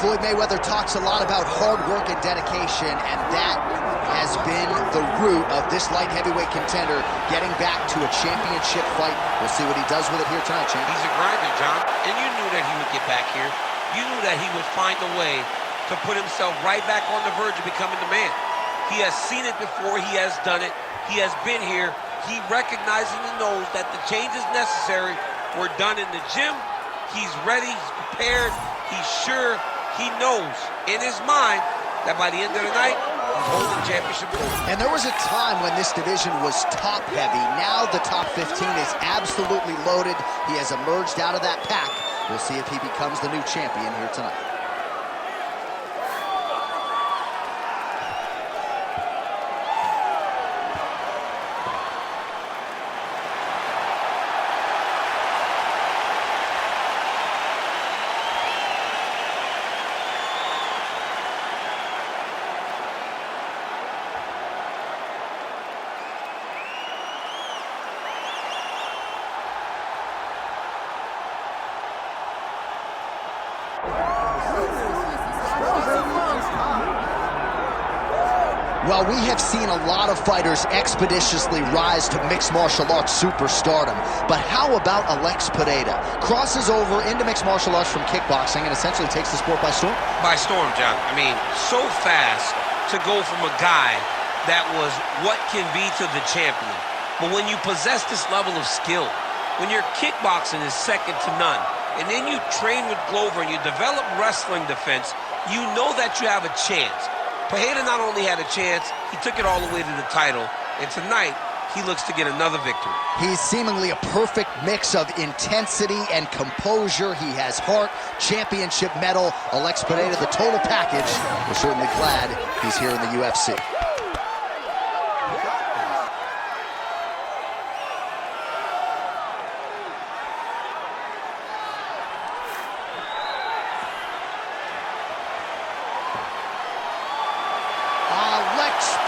Floyd Mayweather talks a lot about hard work and dedication, and that has been the root of this light heavyweight contender getting back to a championship fight. We'll see what he does with it here tonight, champ. He's a grinder, John, and you knew that he would get back here. You knew that he would find a way to put himself right back on the verge of becoming the man. He has seen it before. He has done it. He has been here. He recognizes and knows that the changes necessary were done in the gym. He's ready. He's prepared. He's sure. He knows in his mind that by the end of the night, he's holding championship gold. And there was a time when this division was top heavy. Now the top 15 is absolutely loaded. He has emerged out of that pack. We'll see if he becomes the new champion here tonight. Well, we have seen a lot of fighters expeditiously rise to mixed martial arts superstardom. But how about Alex Pereira? Crosses over into mixed martial arts from kickboxing and essentially takes the sport by storm? By storm, John. I mean, so fast to go from a guy that was what can be to the champion. But when you possess this level of skill, when your kickboxing is second to none, and then you train with Glover and you develop wrestling defense, you know that you have a chance. Pereira not only had a chance, he took it all the way to the title, and tonight, he looks to get another victory. He's seemingly a perfect mix of intensity and composure. He has heart, championship medal. Alex Pereira, the total package. We're certainly glad he's here in the UFC.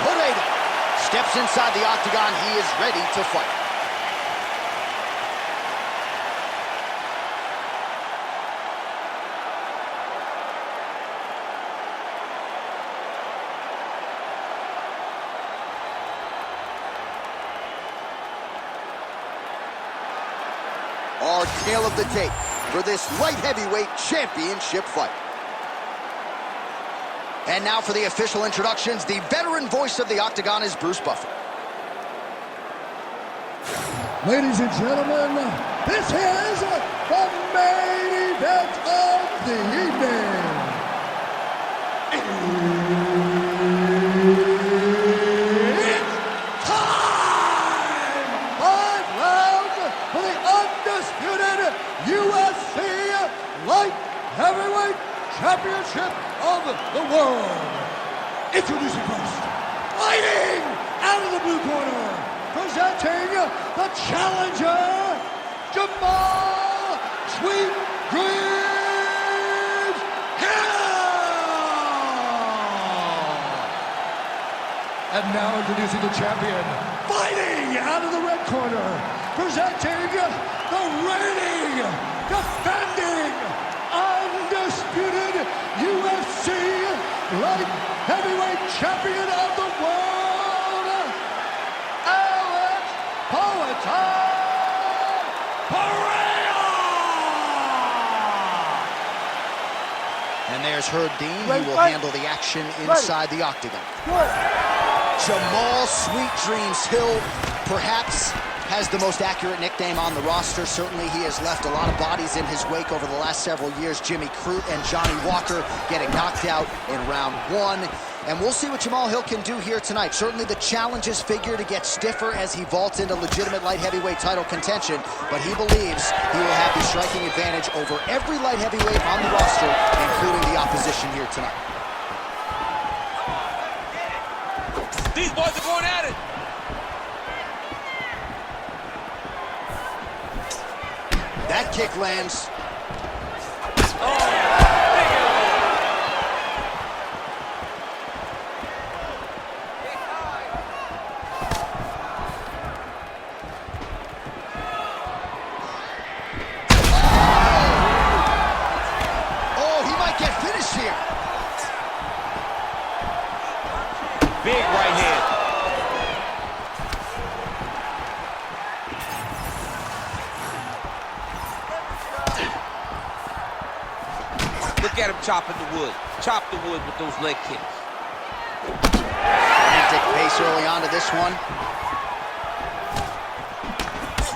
Pereira steps inside the octagon. He is ready to fight. Our tale of the tape for this light heavyweight championship fight. And now for the official introductions, the veteran voice of the octagon is Bruce Buffer. Ladies and gentlemen, this is the main event of the evening. It's time! 5 rounds for the undisputed UFC Light Heavyweight Championship of the world. Introducing first, fighting out of the blue corner, presenting the challenger, Jamal Sweet Dreams Hill. And now introducing the champion, fighting out of the red corner, presenting the reigning, defending, undisputed UFC Light Heavyweight Champion of the world, Alex Pereira! And there's Herb Dean. He will handle the action inside the octagon. Jamal Sweet Dreams Hill, perhaps has the most accurate nickname on the roster. Certainly he has left a lot of bodies in his wake over the last several years. Jimmy Crute and Johnny Walker getting knocked out in round 1. And we'll see what Jamal Hill can do here tonight. Certainly the challenges figure to get stiffer as he vaults into legitimate light heavyweight title contention, but he believes he will have the striking advantage over every light heavyweight on the roster, including the opposition here tonight. These boys are going at it. That kick lands. Oh, he might get finished here. chopping the wood. Chop the wood with those leg kicks. Frantic pace early on to this one.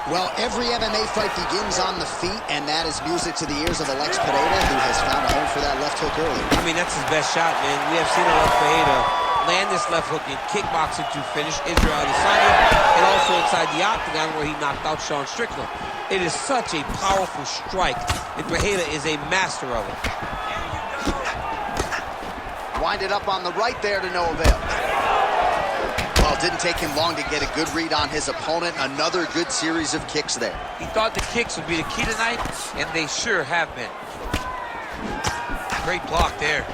Well, every MMA fight begins on the feet, and that is music to the ears of Alex Pereira, who has found a home for that left hook early. I mean, that's his best shot, man. We have seen Alex Pereira land this left hook in kickboxing to finish Israel Adesanya, and also inside the octagon where he knocked out Sean Strickland. It is such a powerful strike, and Pereira is a master of it. Winded up on the right there to no avail. Well, it didn't take him long to get a good read on his opponent. Another good series of kicks there. He thought the kicks would be the key tonight, and they sure have been. Great block there.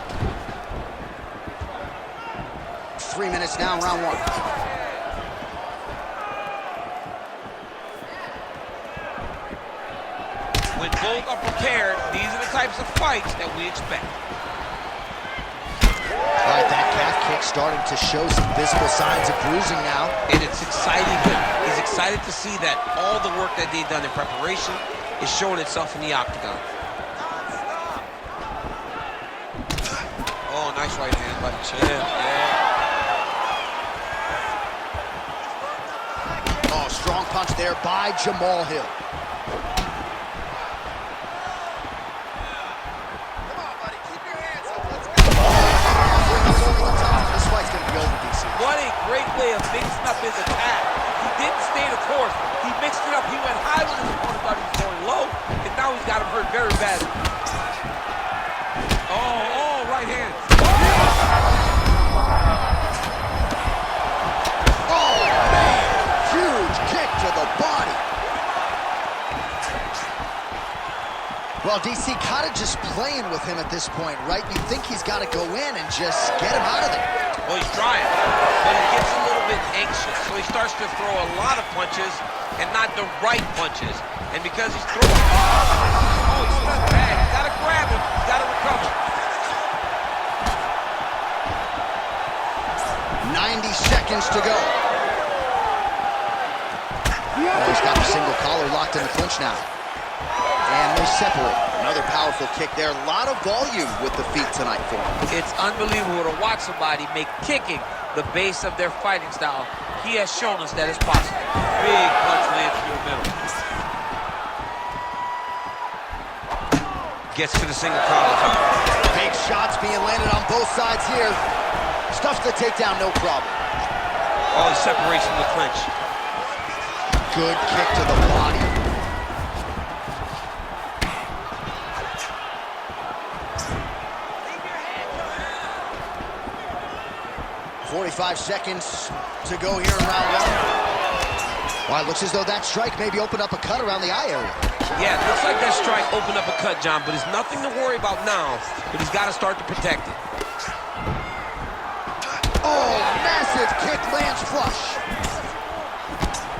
3 minutes now, round one. When both are prepared, these are the types of fights that we expect. All right, that calf kick starting to show some visible signs of bruising now. And it's exciting. He's excited to see that all the work that they've done in preparation is showing itself in the octagon. Oh, nice right hand by the chin. Yeah. Oh, strong punch there by Jamal Hill. What a great way of mixing up his attack. He didn't stay the course. He mixed it up. He went high when his opponent thought he was going low, and now he's got him hurt very badly. Oh, right hand. Oh, man! Huge kick to the body. Well, DC kind of just playing with him at this point, right? You think he's got to go in and just get him out of there. Well, he's trying, but he gets a little bit anxious, so he starts to throw a lot of punches and not the right punches. And because he's throwing... Oh, he's stuck bad. He's got to grab him. He's got to recover. 90 seconds to go. Oh, he's got the single collar locked in the clinch now. And they separate. Another powerful kick there. A lot of volume with the feet tonight for him. It's unbelievable to watch somebody make kicking the base of their fighting style. He has shown us that it's possible. Big punch lands through the middle. Gets to the single collar top. Big shots being landed on both sides here. Stuffs the takedown, no problem. Oh, he separates from the clinch. Good kick to the body. 45 seconds to go here in round one. Well, it looks as though that strike maybe opened up a cut around the eye area. Yeah, it looks like that strike opened up a cut, John, but it's nothing to worry about now, but he's got to start to protect it. Oh, massive kick lands flush.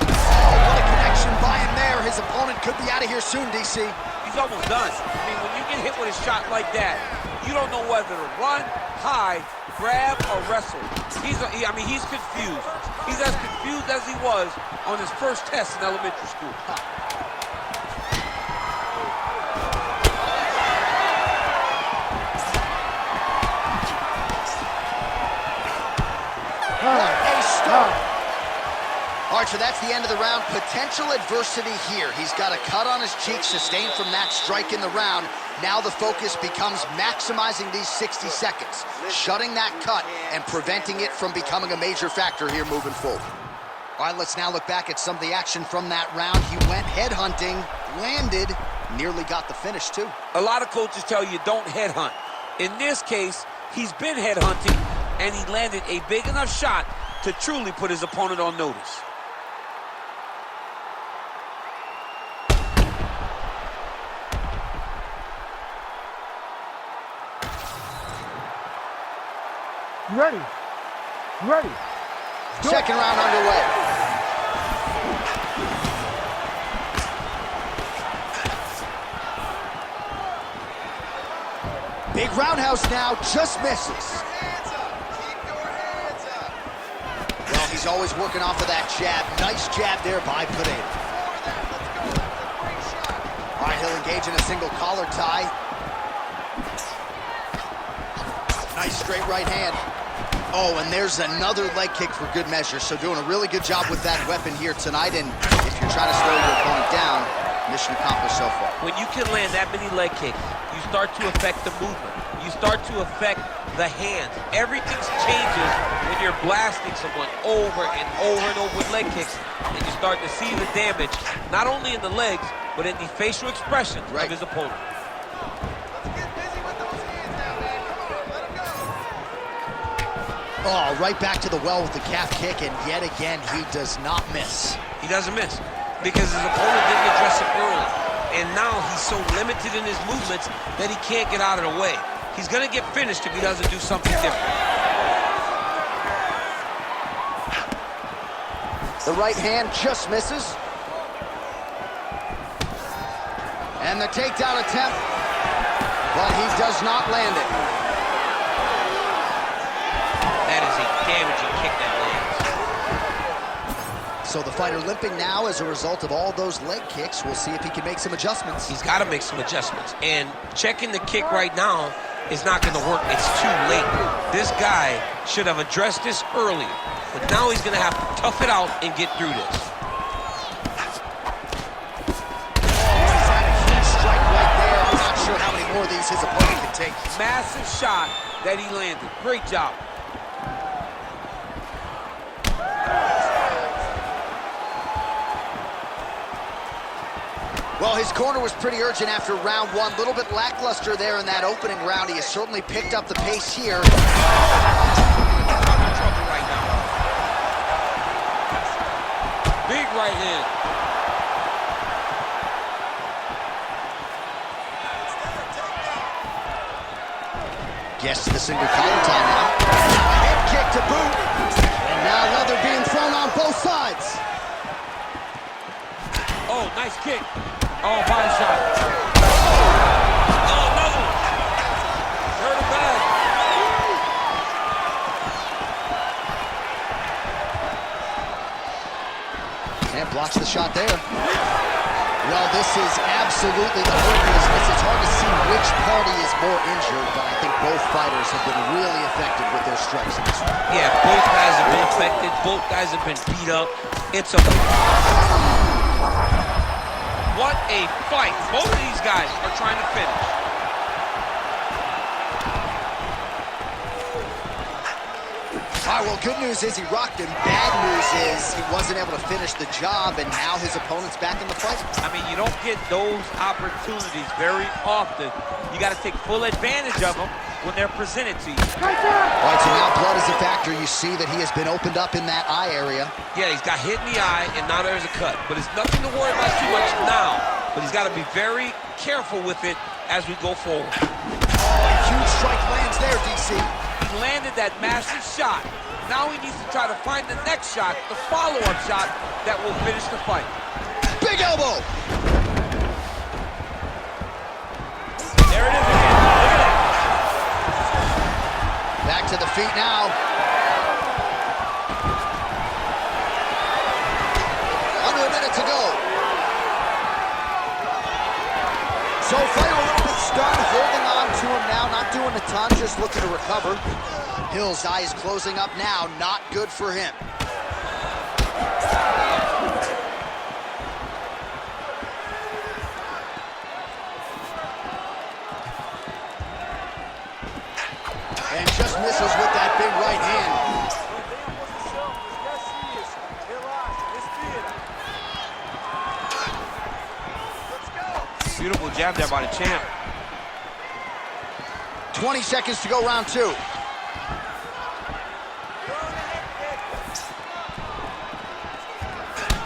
Oh, what a connection by him there. His opponent could be out of here soon, DC. He's almost done. I mean, when you get hit with a shot like that, you don't know whether to run, hide, grab, or wrestle. He's confused. He's as confused as he was on his first test in elementary school. A start. All right, so that's the end of the round. Potential adversity here. He's got a cut on his cheek sustained from that strike in the round. Now the focus becomes maximizing these 60 seconds, shutting that cut and preventing it from becoming a major factor here moving forward. All right, let's now look back at some of the action from that round. He went headhunting, landed, nearly got the finish too. A lot of coaches tell you don't headhunt. In this case, he's been headhunting, and he landed a big enough shot to truly put his opponent on notice. Ready. Ready. Second round underway. Big roundhouse now, just misses. Well, he's always working off of that jab. Nice jab there by Pereira. All right, he'll engage in a single collar tie. Nice straight right hand. Oh, and there's another leg kick for good measure. So doing a really good job with that weapon here tonight. And if you're trying to slow your opponent down, mission accomplished so far. When you can land that many leg kicks, you start to affect the movement. You start to affect the hands. Everything changes when you're blasting someone over and over and over with leg kicks, and you start to see the damage, not only in the legs, but in the facial expressions of his opponent. Oh, right back to the well with the calf kick, and yet again, he does not miss. He doesn't miss because his opponent didn't address it early, and now he's so limited in his movements that he can't get out of the way. He's going to get finished if he doesn't do something different. The right hand just misses. And the takedown attempt, but he does not land it. That is a damaging kick that lands. So the fighter limping now as a result of all those leg kicks. We'll see if he can make some adjustments. He's got to make some adjustments. And checking the kick right now is not going to work. It's too late. This guy should have addressed this earlier. But now he's going to have to tough it out and get through this. Sure how many more of these his opponent can take. Massive shot that he landed. Great job. Well, his corner was pretty urgent after round one. A little bit lackluster there in that opening round. He has certainly picked up the pace here. Trouble right now. Big right hand. Gets the single collar tie now. Head kick to boot. And now leather being thrown on both sides. Oh, nice kick. Oh, body shot. Oh, another one. Hurt him bad. And blocks the shot there. Well, this is absolutely the hurt business. It's hard to see which party is more injured, but I think both fighters have been really effective with their strikes in this one. Yeah, both guys have been affected. Both guys have been beat up. It's a... What a fight. Both of these guys are trying to finish. All right, well, good news is he rocked him. Bad news is he wasn't able to finish the job, and now his opponent's back in the fight. I mean, you don't get those opportunities very often. You got to take full advantage of them when they're presented to you. All right, so now blood is a factor. You see that he has been opened up in that eye area. Yeah, he's got hit in the eye, and now there's a cut. But it's nothing to worry about too much now. But he's got to be very careful with it as we go forward. Oh, a huge strike lands there, DC. He landed that massive shot. Now he needs to try to find the next shot, the follow-up shot that will finish the fight. Big elbow! There it is again. Look at that. Back to the feet now. Under a minute to go. So fighter a little bit stunned, holding on to him now, not doing a ton, just looking to recover. Hill's eye is closing up now, not good for him. And just misses with that big right hand. Beautiful jab there by the champ. 20 seconds to go, round two.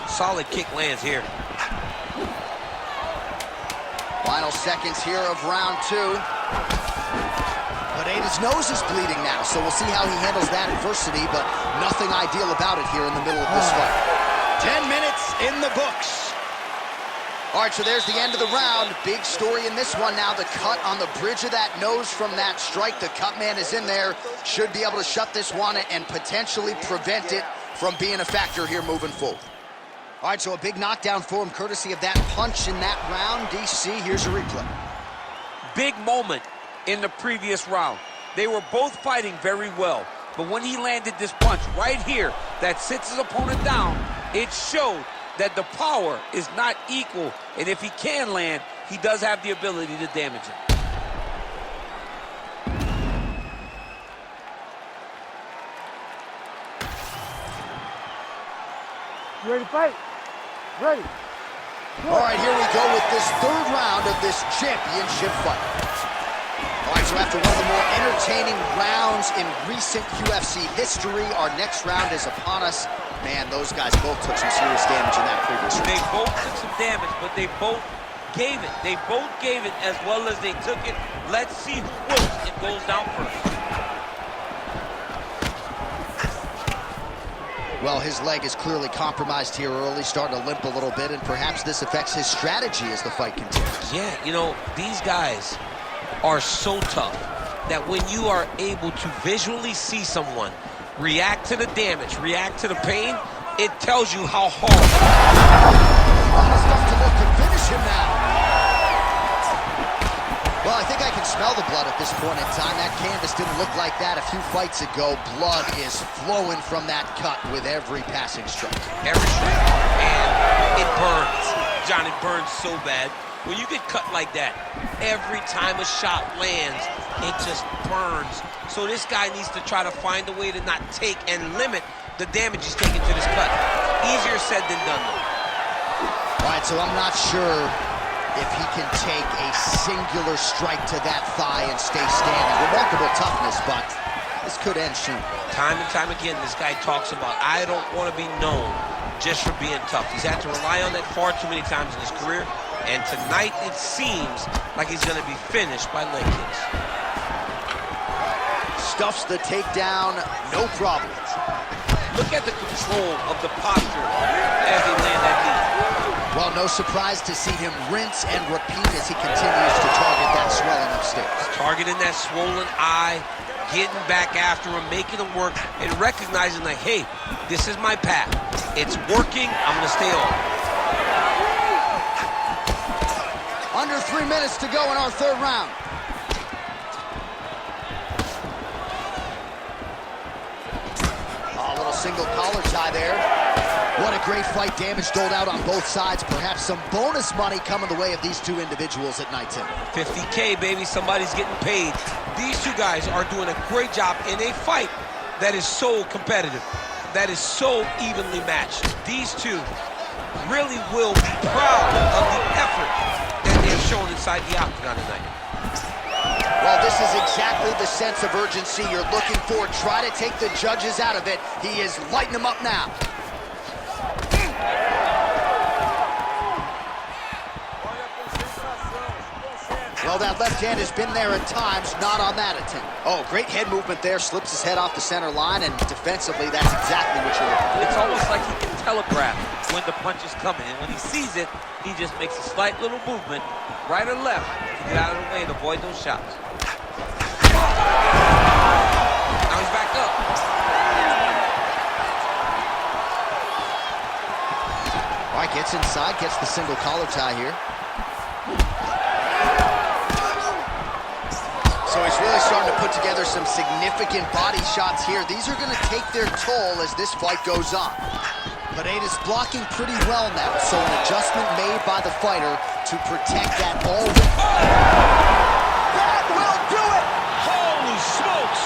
Solid kick lands here. Final seconds here of round two. But Aida's nose is bleeding now, so we'll see how he handles that adversity, but nothing ideal about it here in the middle of this fight. 10 minutes in the books. All right, so there's the end of the round. Big story in this one now. The cut on the bridge of that nose from that strike. The cut man is in there. Should be able to shut this one and potentially prevent it from being a factor here moving forward. All right, so a big knockdown for him, courtesy of that punch in that round. DC, here's a replay. Big moment in the previous round. They were both fighting very well. But when he landed this punch right here that sits his opponent down, it showed that the power is not equal. And if he can land, he does have the ability to damage him. You ready to fight? Ready. All right, here we go with this third round of this championship fight. All right, so after one of the more entertaining rounds in recent UFC history, our next round is upon us. Man, those guys both took some serious damage in that previous round. They both took some damage, but they both gave it. They both gave it as well as they took it. Let's see who wills and goes down first. Well, his leg is clearly compromised here early, starting to limp a little bit, and perhaps this affects his strategy as the fight continues. Yeah, you know, these guys are so tough that when you are able to visually see someone react to the damage, react to the pain, it tells you how hard. A lot of stuff to look to finish him now. Well, I think I can smell the blood at this point in time. That canvas didn't look like that a few fights ago. Blood is flowing from that cut with every passing strike. Every strike, and it burns. John, it burns so bad. When you get cut like that, every time a shot lands, it just burns. So this guy needs to try to find a way to not take and limit the damage he's taking to this cut. Easier said than done, though. All right, so I'm not sure if he can take a singular strike to that thigh and stay standing. Remarkable toughness, but this could end soon. Time and time again, this guy talks about, I don't want to be known just for being tough. He's had to rely on that far too many times in his career, and tonight it seems like he's going to be finished by leg kicks. Stuffs the takedown, no problem. Look at the control of the posture as they land that knee. Well, no surprise to see him rinse and repeat as he continues to target that swelling upstairs. Targeting that swollen eye, getting back after him, making him work, and recognizing that, hey, this is my path. It's working, I'm going to stay on. Under 3 minutes to go in our third round. A little single collar tie there. What a great fight. Damage doled out on both sides. Perhaps some bonus money coming the way of these two individuals at night, Tim. $50K, baby. Somebody's getting paid. These two guys are doing a great job in a fight that is so competitive, that is so evenly matched. These two really will be proud of the effort that they've shown inside the octagon tonight. Well, this is exactly the sense of urgency you're looking for. Try to take the judges out of it. He is lighting them up now. Well, that left hand has been there at times, not on that attempt. Oh, great head movement there, slips his head off the center line, and defensively, that's exactly what you're looking for. It's almost like he can telegraph when the punch is coming, and when he sees it, he just makes a slight little movement, right or left, to get out of the way and avoid those shots. Now he's back up. All right, gets inside, gets the single collar tie here. So he's really starting to put together some significant body shots here. These are going to take their toll as this fight goes on. Pineda's blocking pretty well now, so an adjustment made by the fighter to protect that already. That will do it! Holy smokes!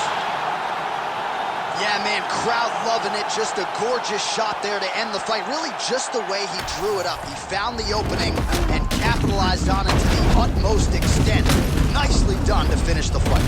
Yeah, man, crowd loving it. Just a gorgeous shot there to end the fight. Really just the way he drew it up. He found the opening and capitalized on it to the utmost extent. Nicely done to finish the fight.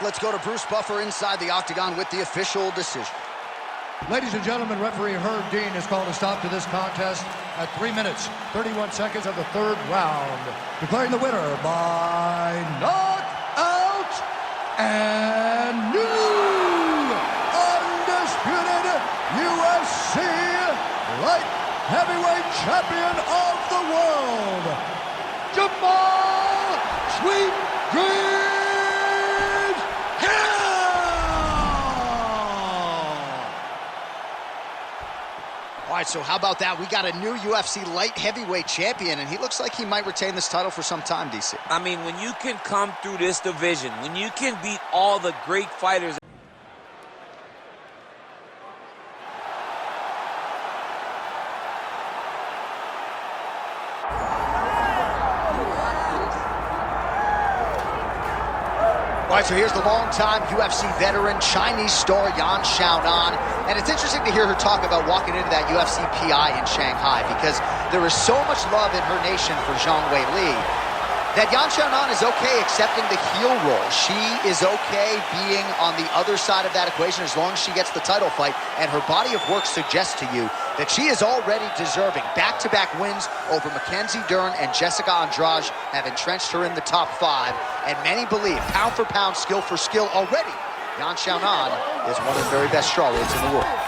Let's go to Bruce Buffer inside the octagon with the official decision. Ladies and gentlemen, referee Herb Dean has called a stop to this contest at 3 minutes, 31 seconds of the third round, declaring the winner by knockout and new undisputed UFC light heavyweight champion of the world, right, so how about that? We got a new UFC light heavyweight champion, and he looks like he might retain this title for some time, DC. I mean, when you can come through this division, when you can beat all the great fighters. All right, so here's the longtime UFC veteran, Chinese star Yan Xiaonan. And it's interesting to hear her talk about walking into that UFC PI in Shanghai because there is so much love in her nation for Zhang Weili that Yan Xiaonan is okay accepting the heel role. She is okay being on the other side of that equation as long as she gets the title fight. And her body of work suggests to you that she is already deserving. Back-to-back wins over Mackenzie Dern and Jessica Andrade have entrenched her in the top 5. And many believe, pound for pound, skill for skill, already Yan Xiaonan is one of the very best strawweights in the world.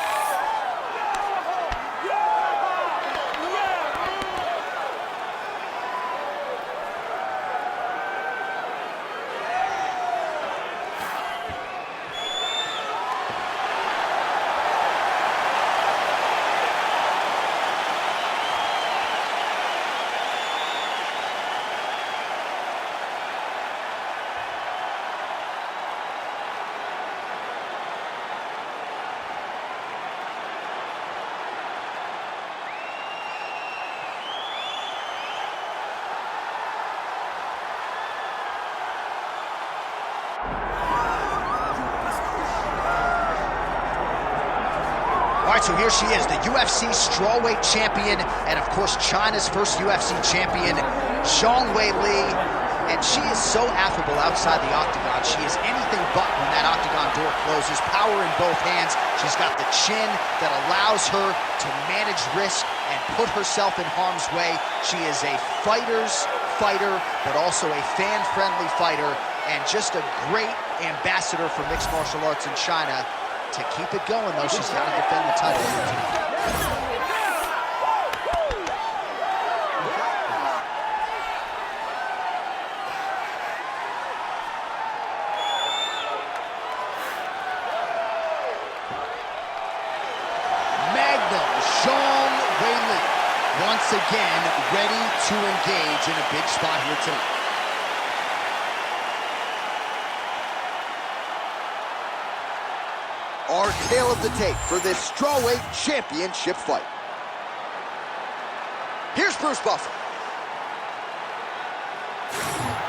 All right, so here she is, the UFC strawweight champion, and of course, China's first UFC champion, Zhang Weili. And she is so affable outside the octagon. She is anything but when that octagon door closes. Power in both hands. She's got the chin that allows her to manage risk and put herself in harm's way. She is a fighter's fighter, but also a fan-friendly fighter, and just a great ambassador for mixed martial arts in China. To keep it going, though, she's got to defend the title. Magnum Zhang Weili, once again, ready to engage in a big spot here tonight. Our tale of the tape for this strawweight championship fight. Here's Bruce Buffer.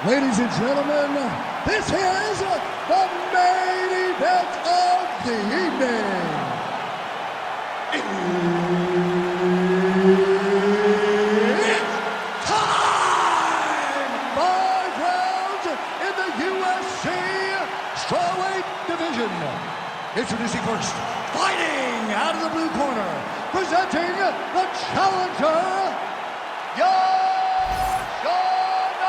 Ladies and gentlemen, this is the main event of the evening. It's time! 5 rounds in the UFC strawweight division. Introducing first, fighting out of the blue corner, presenting the challenger, Yan Xiaonan.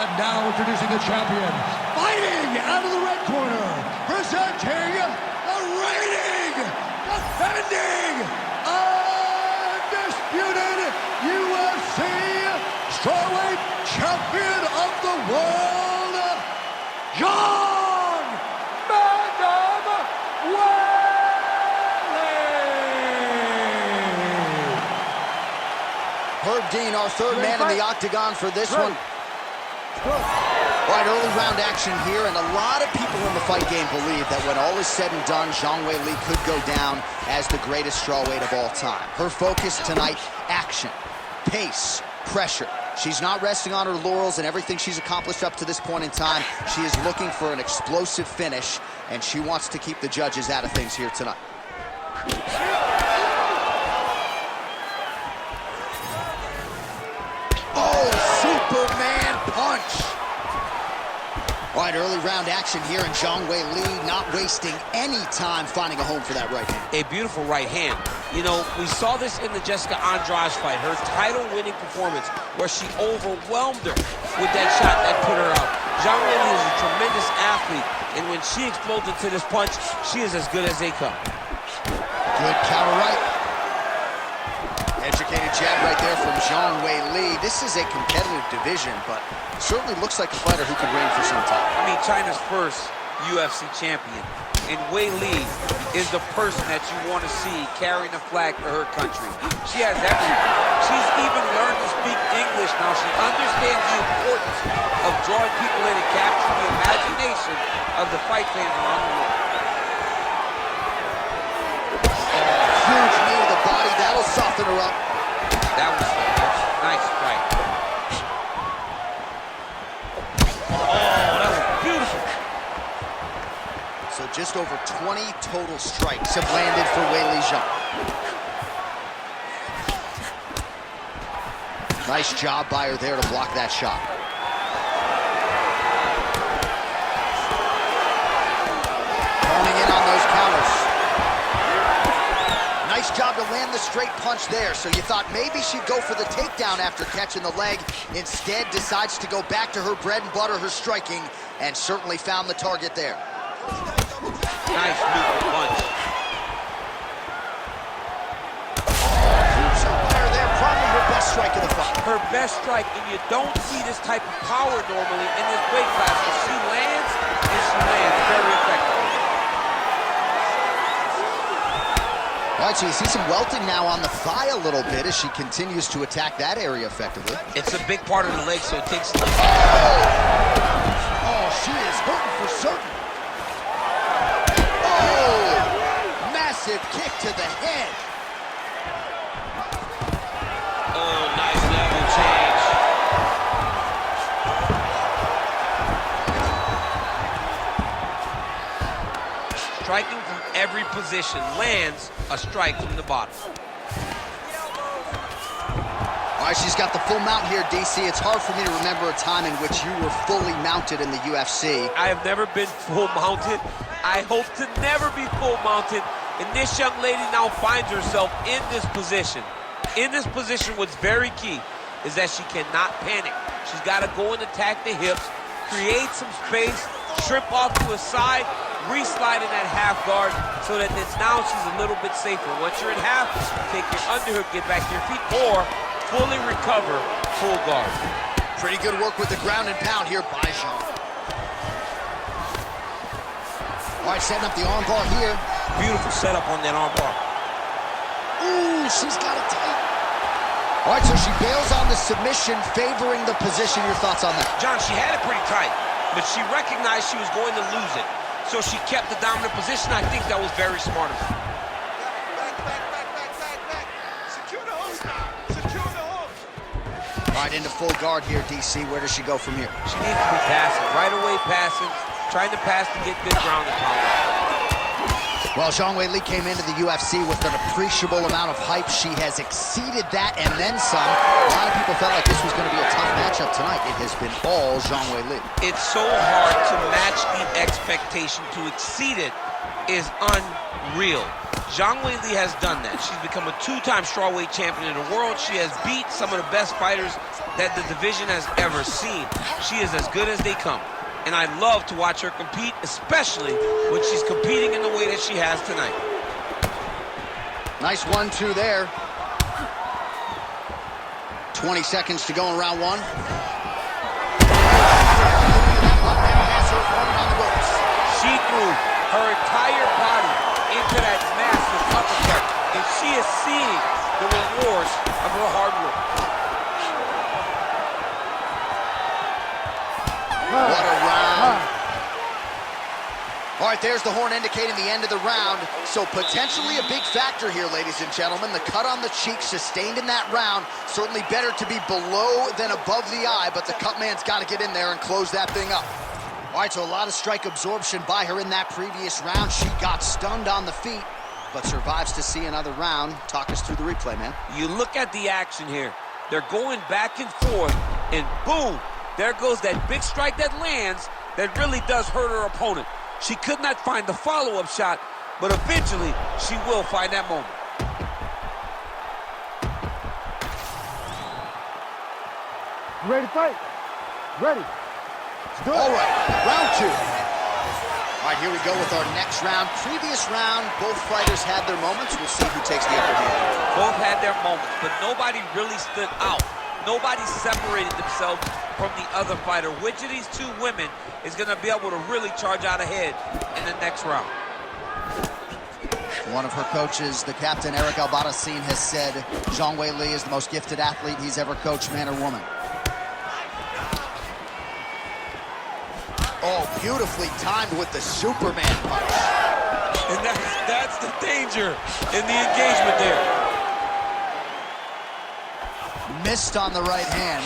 And now introducing the champion, fighting out of the red corner, presenting the reigning, defending, undisputed UFC strawweight champion of the world, Zhang Magnum Weili. Herb Dean, our third man in the octagon for this one. All right, early round action here, and a lot of people in the fight game believe that when all is said and done, Zhang Weili could go down as the greatest strawweight of all time. Her focus tonight, action, pace, pressure. She's not resting on her laurels and everything she's accomplished up to this point in time. She is looking for an explosive finish, and she wants to keep the judges out of things here tonight. Oh, Superman punch! All right, early round action here, and Zhang Weili not wasting any time finding a home for that right hand. A beautiful right hand. You know, we saw this in the Jessica Andrade fight, her title-winning performance, where she overwhelmed her with that shot that put her out. Zhang Weili is a tremendous athlete, and when she explodes into this punch, she is as good as they come. Good counter right. Educated jab right there from Zhang Weili. This is a competitive division, but certainly looks like a fighter who could reign for some time. I mean, China's first UFC champion. And Wei Lee is the person that you want to see carrying the flag for her country. She has everything. She's even learned to speak English now. She understands the importance of drawing people in and capturing the imagination of the fight fans around the world. Huge knee to the body. That'll soften her up. That was nice strike. So just over 20 total strikes have landed for Weili Zhang. Nice job by her there to block that shot. Turning in on those counters. Nice job to land the straight punch there. So you thought maybe she'd go for the takedown after catching the leg. Instead, decides to go back to her bread and butter, her striking, and certainly found the target there. Nice neutral punch. Huge shot by her there, probably her best strike of the fight. Her best strike, and you don't see this type of power normally in this weight class, but she lands, and she lands very effectively. All right, so you see some welting now on the thigh a little bit as she continues to attack that area effectively. It's a big part of the leg, so it takes... Oh, she is hurting for certain. Oh, massive kick to the head. Oh, nice level change. Striking from every position, lands a strike from the bottom. All right, she's got the full mount here, DC. It's hard for me to remember a time in which you were fully mounted in the UFC. I have never been full mounted. I hope to never be full mounted. And this young lady now finds herself in this position. In this position, what's very key is that she cannot panic. She's got to go and attack the hips, create some space, trip off to a side, re-slide in that half guard so that now she's a little bit safer. Once you're in half, take your underhook, get back to your feet, or fully recover, full guard. Pretty good work with the ground and pound here by Zhang. All right, setting up the arm bar here. Beautiful setup on that arm bar. Ooh, she's got it tight. All right, so she bails on the submission, favoring the position. Your thoughts on that? John, she had it pretty tight, but she recognized she was going to lose it. So she kept the dominant position. I think that was very smart of her. Secure the hook. Secure the hook. All right, into full guard here, DC. Where does she go from here? She needs to be passing, right away passing, trying to pass to get good ground and power. Well, Zhang Weili came into the UFC with an appreciable amount of hype. She has exceeded that and then some. A lot of people felt like this was going to be a tough matchup tonight. It has been all Zhang Weili. It's so hard to match the expectation. To exceed it is unreal. Zhang Weili has done that. She's become a two-time strawweight champion in the world. She has beat some of the best fighters that the division has ever seen. She is as good as they come. And I love to watch her compete, especially when she's competing in the way that she has tonight. Nice 1-2 there. 20 seconds to go in round one. She threw her entire body into that massive uppercut, and she is seeing the rewards of her hard work. What a round. All right, there's the horn indicating the end of the round. So potentially a big factor here, ladies and gentlemen. The cut on the cheek sustained in that round. Certainly better to be below than above the eye, but the cut man's got to get in there and close that thing up. All right, so a lot of strike absorption by her in that previous round. She got stunned on the feet, but survives to see another round. Talk us through the replay, man. You look at the action here. They're going back and forth, and boom, there goes that big strike that lands that really does hurt her opponent. She could not find the follow-up shot, but eventually she will find that moment. You ready to fight? Ready. Let's do it. All right, round two. All right, here we go with our next round. Previous round, both fighters had their moments. We'll see who takes the upper hand. Both had their moments, but nobody really stood out Nobody separated themselves from the other fighter. Which of these two women is going to be able to really charge out ahead in the next round? One of her coaches, the captain, Eric Albarracin, has said Zhang Weili is the most gifted athlete he's ever coached, man or woman. Oh, beautifully timed with the Superman punch. And that's the danger in the engagement there. Missed on the right hand.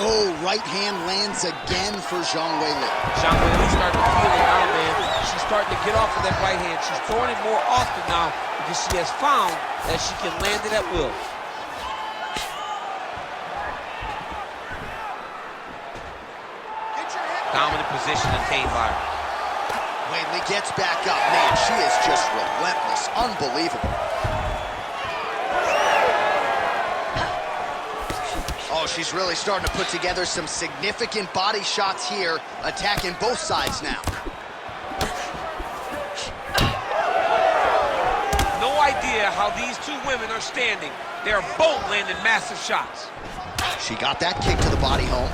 Oh, right hand lands again for Zhang Weili. Zhang Weili's starting to feel it now, man. She's starting to get off of that right hand. She's throwing it more often now because she has found that she can land it at will. Dominant position attained by her. Weili gets back up. Man, she is just relentless. Unbelievable. Oh, she's really starting to put together some significant body shots here, attacking both sides now. No idea how these two women are standing. They are both landing massive shots. She got that kick to the body home.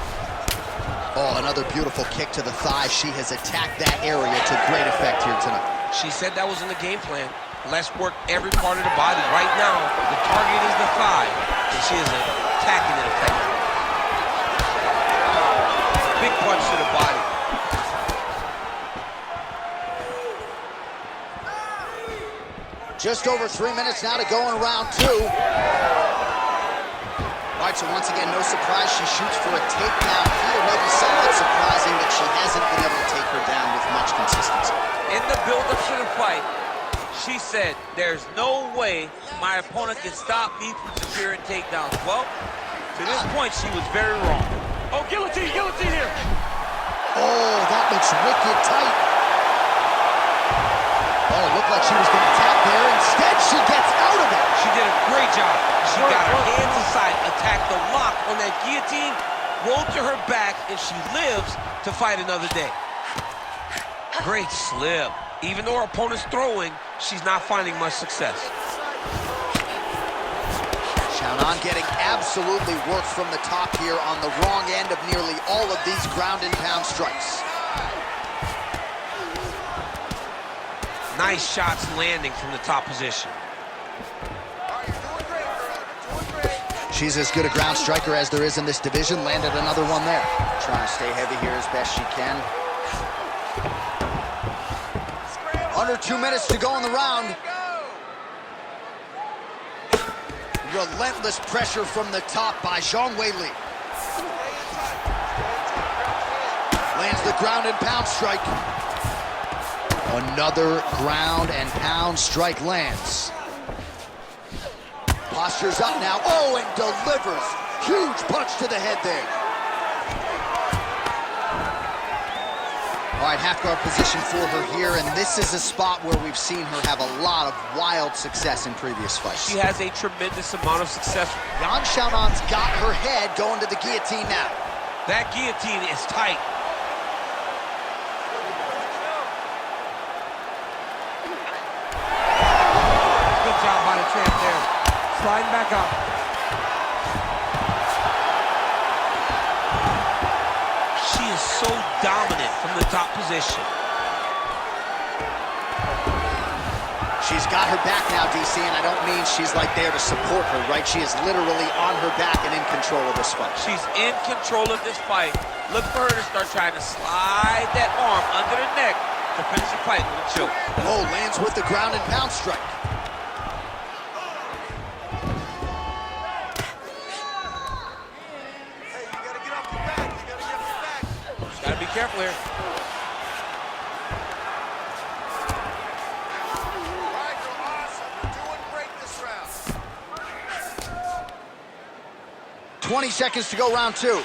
Oh, another beautiful kick to the thigh. She has attacked that area to great effect here tonight. She said that was in the game plan. Let's work every part of the body. Right now, the target is the thigh, and she is attacking it effectively. Big punch to the body. Just over 3 minutes now to go in round 2. All right, so once again, no surprise, she shoots for a takedown here. Maybe somewhat surprising that she hasn't been able to take her down with much consistency. In the build-up to the fight, she said, there's no way my opponent can stop me from securing takedowns. Well, to this point, she was very wrong. Oh, guillotine here. Oh, that looks wicked tight. Oh, it looked like she was going to tap there. Instead, she gets out of it. She did a great job. She got her hands aside, attacked the lock on that guillotine, rolled to her back, and she lives to fight another day. Great slip. Even though her opponent's throwing, she's not finding much success. Xiaonan getting absolutely worked from the top here on the wrong end of nearly all of these ground and pound strikes. Nice shots landing from the top position. She's as good a ground striker as there is in this division. Landed another one there. Trying to stay heavy here as best she can. Under 2 minutes to go in the round. Relentless pressure from the top by Zhang Weili. Lands the ground and pound strike. Another ground and pound strike lands. Postures up now. Oh, and delivers. Huge punch to the head there. All right, half guard position for her here, and this is a spot where we've seen her have a lot of wild success in previous fights. She has a tremendous amount of success. Yan Xiaonan's got her head going to the guillotine now. That guillotine is tight. Good job by the champ there. Sliding back up. She is so dominant from the top position. She's got her back now, DC, and I don't mean she's like there to support her, right? She is literally on her back and in control of this fight. She's in control of this fight. Look for her to start trying to slide that arm under the neck to finish the fight with a choke. Oh, lands with the ground and pound strike. Gotta be careful here. Right, you're awesome. You're doing great this round. 20 seconds to go, round 2.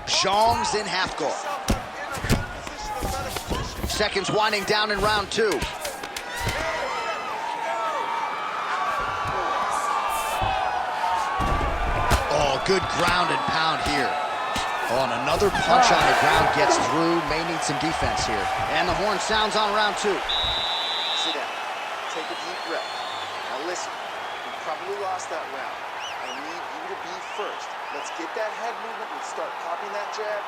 Zhang's in half guard. Seconds winding down in round 2. Oh, good ground and pound here. Oh, and another punch on the ground gets through. May need some defense here. And the horn sounds on round 2. Sit down. Take a deep breath. Now listen, you probably lost that round. I I need you to be first. Let's get that head movement and start popping that jab.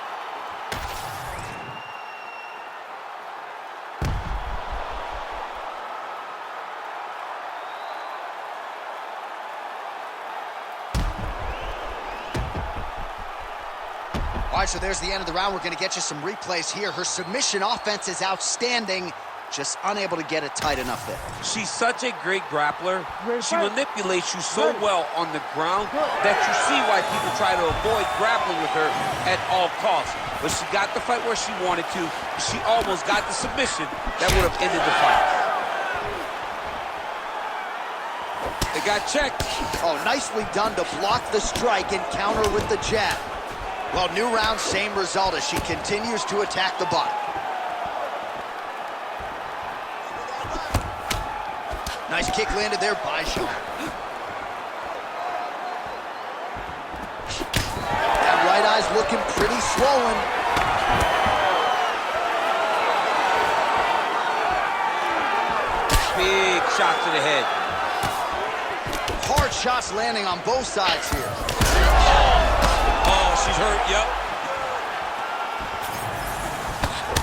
All right, so there's the end of the round. We're going to get you some replays here. Her submission offense is outstanding, just unable to get it tight enough there. She's such a great grappler. She manipulates you so well on the ground that you see why people try to avoid grappling with her at all costs. But she got the fight where she wanted to. She almost got the submission that would have ended the fight. They got checked. Oh, nicely done to block the strike and counter with the jab. Well, new round, same result as she continues to attack the body. Nice kick landed there by Sean. That right eye's looking pretty swollen. Big shot to the head. Hard shots landing on both sides here. Oh, she's hurt, yep.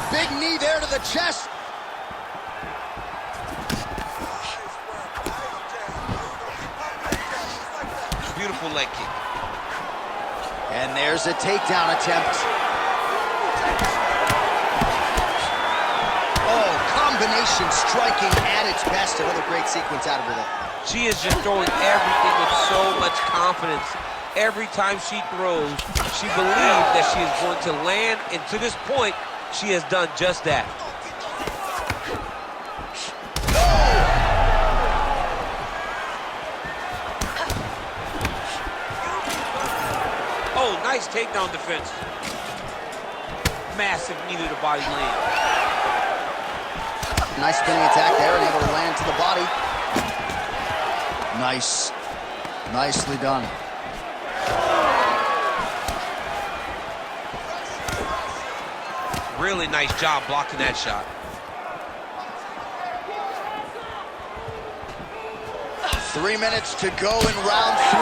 Big knee there to the chest. Beautiful leg kick. And there's a takedown attempt. Oh, combination striking at its best. Another great sequence out of her there. She is just throwing everything with so much confidence. Every time she throws, she believes that she is going to land, and to this point, she has done just that. Oh, nice takedown defense. Massive knee to the body land. Nice spinning attack there and able to land to the body. Nice. Nicely done. Really nice job blocking that shot. Three minutes to go in round 3.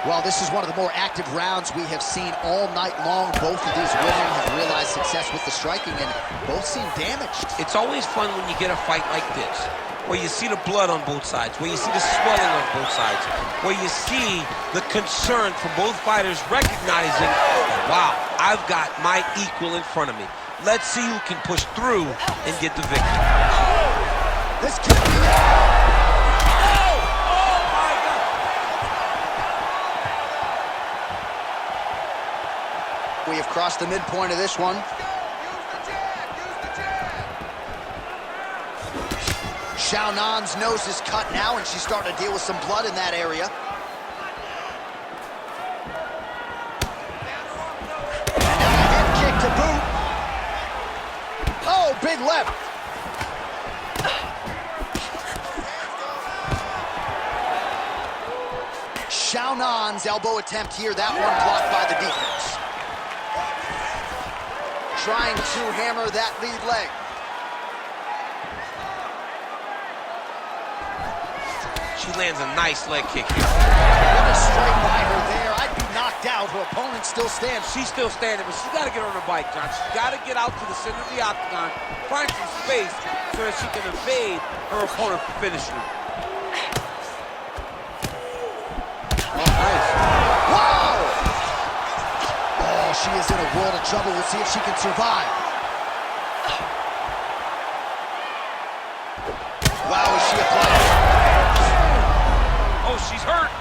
Well, this is one of the more active rounds we have seen all night long. Both of these women have realized success with the striking, and both seem damaged. It's always fun when you get a fight like this, where you see the blood on both sides, where you see the swelling on both sides, where you see the concern from both fighters recognizing, wow, I've got my equal in front of me. Let's see who can push through and get the victory. This could be it. We have crossed the midpoint of this one. Xiaonan's nose is cut now, and she's starting to deal with some blood in that area. And now a head kick to boot. Oh, big left. Xiaonan's elbow attempt here, that one blocked by the defense. Trying to hammer that lead leg. She lands a nice leg kick here. What a strike by her there. I'd be knocked out. Her opponent still stands. She's still standing, but she's got to get on her bike, John. She's got to get out to the center of the octagon, find some space so that she can evade her opponent from finishing her. Oh, nice. Wow! Oh, she is in a world of trouble. We'll see if she can survive. Wow, is she applying? Oh, she's hurt.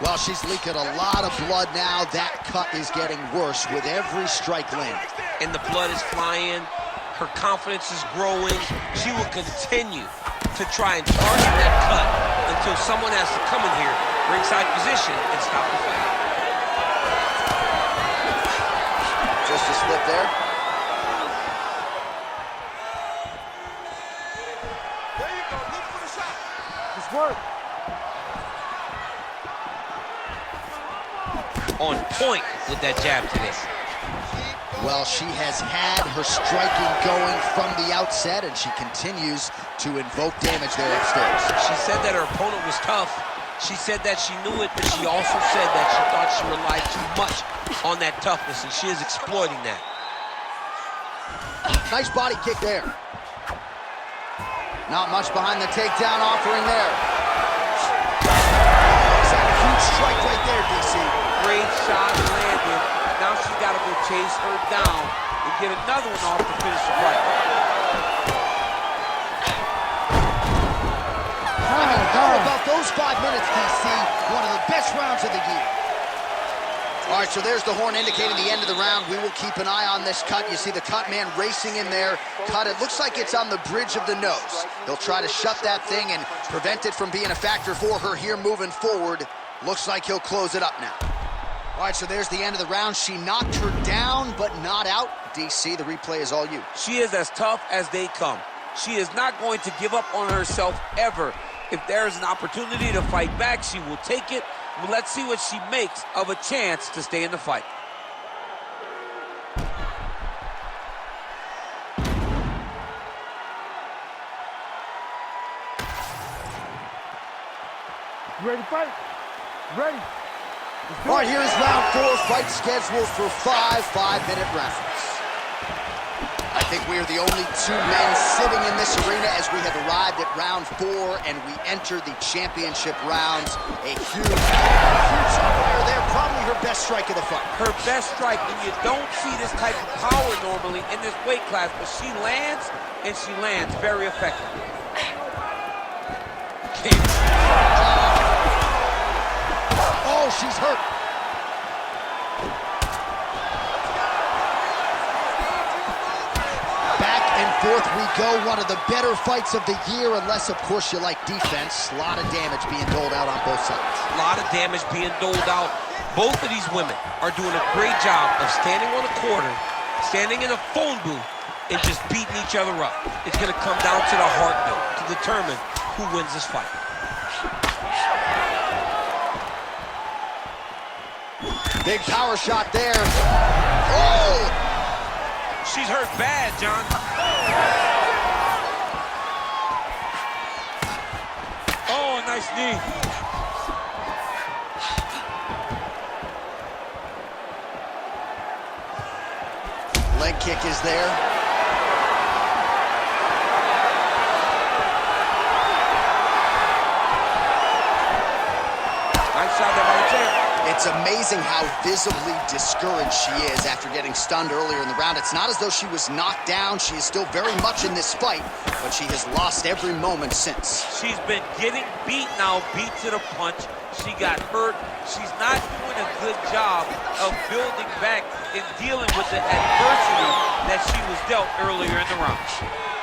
Well, she's leaking a lot of blood now. That cut is getting worse with every strike land. And the blood is flying. Her confidence is growing. She will continue to try and target that cut until someone has to come in here, ringside position, and stop the fight. Just a slip there. There you go. Look for the shot. Just work. On point with that jab today. Keep Well, she has had her striking going from the outset, and she continues to invoke damage there upstairs. She said that her opponent was tough. She said that she knew it, but she also said that she thought she relied too much on that toughness, and she is exploiting that. Nice body kick there. Not much behind the takedown offering there. It's a huge strike right there, DC. Great shot landed. Now she's got to go chase her down and get another one off to finish the fight. How about those 5 minutes, DC? One of the best rounds of the year. All right, so there's the horn indicating the end of the round. We will keep an eye on this cut. You see the cut man racing in there. Cut, it looks like it's on the bridge of the nose. He'll try to shut that thing and prevent it from being a factor for her here moving forward. Looks like he'll close it up now. All right, so there's the end of the round. She knocked her down, but not out. DC, the replay is all you. She is as tough as they come. She is not going to give up on herself ever. If there's an opportunity to fight back, she will take it. Well, let's see what she makes of a chance to stay in the fight. You ready to fight? Ready. All right, here's round 4. Fight scheduled for 5 5-minute rounds. I think we are the only 2 men sitting in this arena as we have arrived at round 4 and we enter the championship rounds. A huge umpire there, probably her best strike of the fight. Her best strike, and you don't see this type of power normally in this weight class, but she lands, and she lands very effectively. Oh, she's hurt. Forth we go, one of the better fights of the year, unless, of course, you like defense. A lot of damage being doled out on both sides. A lot of damage being doled out. Both of these women are doing a great job of standing on a corner, standing in a phone booth, and just beating each other up. It's going to come down to the heartbeat to determine who wins this fight. Big power shot there. Oh! She's hurt bad, John. Oh, nice knee. Leg kick is there. Nice shot there by the chair. It's amazing how visibly discouraged she is after getting stunned earlier in the round. It's not as though she was knocked down. She is still very much in this fight, but she has lost every moment since. She's been getting beat now, beat to the punch. She got hurt. She's not doing a good job of building back and dealing with the adversity that she was dealt earlier in the round.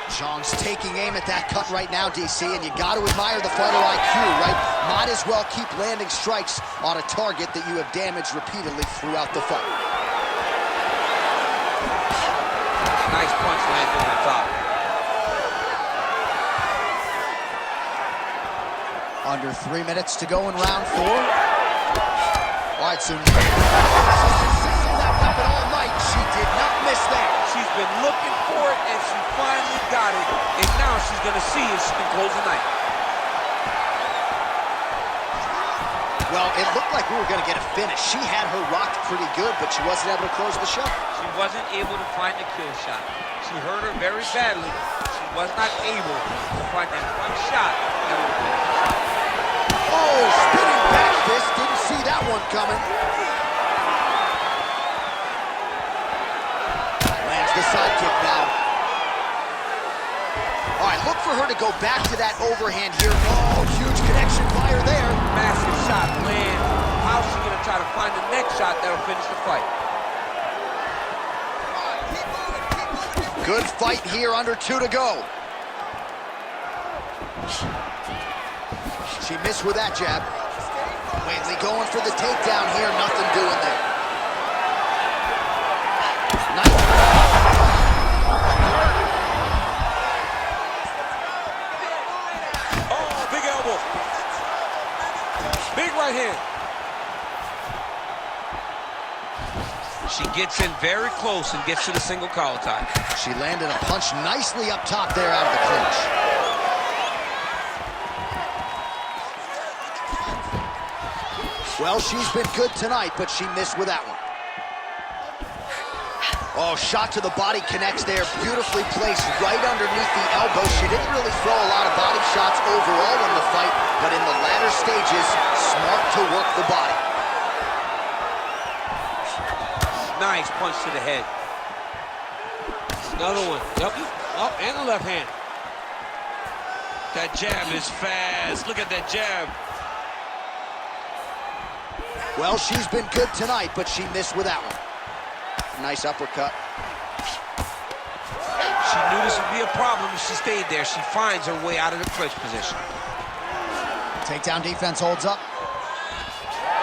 Zhang's taking aim at that cut right now, DC, and you got to admire the fighter IQ, right? Might as well keep landing strikes on a target that you have damaged repeatedly throughout the fight. Nice punch landed on the top. Under 3 minutes to go in round 4. All right, so she's been seeing that weapon all night. She did not miss there. She's been looking for it, and she finally got it. And now she's going to see if she can close the night. Well, it looked like we were going to get a finish. She had her rocked pretty good, but she wasn't able to close the show. She wasn't able to find the kill shot. She hurt her very badly. She was not able to find that one shot that would finish the shot. Oh, spinning back fist. Didn't see that one coming. Lands the side kick now. All right, look for her to go back to that overhand here. Oh, huge connection fire there. Massive shot land. How's she going to try to find the next shot that'll finish the fight? Good fight here, under 2 to go. She missed with that jab. Waitley going for the takedown here, nothing doing there. Nice. Oh, big elbow. Big right hand. She gets in very close and gets to the single collar tie. She landed a punch nicely up top there out of the clinch. Well, she's been good tonight, but she missed with that one. Oh, shot to the body connects there, beautifully placed right underneath the elbow. She didn't really throw a lot of body shots overall in the fight, but in the latter stages, smart to work the body. Nice punch to the head. Another one. Yep. Up and the left hand. That jab is fast. Look at that jab. Well, she's been good tonight, but she missed with that one. Nice uppercut. She knew this would be a problem if she stayed there. She finds her way out of the clinch position. Takedown defense holds up.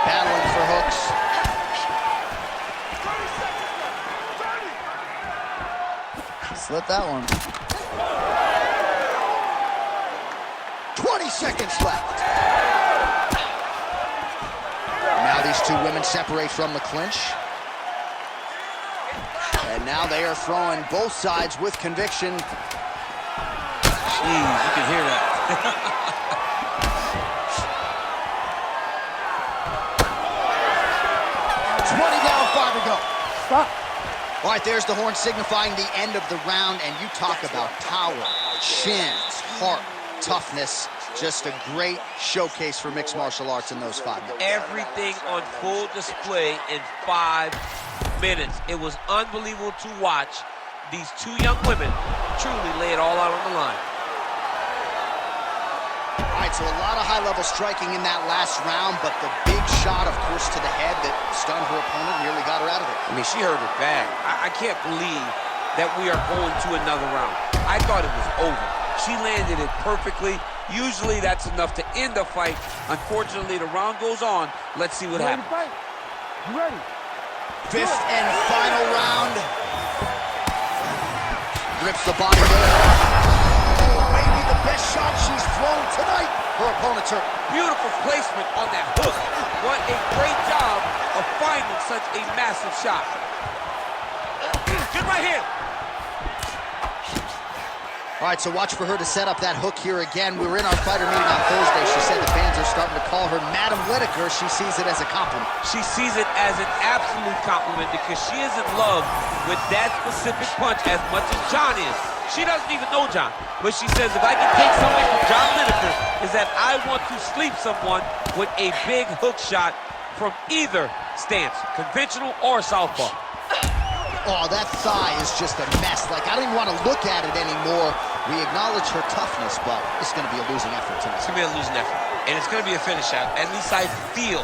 Battling for hooks. 30 seconds. Slip that one. 20 seconds left. Now these two women separate from the clinch. And now they are throwing both sides with conviction. Jeez, you can hear that. 20 down, 5 to go. Stop. All right, there's the horn signifying the end of the round, and you talk about power, chins, heart, toughness. Just a great showcase for mixed martial arts in those 5 minutes. Everything on full display in 5 minutes. It was unbelievable to watch these two young women truly lay it all out on the line. All right, so a lot of high-level striking in that last round, but the big shot, of course, to the head that stunned her opponent nearly got her out of it. I mean, she hurt her bad. I can't believe that we are going to another round. I thought it was over. She landed it perfectly. Usually that's enough to end the fight. Unfortunately, the round goes on. Let's see what happens. You ready? 5th and final round. Rips the body there. Oh, maybe the best shot she's thrown tonight. Her opponent's hurt. Beautiful placement on that hook. What a great job of finding such a massive shot. Good right here. All right, so watch for her to set up that hook here again. We were in our fighter meeting on Thursday. She said the fans are starting to call her Madam Whitaker. She sees it as a compliment. She sees it as an absolute compliment because she is in love with that specific punch as much as John is. She doesn't even know John, but she says if I can take something from John Lineker is that I want to sleep someone with a big hook shot from either stance, conventional or southpaw. Oh, that thigh is just a mess. Like, I don't even want to look at it anymore. We acknowledge her toughness, but it's going to be a losing effort tonight. It's going to be a losing effort, and it's going to be a finish out. At least I feel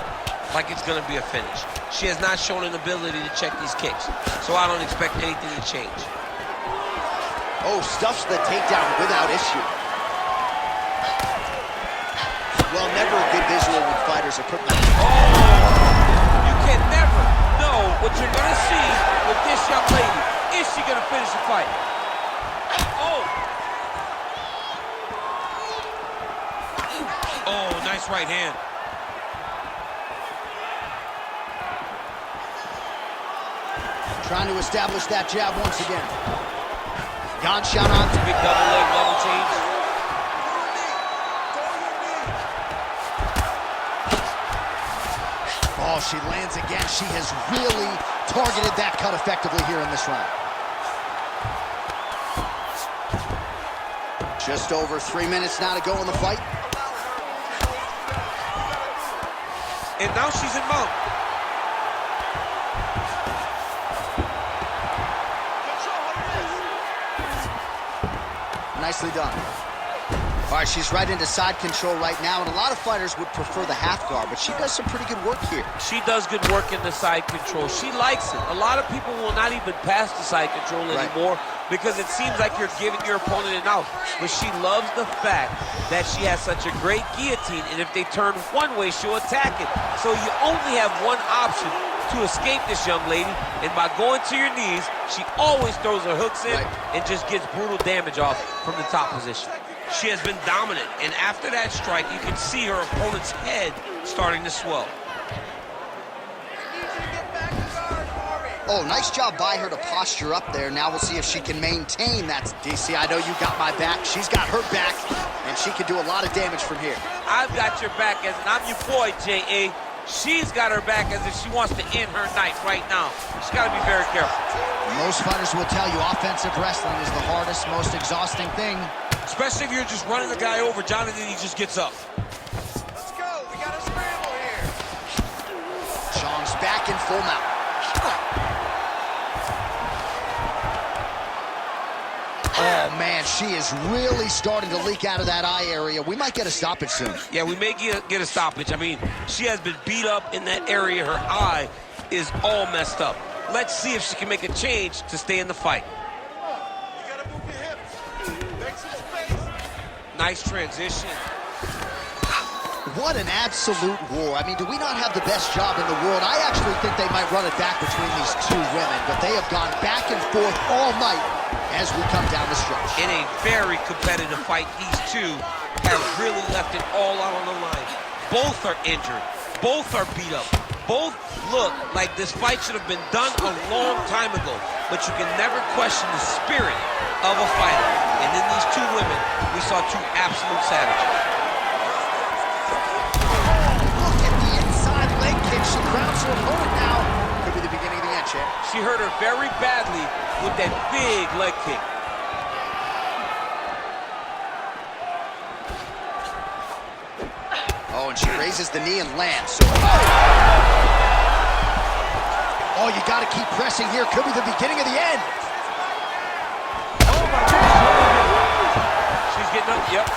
like it's going to be a finish. She has not shown an ability to check these kicks, so I don't expect anything to change. Oh, stuffs the takedown without issue. Well, never a good visual when fighters are putting them. Oh, you can never know what you're going to see with this young lady. Is she going to finish the fight? Oh. Oh, nice right hand. Trying to establish that jab once again. Gone shot on. Big double leg level change. Oh, she lands again. She has really targeted that cut effectively here in this round. Just over 3 minutes now to go in the fight. And now she's in mount. Nicely done. All right, she's right into side control right now, and a lot of fighters would prefer the half guard, but she does some pretty good work here. She does good work in the side control. She likes it. A lot of people will not even pass the side control anymore because it seems like you're giving your opponent an out. But she loves the fact that she has such a great guillotine, and if they turn one way, she'll attack it. So you only have one option to escape this young lady, and by going to your knees, she always throws her hooks in and just gets brutal damage off from the top position. She has been dominant, and after that strike, you can see her opponent's head starting to swell. Oh, nice job by her to posture up there. Now we'll see if she can maintain that. DC, I know you got my back. She's got her back, and she can do a lot of damage from here. I've got your back, as I'm your boy, J.A. She's got her back as if she wants to end her night right now. She's got to be very careful. Most fighters will tell you offensive wrestling is the hardest, most exhausting thing. Especially if you're just running the guy over. Jonathan, he just gets up. Let's go. We got a scramble here. Chong's back in full mount. Oh, man, she is really starting to leak out of that eye area. We might get a stoppage soon. Yeah, we may get a stoppage. I mean, she has been beat up in that area. Her eye is all messed up. Let's see if she can make a change to stay in the fight. You gotta move your hips. Make some space. Nice transition. What an absolute war. I mean, do we not have the best job in the world? I actually think they might run it back between these two women, but they have gone back and forth all night as we come down the stretch. In a very competitive fight, these two have really left it all out on the line. Both are injured. Both are beat up. Both look like this fight should have been done a long time ago, but you can never question the spirit of a fighter. And in these two women, we saw two absolute savages. Look at the inside leg kick. She crowns her opponent now. Could be the beginning of the end, champ. She hurt her very badly with that big leg kick. Oh, and she raises the knee and lands. So, oh, you got to keep pressing here. Could be the beginning of the end. Oh, my goodness. She's getting up. Yep.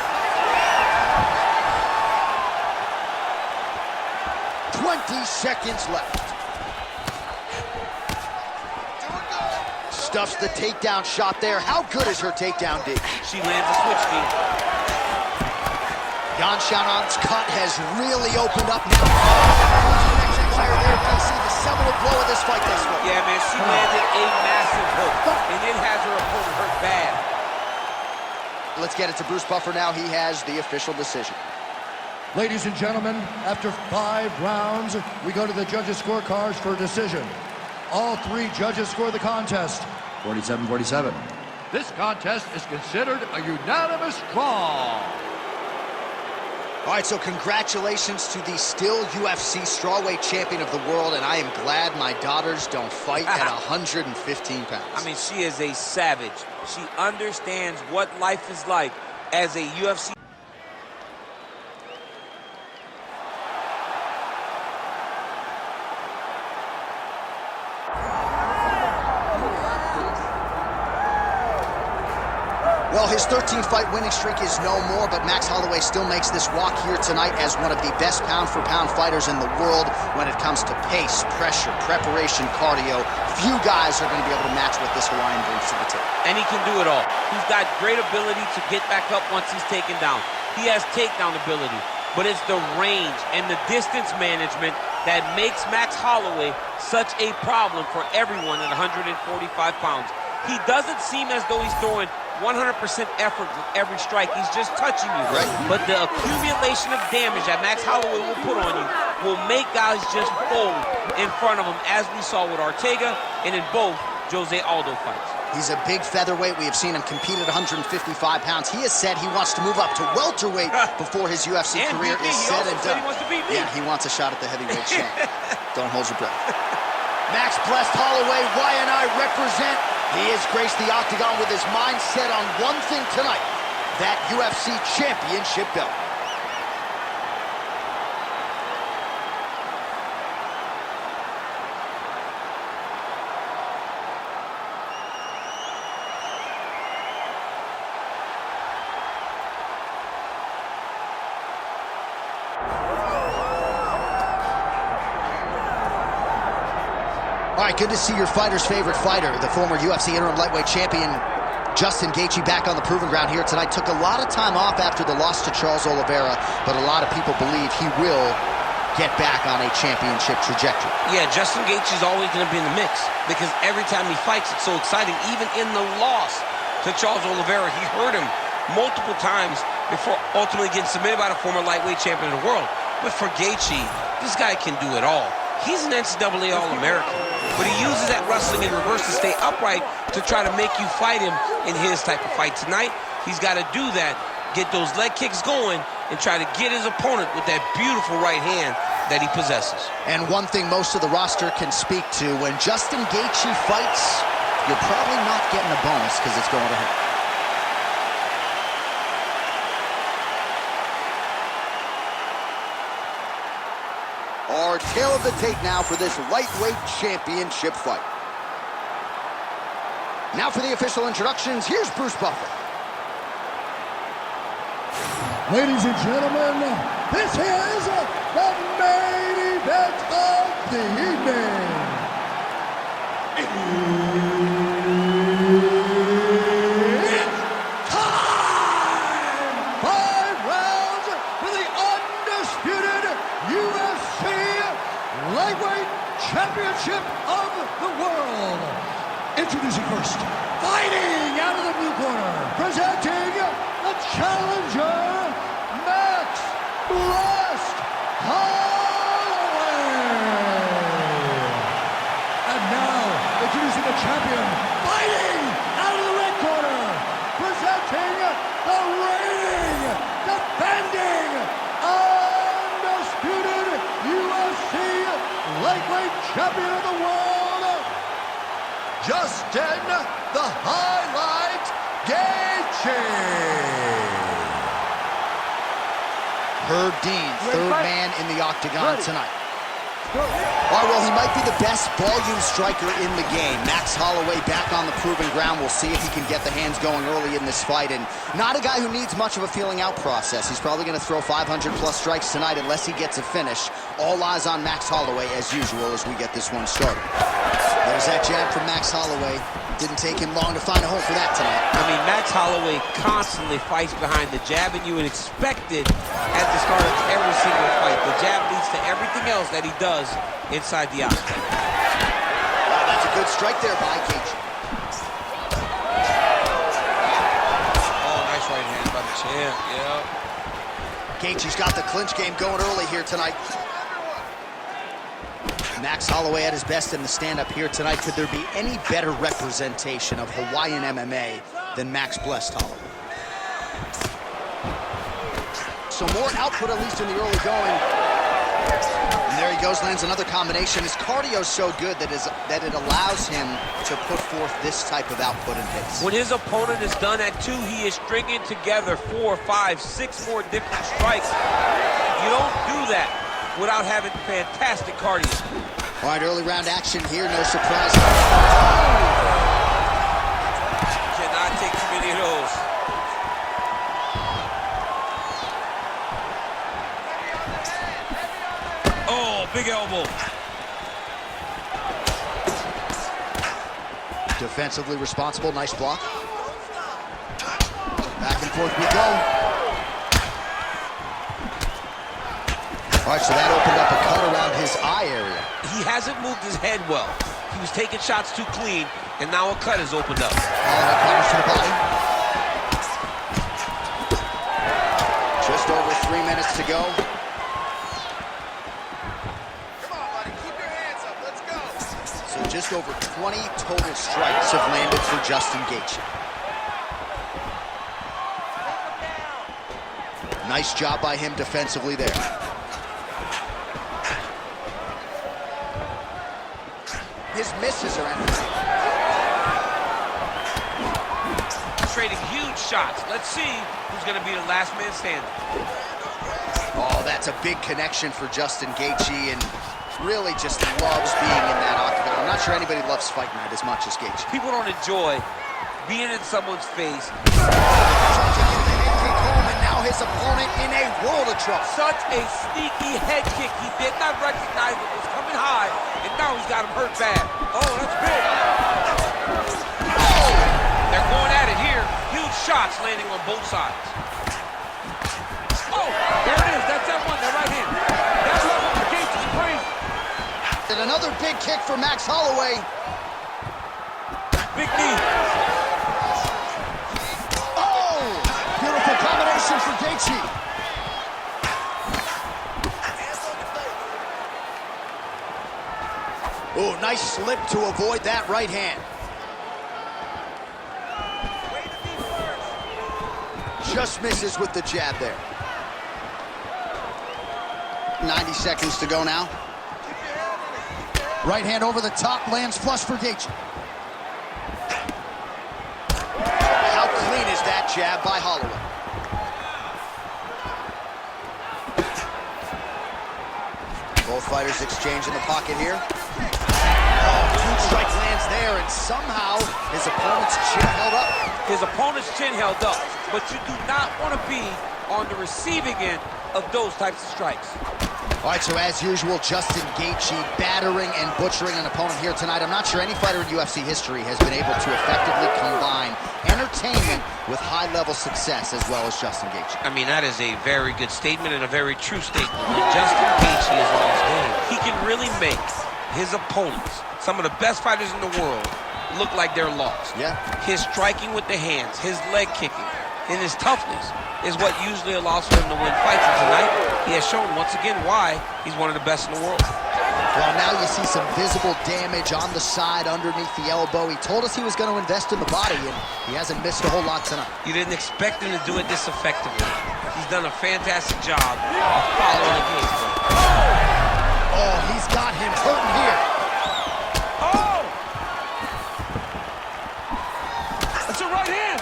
20 seconds left. Stuffs the takedown shot there. How good is her takedown, D? She lands a switch knee. Yan Xiaonan's cut has really opened up now. There, we see the seminal blow of this fight this way. Yeah, man, she landed a massive hook, and it has her opponent hurt bad. Let's get it to Bruce Buffer now. He has the official decision. Ladies and gentlemen, after 5 rounds, we go to the judges' scorecards for a decision. All 3 judges score the contest 47-47. This contest is considered a unanimous draw. All right, so congratulations to the still UFC strawweight champion of the world, and I am glad my daughters don't fight at 115 pounds. I mean, she is a savage. She understands what life is like as a UFC. Well, his 13-fight winning streak is no more, but Max Holloway still makes this walk here tonight as one of the best pound-for-pound fighters in the world when it comes to pace, pressure, preparation, cardio. Few guys are going to be able to match what this Hawaiian brings to the table. And he can do it all. He's got great ability to get back up once he's taken down. He has takedown ability, but it's the range and the distance management that makes Max Holloway such a problem for everyone at 145 pounds. He doesn't seem as though he's throwing 100% effort with every strike. He's just touching you. Right. But the accumulation of damage that Max Holloway will put on you will make guys just fold in front of him, as we saw with Ortega and in both Jose Aldo fights. He's a big featherweight. We have seen him compete at 155 pounds. He has said he wants to move up to welterweight before his UFC And career beat me. is He said also and said done. he wants to beat me. Yeah, he wants a shot at the heavyweight champ. Don't hold your breath. Max blessed Holloway. Y&I represent. He has graced the octagon with his mind set on one thing tonight, that UFC championship belt. All right, good to see your fighter's favorite fighter, the former UFC interim lightweight champion, Justin Gaethje, back on the proving ground here tonight. Took a lot of time off after the loss to Charles Oliveira, but a lot of people believe he will get back on a championship trajectory. Yeah, Justin Gaethje is always going to be in the mix because every time he fights, it's so exciting. Even in the loss to Charles Oliveira, he hurt him multiple times before ultimately getting submitted by the former lightweight champion of the world. But for Gaethje, this guy can do it all. He's an NCAA All-American. but he uses that wrestling in reverse to stay upright to try to make you fight him in his type of fight. Tonight, he's got to do that, get those leg kicks going, and try to get his opponent with that beautiful right hand that he possesses. And one thing most of the roster can speak to, when Justin Gaethje fights, you're probably not getting a bonus because it's going to him. Our tail of the tape now for this lightweight championship fight. Now for the official introductions, here's Bruce Buffer. Ladies and gentlemen, this is the main event of the evening. It's time! 5 rounds for the undisputed UFC Lightweight Championship of the World. Introducing first, fighting out of the blue corner, presenting the challenger, Max Blast Holloway. And now, introducing the champion, fighting out of the red corner, presenting the reigning, defending, undisputed UFC Lightweight Champion of the World, Justin the Highlight Gaethje. Herb Dean, third man in the octagon tonight. All right, well, he might be the best volume striker in the game. Max Holloway back on the proven ground. We'll see if he can get the hands going early in this fight. And not a guy who needs much of a feeling out process. He's probably going to throw 500-plus strikes tonight unless he gets a finish. All eyes on Max Holloway, as usual, as we get this one started. There's that jab from Max Holloway. Didn't take him long to find a home for that tonight. I mean, Max Holloway constantly fights behind the jab, and you would expect it at the start of every single fight. The jab leads to everything else that he does inside the octagon. Wow, that's a good strike there by Gaethje. Oh, nice right hand by the champ, yeah. Gaethje's got the clinch game going early here tonight. Max Holloway at his best in the stand-up here tonight. Could there be any better representation of Hawaiian MMA than Max Blessed Holloway? So more output, at least in the early going. And there he goes, lands another combination. His cardio's so good that it allows him to put forth this type of output and pace. When his opponent is done at 2, he is stringing together 4, 5, 6 more different strikes. You don't do that without having fantastic cardio. All right, early round action here, no surprise. Cannot take too many of those. Oh, big elbow. Defensively responsible, nice block. Back and forth we go. All right, so that opened up a cut around his eye area. He hasn't moved his head well. He was taking shots too clean, and now a cut has opened up. Holloway counters to the body. Just over 3 minutes to go. Come on, buddy. Keep your hands up. Let's go. So just over 20 total strikes have landed for Justin Gaethje. Nice job by him defensively there. His misses are anything. Trading huge shots. Let's see who's going to be the last man standing. Oh, that's a big connection for Justin Gaethje, and really just loves being in that octagon. I'm not sure anybody loves Fight Night as much as Gaethje. People don't enjoy being in someone's face. And now his opponent in a world of trouble. Such a sneaky head kick. He did not recognize it was coming high, and now he's got him hurt bad. Oh, that's big. Oh! They're going at it here. Huge shots landing on both sides. Oh, there it is. That's that one, that right hand. That left on the Gaethje is crazy. And another big kick for Max Holloway. Big knee. Oh! Beautiful combination for Gaethje. Oh, nice Nice slip to avoid that right hand. Just misses with the jab there. 90 seconds to go now. Right hand over the top, lands flush for Gaethje. How clean is that jab by Holloway? Both fighters exchange in the pocket here. Oh, two strike lands there, and somehow his opponent's chin held up. His opponent's chin held up, but you do not want to be on the receiving end of those types of strikes. All right, so as usual, Justin Gaethje battering and butchering an opponent here tonight. I'm not sure any fighter in UFC history has been able to effectively combine entertainment with high-level success as well as Justin Gaethje. I mean, that is a very good statement and a very true statement. When Justin Gaethje is on his game, he can really make his opponents, some of the best fighters in the world, look like they're lost. Yeah. His striking with the hands, his leg kicking, and his toughness is what usually allows for him to win fights. And tonight, he has shown once again why he's one of the best in the world. Well, now you see some visible damage on the side underneath the elbow. He told us he was going to invest in the body, and he hasn't missed a whole lot tonight. You didn't expect him to do it this effectively. He's done a fantastic job of following the game plan. Oh, he's got him hurting here. Oh! That's a right hand.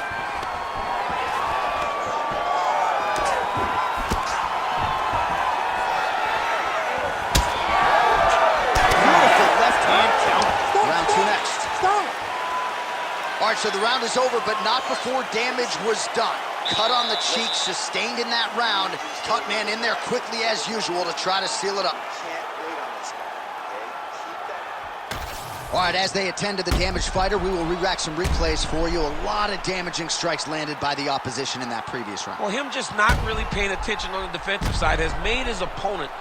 Beautiful left hand count. Round two next. Stop. All right, so the round is over, but not before damage was done. Cut on the cheek, sustained in that round. Cut man in there quickly as usual to try to seal it up. Can't wait on this guy, okay? Keep that. All right, as they attend to the damaged fighter, we will re-rack some replays for you. A lot of damaging strikes landed by the opposition in that previous round. Well, him just not really paying attention on the defensive side has made his opponent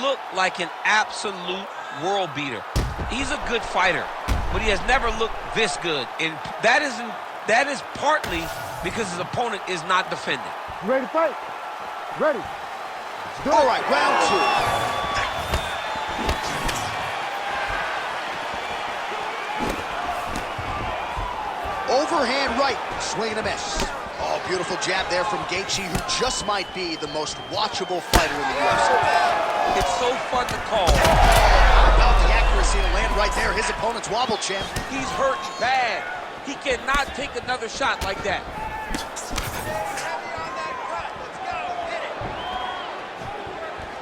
look like an absolute world beater. He's a good fighter, but he has never looked this good. And that is partly because his opponent is not defending. You ready to fight? Ready. Let's do it. All right, round two. Overhand right, swing and a miss. Oh, beautiful jab there from Gaethje, who just might be the most watchable fighter in the UFC. It's so fun to call. How about the accuracy to land right there? His opponent's wobble champ. He's hurt bad. He cannot take another shot like that.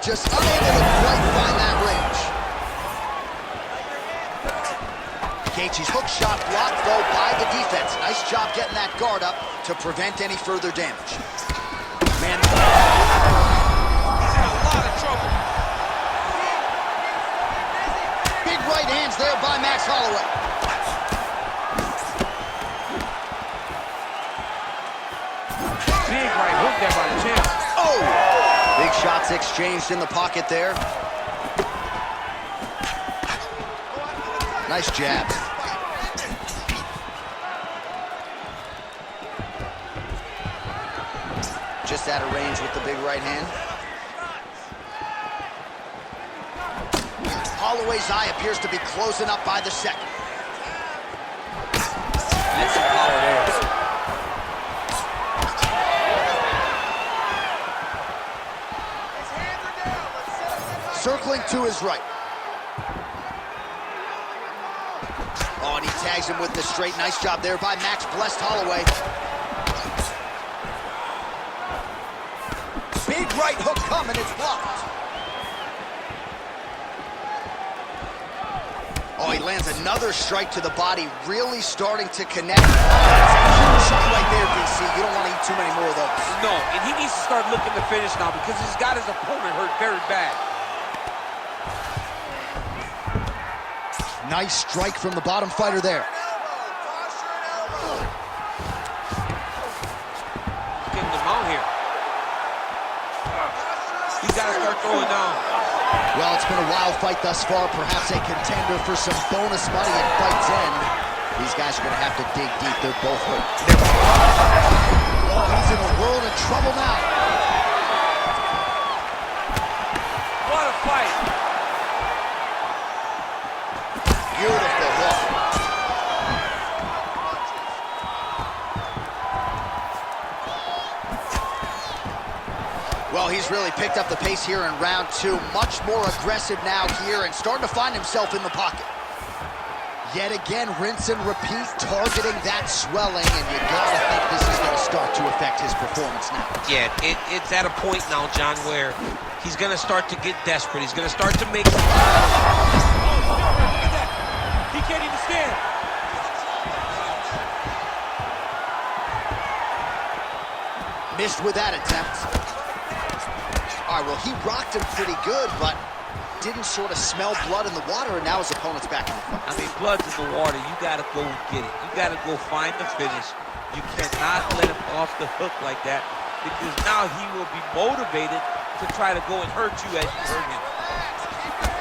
Just unable to quite find that range. Gaethje's hook shot blocked, though, by the defense. Nice job getting that guard up to prevent any further damage. Man, He's in a lot of trouble. big right hands there by Max Holloway. Big right hook there by the champ. Oh! Big shots exchanged in the pocket there. Nice jab. Just out of range with the big right hand. Holloway's eye appears to be closing up by the second. That's some power there. Circling to his right. Oh, and he tags him with the straight. Nice job there by Max Blessed Holloway. Big right hook coming, it's blocked. Oh, he lands another strike to the body, really starting to connect. Oh, that's a huge shot right there, DC. You don't want to eat too many more of those. No, and he needs to start looking to finish now because he's got his opponent hurt very bad. Nice strike from the bottom fighter there. Getting them out here. He's got to start throwing down. Well, it's been a wild fight thus far, perhaps a contender for some bonus money at fight's end. These guys are going to have to dig deep. They're both hurt. Oh, he's in a world of trouble now. What a fight. Well, he's really picked up the pace here in round 2. Much more aggressive now here and starting to find himself in the pocket. Yet again, rinse and repeat, targeting that swelling, and you gotta think this is gonna start to affect his performance now. Yeah, it's at a point now, John, where he's gonna start to get desperate. He's gonna start to make... He can't even stand. Missed with that attempt. All right, well, he rocked him pretty good, but didn't sort of smell blood in the water, and now his opponent's back in the fight. I mean, blood's in the water. You got to go and get it. You got to go find the finish. You cannot let him off the hook like that, because now he will be motivated to try to go and hurt you as you hurt him.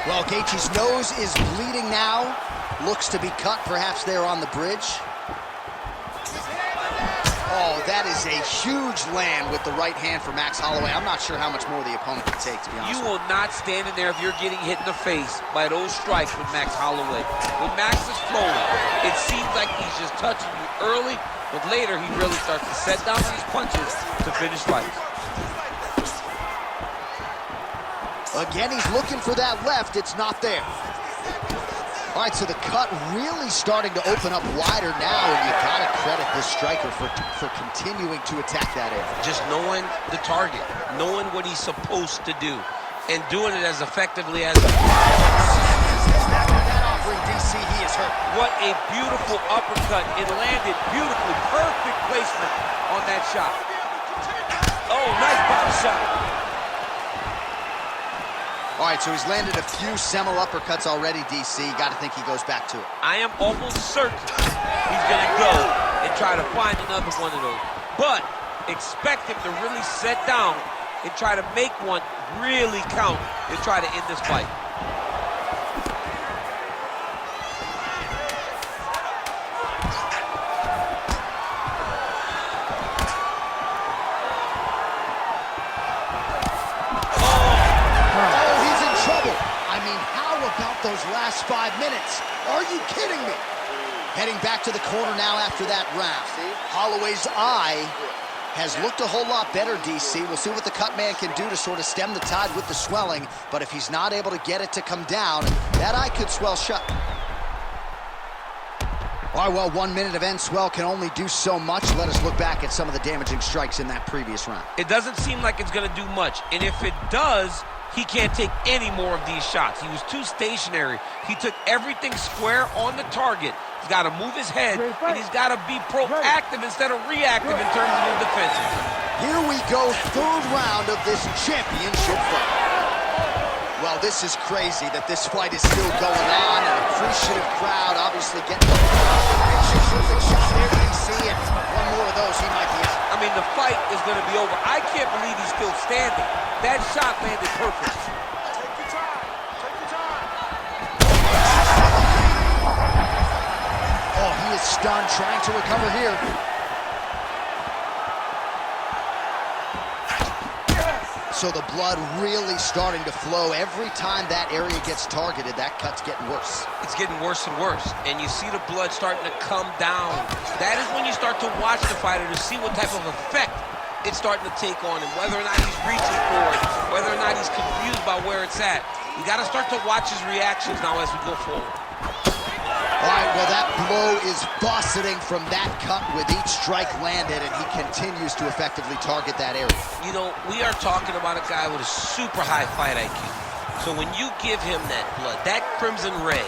Well, Gaethje's nose is bleeding now. Looks to be cut, perhaps there on the bridge. Oh, that is a huge land with the right hand for Max Holloway. I'm not sure how much more the opponent can take, to be honest. You will not stand in there if you're getting hit in the face by those strikes with Max Holloway. When Max is flowing, it seems like he's just touching you early, but later he really starts to set down these punches to finish fights. Again, he's looking for that left. It's not there. All right, so the cut really starting to open up wider now, and you gotta credit this striker for continuing to attack that area. Just knowing the target, knowing what he's supposed to do, and doing it as effectively as... That offering, DC, he is hurt. What a beautiful uppercut. It landed beautifully. Perfect placement on that shot. Oh, nice body shot. All right, so he's landed a few seminal uppercuts already, DC. Got to think he goes back to it. I am almost certain he's going to go and try to find another one of those. But expect him to really set down and try to make one really count and try to end this fight. Those last 5 minutes. Are you kidding me? Heading back to the corner now after that round. Holloway's eye has looked a whole lot better, DC. We'll see what the cut man can do to sort of stem the tide with the swelling, but if he's not able to get it to come down, that eye could swell shut. All right, well, 1 minute of end swell can only do so much. Let us look back at some of the damaging strikes in that previous round. It doesn't seem like it's going to do much, and if it does, he can't take any more of these shots. He was too stationary. He took everything square on the target. He's got to move his head, and he's got to be proactive instead of reactive in terms of his defenses. Here we go, third round of this championship fight. Well, this is crazy that this fight is still going on. An appreciative crowd, obviously getting the terrific shot there, DC, and one more of those, he might be out. I mean, the fight is going to be over. I can't believe he's still standing. That shot landed perfect. Take your time. Take your time. Oh, he is stunned, trying to recover here. So the blood really starting to flow. Every time that area gets targeted, that cut's getting worse. It's getting worse and worse, and you see the blood starting to come down. That is when you start to watch the fighter to see what type of effect it's starting to take on him, whether or not he's reaching for it, whether or not he's confused by where it's at. You got to start to watch his reactions now as we go forward. All right, well, that blow is buffeting from that cut with each strike landed, and he continues to effectively target that area. You know, we are talking about a guy with a super high fight IQ. So when you give him that blood, that crimson red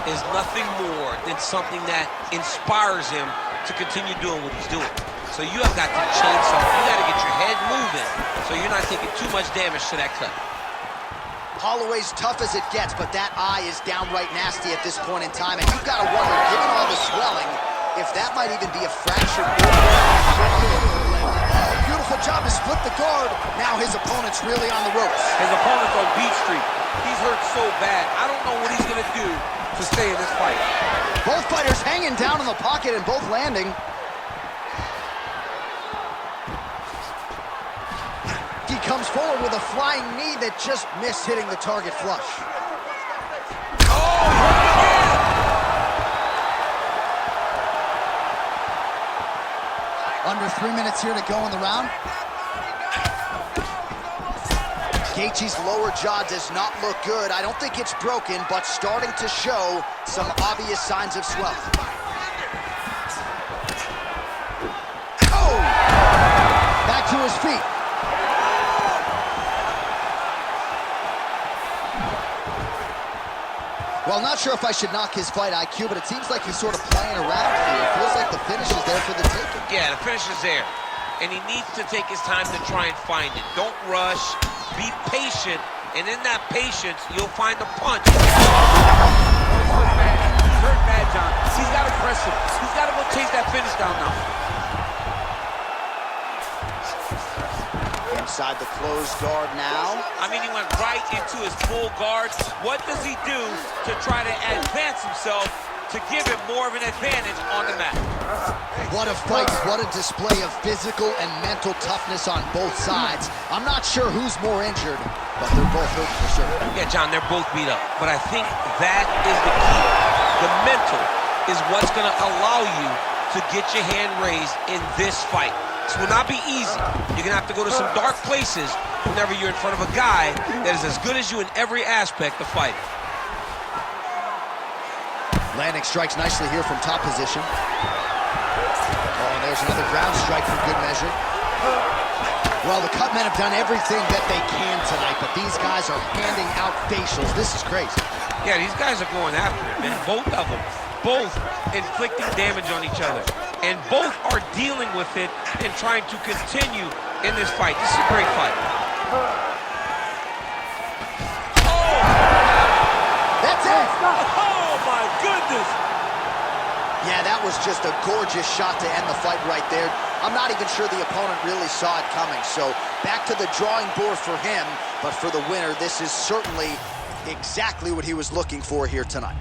is nothing more than something that inspires him to continue doing what he's doing. So you have got to change something. You got to get your head moving so you're not taking too much damage to that cut. Holloway's tough as it gets, but that eye is downright nasty at this point in time, and you've got to wonder, given all the swelling, if that might even be a fractured beautiful job to split the guard. Now his opponent's really on the ropes. His opponent's on beat street. He's hurt so bad. I don't know what he's going to do to stay in this fight. Both fighters hanging down in the pocket and both landing. He comes forward with a flying knee that just missed hitting the target flush. Under 3 minutes here to go in the round. Gaethje's lower jaw does not look good. I don't think it's broken, but starting to show some obvious signs of swelling. Oh! Back to his feet. Well, not sure if I should knock his fight IQ, but it seems like he's sort of playing around here. It feels like the finish is there for the taking. Yeah, the finish is there. And he needs to take his time to try and find it. Don't rush. Be patient. And in that patience, you'll find the punch. He's hurt bad, John. He's got to press him. He's got to go chase that finish down now. Inside the closed guard now. I mean, he went right into his full guard. What does he do to try to advance himself to give him more of an advantage on the mat? What a fight, what a display of physical and mental toughness on both sides. I'm not sure who's more injured, but they're both hurt for sure. Yeah, John, they're both beat up. But I think that is the key. The mental is what's going to allow you to get your hand raised in this fight. This will not be easy. You're going to have to go to some dark places whenever you're in front of a guy that is as good as you in every aspect of fighting. Landing strikes nicely here from top position. Oh, and there's another ground strike for good measure. Well, the cut men have done everything that they can tonight, but these guys are handing out facials. This is crazy. Yeah, these guys are going after it, man. Both of them. Both inflicting damage on each other. And both are dealing with it and trying to continue in this fight. This is a great fight. Oh! That's it! Oh, my goodness! Yeah, that was just a gorgeous shot to end the fight right there. I'm not even sure the opponent really saw it coming. So back to the drawing board for him. But for the winner, this is certainly exactly what he was looking for here tonight.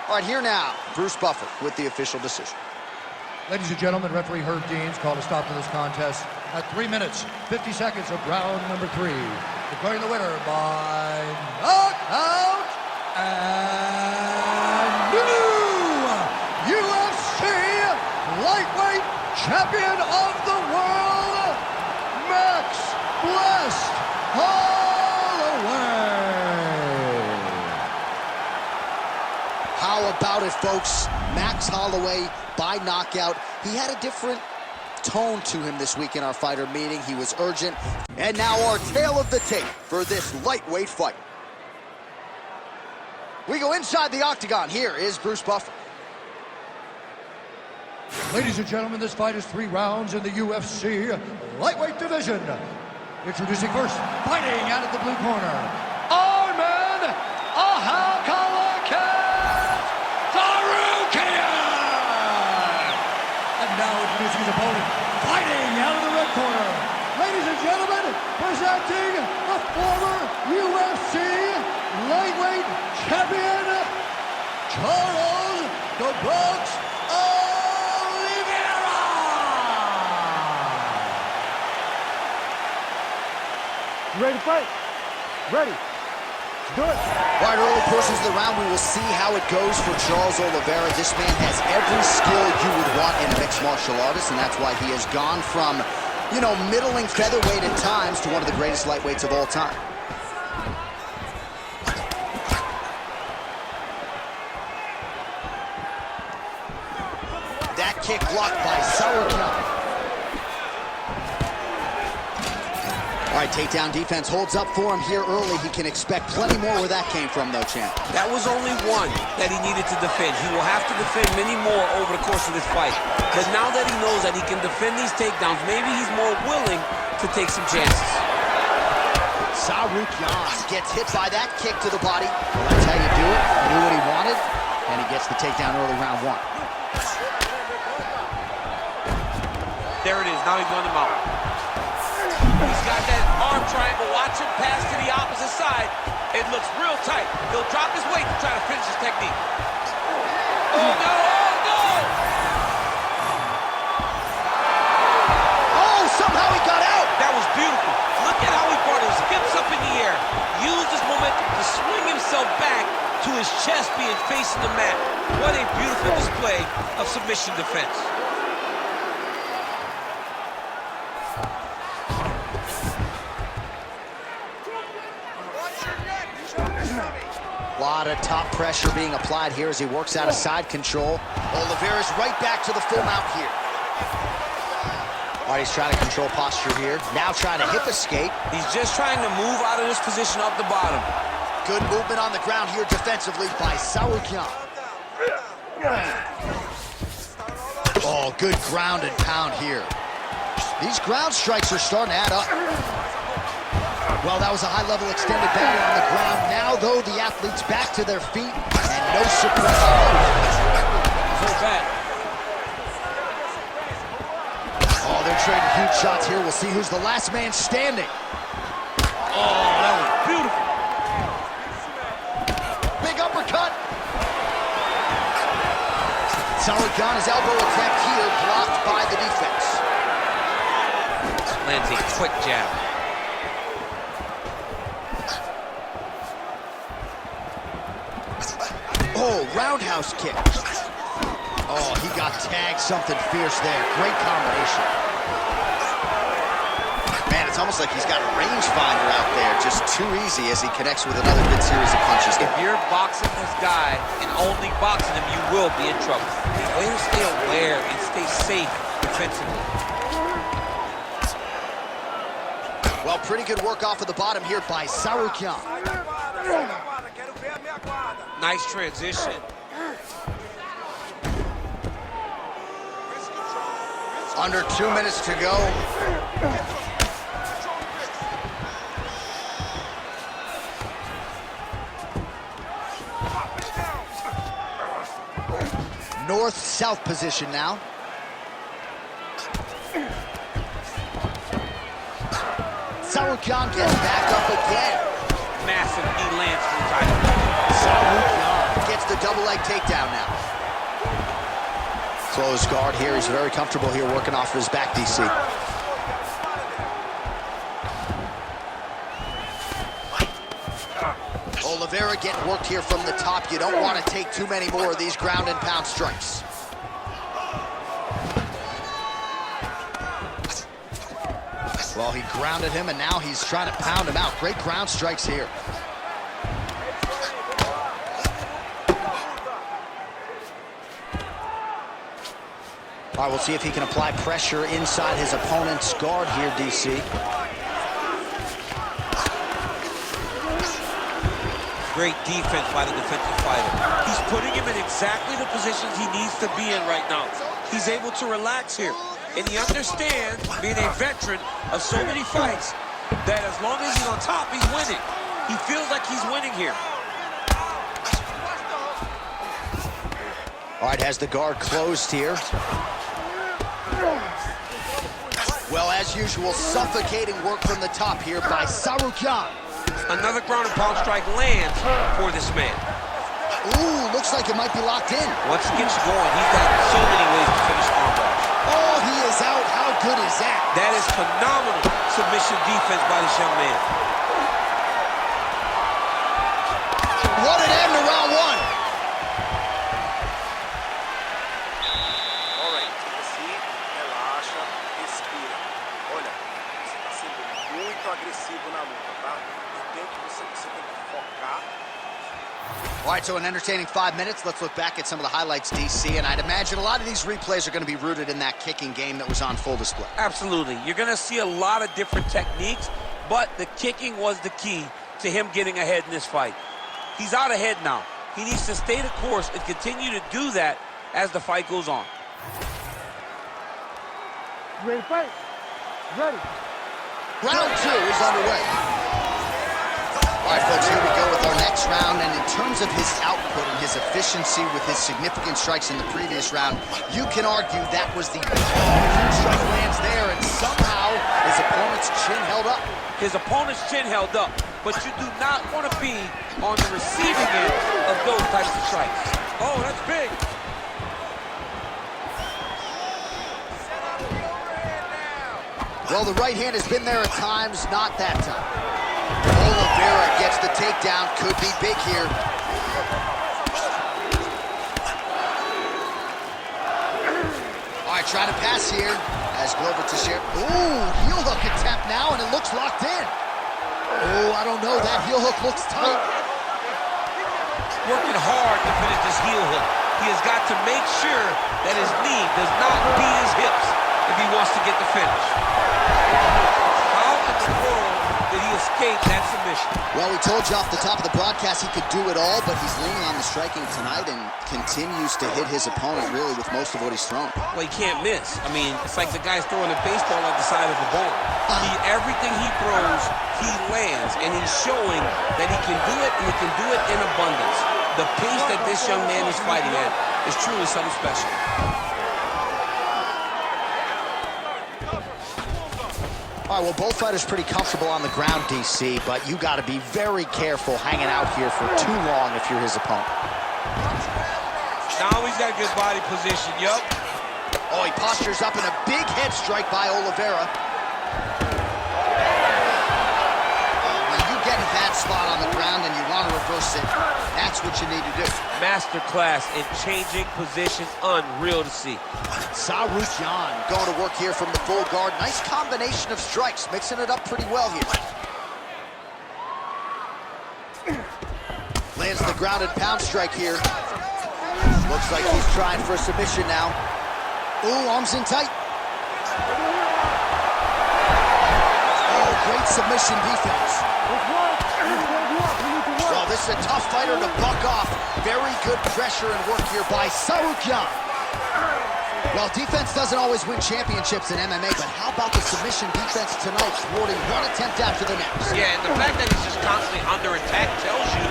All right, here now, Bruce Buffer with the official decision. Ladies and gentlemen, referee Herb Dean's called a stop to this contest at 3 minutes, 50 seconds of round number 3. Declaring the winner by knockout and new UFC lightweight champion of the world, Max Blessed Holloway. How about it, folks? Max Holloway by knockout. He had a different tone to him this week in our fighter meeting. He was urgent. And now our tale of the tape for this lightweight fight. We go inside the octagon. Here is Bruce Buffer. Ladies and gentlemen, this fight is 3 rounds in the UFC lightweight division. Introducing first, fighting out of the blue corner, Arman and now introducing his opponent, fighting out of the red corner. Ladies and gentlemen, presenting the former UFC lightweight champion, Charles "The Bronx" Oliveira. You ready to fight? Ready. Let's do it. All right, early portions of the round, we will see how it goes for Charles Oliveira. This man has every skill you would want in a mixed martial artist, and that's why he has gone from, you know, middling featherweight at times to one of the greatest lightweights of all time. That kick blocked by Sauerkraut. All right, takedown defense holds up for him here early. He can expect plenty more where that came from, though, champ. That was only one that he needed to defend. He will have to defend many more over the course of this fight. But now that he knows that he can defend these takedowns, maybe he's more willing to take some chances. Sauerkraut gets hit by that kick to the body. Well, that's how you do it. He knew what he wanted, and he gets the takedown early, round 1. There it is. Now he's on the mount. He's got that arm triangle. Watch him pass to the opposite side. It looks real tight. He'll drop his weight to try to finish his technique. no! Oh, somehow he got out. That was beautiful. Look at how he brought his hips up in the air. Used his momentum to swing himself back to his chest being facing the mat. What a beautiful display of submission defense. A lot of top pressure being applied here as he works out of side control. Oliveira's right back to the full mount here. All right, he's trying to control posture here. Now trying to hip escape. He's just trying to move out of this position off the bottom. Good movement on the ground here defensively by Sarukian. Oh, good ground and pound here. These ground strikes are starting to add up. Well, that was a high-level extended battle on the ground. Now, though, the athletes back to their feet and no surprise. Very bad. Oh, they're trading huge shots here. We'll see who's the last man standing. Oh, that was beautiful. Big uppercut. Sarukian, his elbow attempt here blocked by the defense. Lands a quick jab. Oh, roundhouse kick. Oh, he got tagged something fierce there. Great combination. Man, it's almost like he's got a rangefinder out there. Just too easy as he connects with another good series of punches. If you're boxing this guy and only boxing him, you will be in trouble. The way to stay aware and stay safe defensively. Well, pretty good work off of the bottom here by Sarukian. Nice transition. Under 2 minutes to go. North-south position now. Sarukian gets back up again. Massive knee lands from the title. Sarukian gets the double leg takedown now. Closed guard here. He's very comfortable here working off of his back, DC. Oliveira getting worked here from the top. You don't want to take too many more of these ground and pound strikes. Well, he grounded him, and now he's trying to pound him out. Great ground strikes here. All right, we'll see if he can apply pressure inside his opponent's guard here, DC. Great defense by the defensive fighter. He's putting him in exactly the positions he needs to be in right now. He's able to relax here. And he understands, being a veteran of so many fights, that as long as he's on top, he's winning. He feels like he's winning here. All right, has the guard closed here. Well, as usual, suffocating work from the top here by Sarukian. Another ground and pound strike lands for this man. Ooh, looks like it might be locked in. Once he gets going, he's got so many ways to finish armbars. Oh, he is out. How good is that? That is phenomenal submission defense by this young man. What an end to round one. All right, take a seat, relaxa, respira. Olha, você está sendo muito agressivo na luta, tá? Entende que você tem que focar. All right, so an entertaining 5 minutes. Let's look back at some of the highlights, DC, and I'd imagine a lot of these replays are going to be rooted in that kicking game that was on full display. Absolutely. You're going to see a lot of different techniques, but the kicking was the key to him getting ahead in this fight. He's out ahead now. He needs to stay the course and continue to do that as the fight goes on. You ready to fight? Ready. Round two is underway. All right, folks, here we go with our next round, and in terms of his output and his efficiency with his significant strikes in the previous round, you can argue that was the strike lands there, and somehow his opponent's chin held up. His opponent's chin held up, but you do not want to be on the receiving end of those types of strikes. Oh, that's big. Well, the right hand has been there at times, not that time. Oliveira gets the takedown, could be big here. All right, trying to pass here as Glover Teixeira. Ooh, heel hook attempt now, and it looks locked in. Oh, I don't know, that heel hook looks tight. Working hard to finish this heel hook. He has got to make sure that his knee does not beat his hips if he wants to get the finish. How in the world did he escape that submission? Well, we told you off the top of the broadcast he could do it all, but he's leaning on the striking tonight and continues to hit his opponent really with most of what he's thrown. Well, he can't miss. I mean, it's like the guy's throwing a baseball at the side of the ball. Everything he throws, he lands, and he's showing that he can do it, and he can do it in abundance. The pace that this young man is fighting at is truly something special. All right, well, both fighters pretty comfortable on the ground, DC, but you got to be very careful hanging out here for too long if you're his opponent. Now he's got good body position, yup. Oh, he postures up in a big head strike by Oliveira. When you get in a bad spot on the ground and you want to reverse it, that's what you need to do. Masterclass in changing position, unreal to see. Sarukian going to work here from the full guard. Nice combination of strikes, mixing it up pretty well here. Lands the grounded pound strike here. Looks like he's trying for a submission now. Ooh, arms in tight. Oh, great submission defense. Well, this is a tough fighter to buck off. Very good pressure and work here by Sarukian. Well, defense doesn't always win championships in MMA, but how about the submission defense tonight, thwarting one attempt after the next? Yeah, and the fact that he's just constantly under attack tells you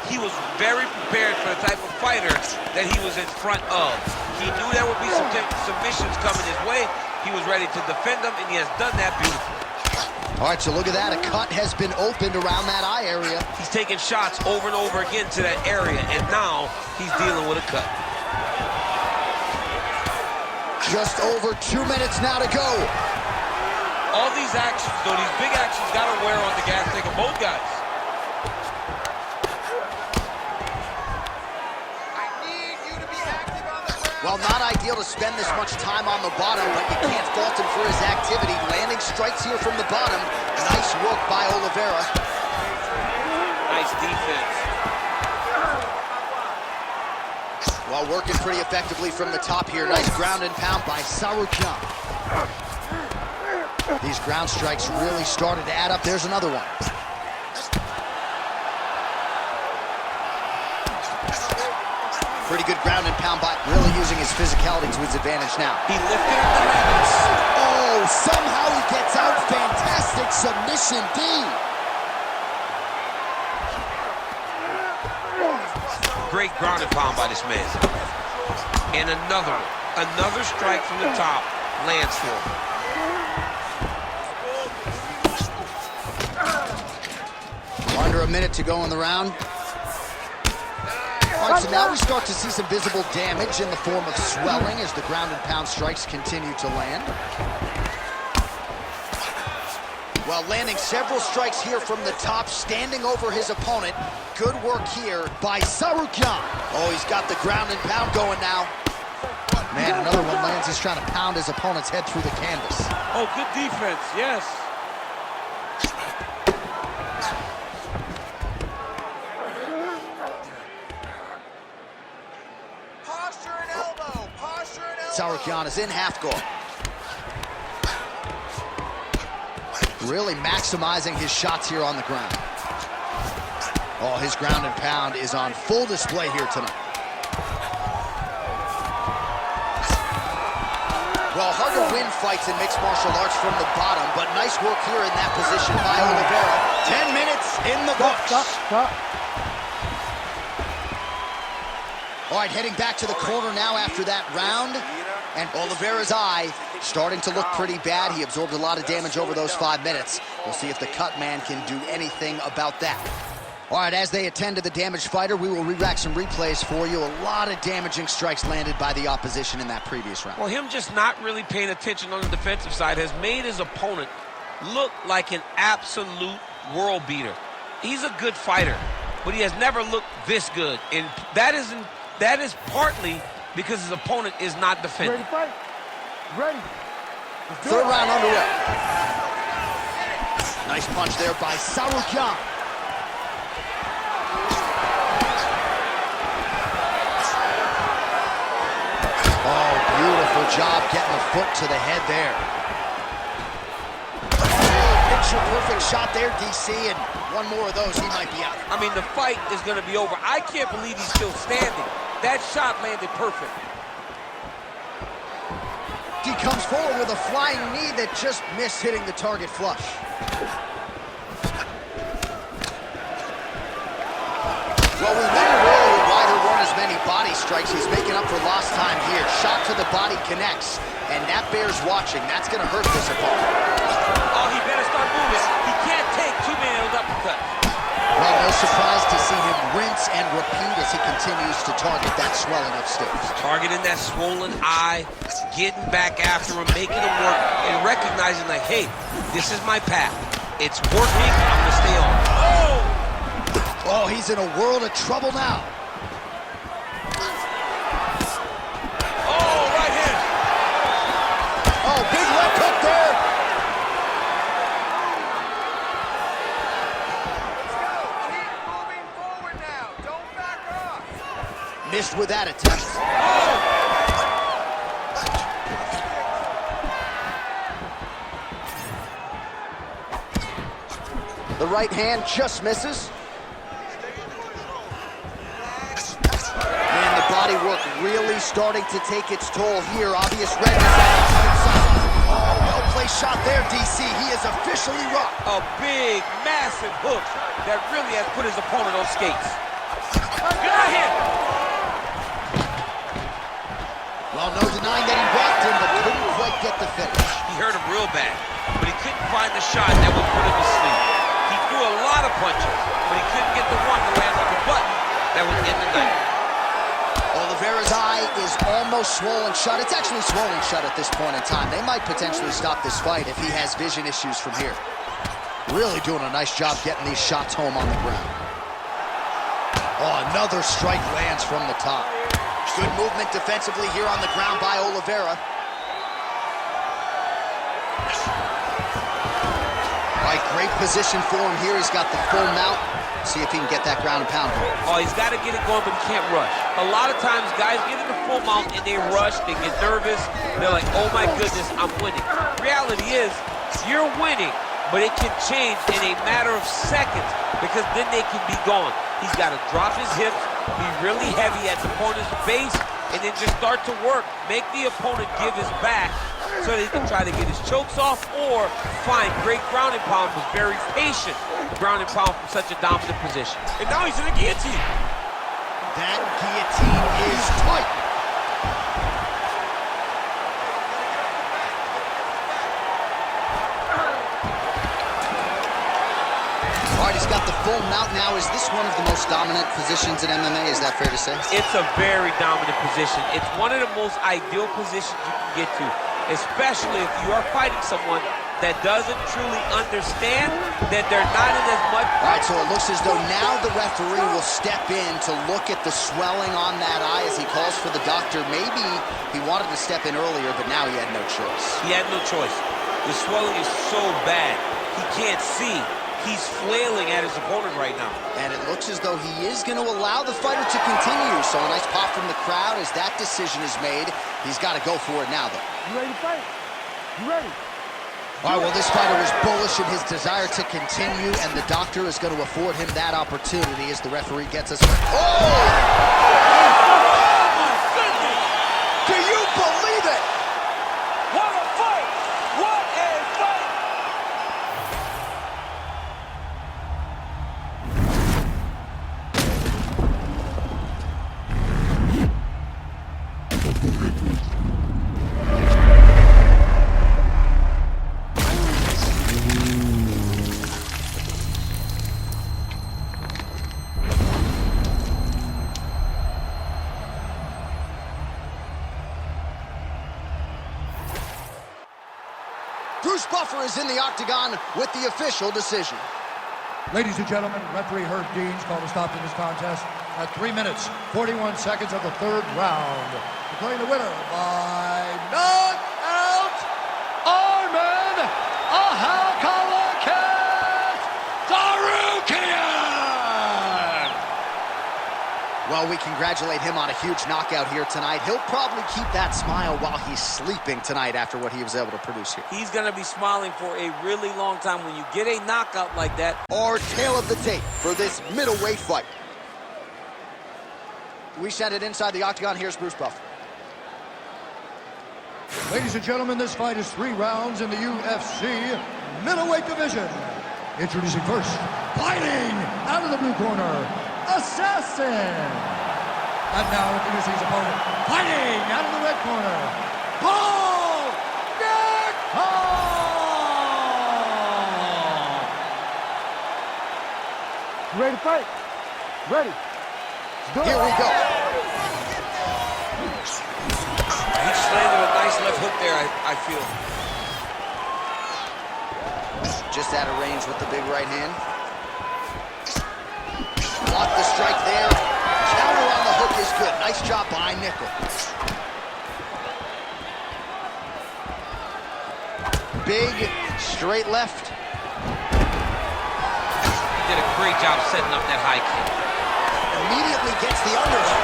he was very prepared for the type of fighter that he was in front of. He knew there would be some submissions coming his way. He was ready to defend them, and he has done that beautifully. All right, so look at that. A cut has been opened around that eye area. He's taking shots over and over again to that area, and now he's dealing with a cut. Just over 2 minutes now to go. All these actions, though, these big actions got to wear on the gas tank of both guys. Well, not ideal to spend this much time on the bottom, but you can't fault him for his activity. Landing strikes here from the bottom. Nice work by Oliveira. Nice defense. Well, working pretty effectively from the top here. Nice ground and pound by Sarukian. These ground strikes really started to add up. There's another one. Pretty good ground and pound by, really using his physicality to his advantage now. He lifted up the levels. Oh, somehow he gets out. Fantastic submission D. Great ground and pound by this man. And another strike from the top lands for him. Under a minute to go in the round. All right, so now we start to see some visible damage in the form of swelling as the ground and pound strikes continue to land. Well, landing several strikes here from the top, standing over his opponent. Good work here by Sarukian. Oh, he's got the ground and pound going now. Man, another one lands. He's trying to pound his opponent's head through the canvas. Oh, good defense, yes. Sarukian is in half guard. Really maximizing his shots here on the ground. Oh, his ground and pound is on full display here tonight. Well, hard to win fights in mixed martial arts from the bottom, but nice work here in that position by Oliveira. 10 minutes in the books. Stop. All right, heading back to the corner now after that round. And Oliveira's eye starting to look pretty bad. He absorbed a lot of damage over those 5 minutes. We'll see if the cut man can do anything about that. All right, as they attend to the damaged fighter, we will re-rack some replays for you. A lot of damaging strikes landed by the opposition in that previous round. Well, him just not really paying attention on the defensive side has made his opponent look like an absolute world beater. He's a good fighter, but he has never looked this good. And that is partly because his opponent is not defending. Ready to fight? Ready. Third round underway. Nice punch there by Sarukian. Oh, beautiful job getting a foot to the head there. Picture-perfect shot there, DC, and one more of those, he might be out. I mean, the fight is going to be over. I can't believe he's still standing. That shot landed perfect. He comes forward with a flying knee that just missed hitting the target flush. Well, we wondered earlier why there weren't as many body strikes. He's making up for lost time here. Shot to the body connects, and that bears watching. That's going to hurt this opponent. Oh, he better start moving. He can't take too many of those uppercuts. Well, no surprise to see him rinse and repeat as he continues to target that swelling upstairs. Targeting that swollen eye, getting back after him, making him work, and recognizing like, hey, this is my path. It's working, I'm gonna stay on. Oh, he's in a world of trouble now. Oh, right hand. Oh, big left hook there. Keep moving forward now. Don't back off. Missed with that attempt. The right hand just misses. And the body work really starting to take its toll here. Obvious redness on the outside. Oh, well-placed shot there, DC. He is officially rocked. A big, massive hook that really has put his opponent on skates. Good hit. Well, no denying that he rocked him, but couldn't quite get the finish. He hurt him real bad, but he couldn't find the shot that would put him to sleep. He threw a lot of punches, but he couldn't get the one to land on the button that would end the night. Oliveira's eye is almost swollen shut. It's actually swollen shut at this point in time. They might potentially stop this fight if he has vision issues from here. Really doing a nice job getting these shots home on the ground. Oh, another strike lands from the top. Good movement defensively here on the ground by Oliveira. All right, great position for him here. He's got the full mount. See if he can get that ground and pound home. Oh, he's got to get it going, but he can't rush. A lot of times, guys get in the full mount and they rush, they get nervous. They're like, oh my goodness, I'm winning. Reality is, you're winning, but it can change in a matter of seconds because then they can be gone. He's got to drop his hips, be really heavy at the opponent's base, and then just start to work. Make the opponent give his back so that he can try to get his chokes off or find great ground and pound. Was very patient ground and pound from such a dominant position. And now he's in a guillotine. That guillotine is tight. All right, he's got the full mount now. Is this one of the most dominant positions in MMA? Is that fair to say? It's a very dominant position. It's one of the most ideal positions you can get to, especially if you are fighting someone that doesn't truly understand that they're not in as much. All right, so it looks as though now the referee will step in to look at the swelling on that eye as he calls for the doctor. Maybe he wanted to step in earlier, but now he had no choice. He had no choice. The swelling is so bad, he can't see. He's flailing at his opponent right now. And it looks as though he is going to allow the fighter to continue. So a nice pop from the crowd as that decision is made. He's got to go for it now, though. You ready to fight? You ready? All right, well, this fighter is bullish in his desire to continue, and the doctor is going to afford him that opportunity as the referee gets us. Oh! Do you believe it? What a fight! What a fight! Bruce Buffer is in the octagon with the official decision. Ladies and gentlemen, referee Herb Dean's called a stop to this contest at 3 minutes, 41 seconds of the third round. Declaring the winner by knockout, Arman Ahakalakat Darukian! Well, we congratulate him on a huge knockout here tonight. He'll probably keep that smile while he's sleeping tonight after what he was able to produce here. He's going to be smiling for a really long time when you get a knockout like that. Our tail of the tape for this middleweight fight. We send it inside the octagon. Here's Bruce Buffer. Ladies and gentlemen, this fight is 3 rounds in the UFC middleweight division. Introducing first, fighting out of the blue corner, Assassin. And now introducing his opponent, fighting out of the red corner, Paul Nickal. You ready to fight? Ready. Here we go. He just landed a nice left hook there, I feel. Just out of range with the big right hand. Block the strike there. Counter on the hook is good. Nice job by Nickal. Big, straight left. He did a great job setting up that high kick. Immediately gets the underhook.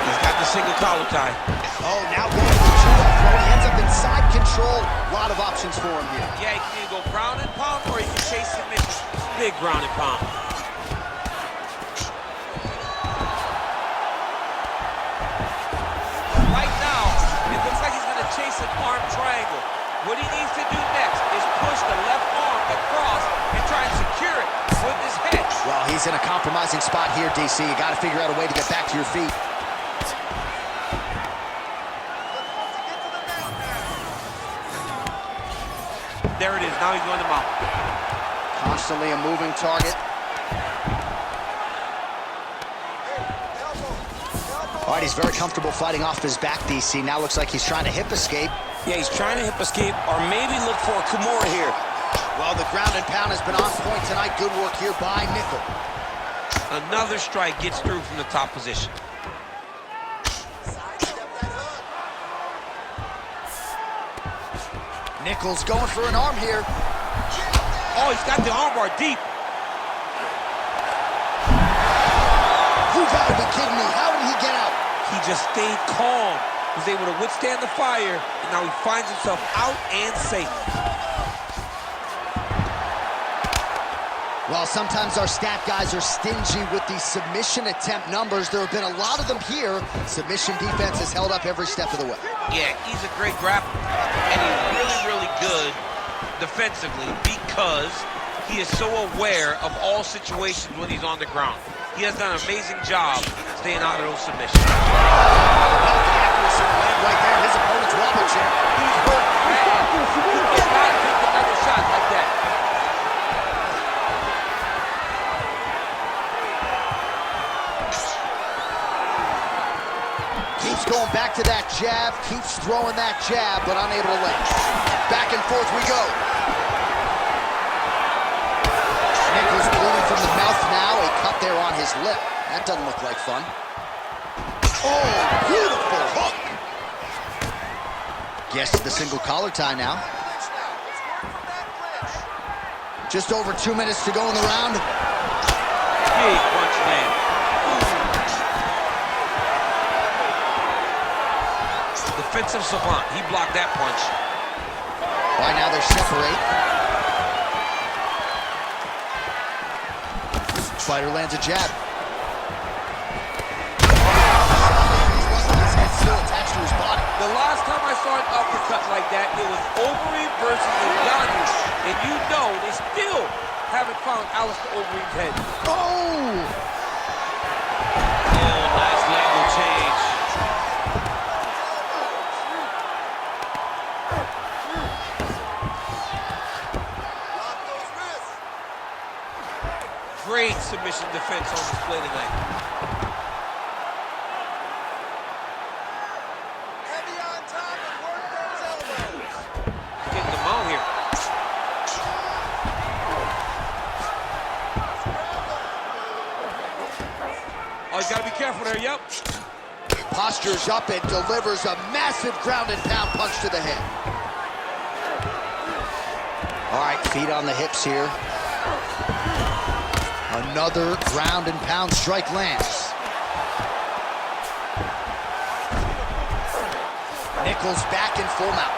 He's got the single collar tie. Oh, now going for the 2-up throw. He ends up in side control. A lot of options for him here. Yeah, he can either go ground and pound or he can chase submission. Big ground and pound. Right now, it looks like he's going to chase an arm triangle. What he needs to do next is push the left arm across and try and secure it with his head. Well, he's in a compromising spot here, DC. You got to figure out a way to get back to your feet. There it is. Now he's going to mount. Constantly a moving target. All right, he's very comfortable fighting off his back, DC. Now looks like he's trying to hip escape. Yeah, he's trying to hip escape or maybe look for a Kimura here. Well, the ground and pound has been on point tonight. Good work here by Nickal. Another strike gets through from the top position. Nickal's going for an arm here. Oh, he's got the armbar deep. You gotta be kidding me. How did he get out? He just stayed calm, was able to withstand the fire, and now he finds himself out and safe. Well, sometimes our stat guys are stingy with the submission attempt numbers. There have been a lot of them here. Submission defense has held up every step of the way. Yeah, he's a great grappler, and he's really, really good defensively because he is so aware of all situations when he's on the ground. He has done an amazing job staying out of those submissions. Right there, his opponent's wobble chair. He's hurt bad. He cannot take another shot like that. Keeps going back to that jab, keeps throwing that jab, but unable to land. Back and forth we go. Nickal's bleeding from the mouth now, a cut there on his lip. That doesn't look like fun. Oh, beautiful hook. Gets the single collar tie now. Just over 2 minutes to go in the round. Big punch land. Defensive savant. He blocked that punch. Right now they're separate. Fighter lands a jab. His head's still attached to his body. The last time I saw an uppercut like that, it was Overeem versus Ngannou. And you know they still haven't found Alistair Overeem's head. Oh! Nice legal change. Great submission defense on display tonight. Heavy on top and work those elbows. Getting the mount here. careful there, yep. Postures up and delivers a massive ground and pound punch to the head. All right, feet on the hips here. Another ground and pound strike lands. Nichols back in full mount.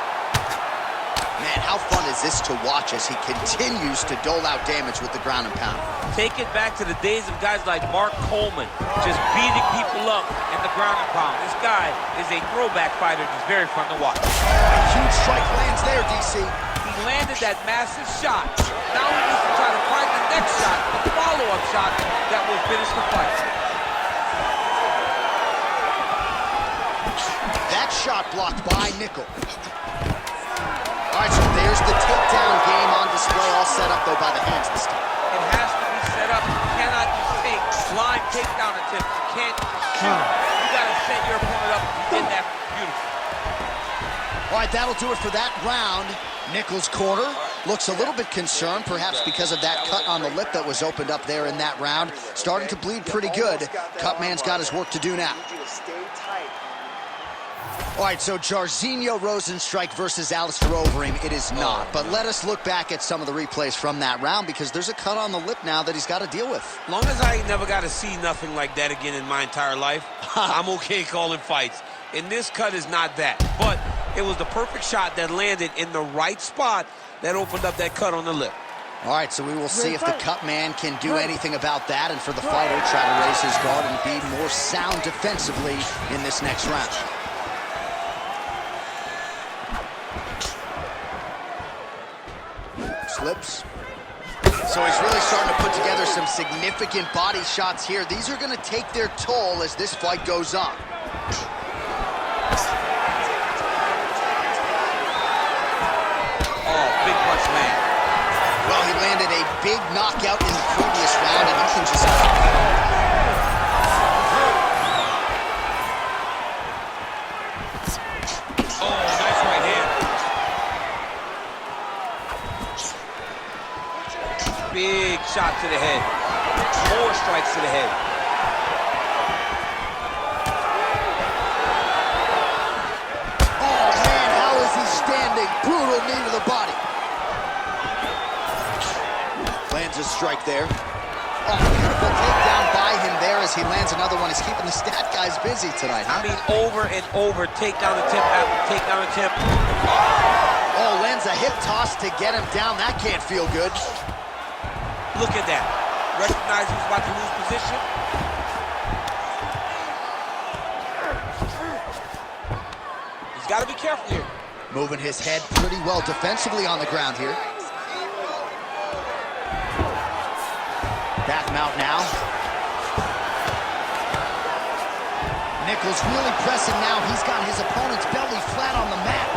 Man, how fun is this to watch as he continues to dole out damage with the ground and pound. Take it back to the days of guys like Mark Coleman, just beating people up in the ground and pound. This guy is a throwback fighter. He's very fun to watch. A huge strike lands there, DC. He landed that massive shot. Now he needs to try to find the next shot, the follow-up shot that will finish the fight. That shot blocked by Nichols. All right, so there's the takedown game on display, all set up, though, by the hands this time. It has to be set up. You cannot just take blind takedown attempts. You can't shoot. You got to set your opponent up. You did that beautifully. All right, that'll do it for that round. Nichols' corner looks a little bit concerned, perhaps because of that cut on the lip that was opened up there in that round. Starting to bleed pretty good. Cutman's got his work to do now. All right, so Jairzinho Rozenstruik versus Alistair Overeem, it is not. But let us look back at some of the replays from that round, because there's a cut on the lip now that he's got to deal with. As long as I ain't never got to see nothing like that again in my entire life, I'm okay calling fights. And this cut is not that. But it was the perfect shot that landed in the right spot that opened up that cut on the lip. All right, so we will see if the cut man can do anything about that, and for the fighter, try to raise his guard and be more sound defensively in this next round. Slips. So he's really starting to put together some significant body shots here. These are going to take their toll as this fight goes on. Oh, big punch man. Well, he landed a big knockout in the previous round, and you can just... Oh, nice right hand. Big shot to the head. More strikes to the head. Oh, man, how is he standing? Brutal knee to the body. Lands a strike there. Oh, beautiful takedown by him there as he lands another one. He's keeping the stat guys busy tonight, huh? I mean, over and over, takedown attempt after takedown attempt. Oh, lands a hip toss to get him down. That can't feel good. Look at that. Recognize he was about to lose position. He's got to be careful here. Moving his head pretty well defensively on the ground here. Back mount now. Nichols really pressing now. He's got his opponent's belly flat on the mat.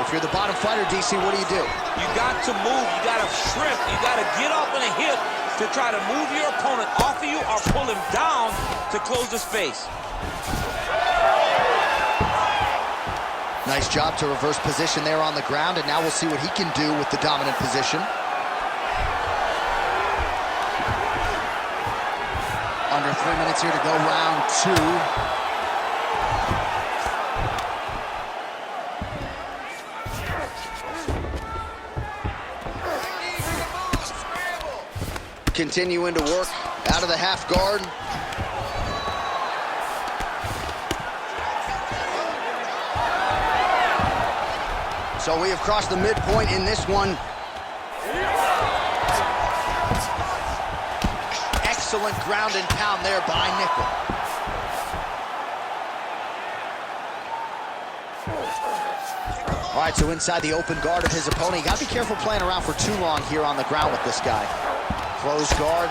If you're the bottom fighter, DC, what do you do? You got to move. You got to shrimp. You got to get off on a hip to try to move your opponent off of you or pull him down to close the space. Nice job to reverse position there on the ground, and now we'll see what he can do with the dominant position. Under 3 minutes here to go, round two. Continuing to work out of the half guard. So we have crossed the midpoint in this one. Excellent ground and pound there by Nichols. All right, so inside the open guard of his opponent. You got to be careful playing around for too long here on the ground with this guy. Close guard.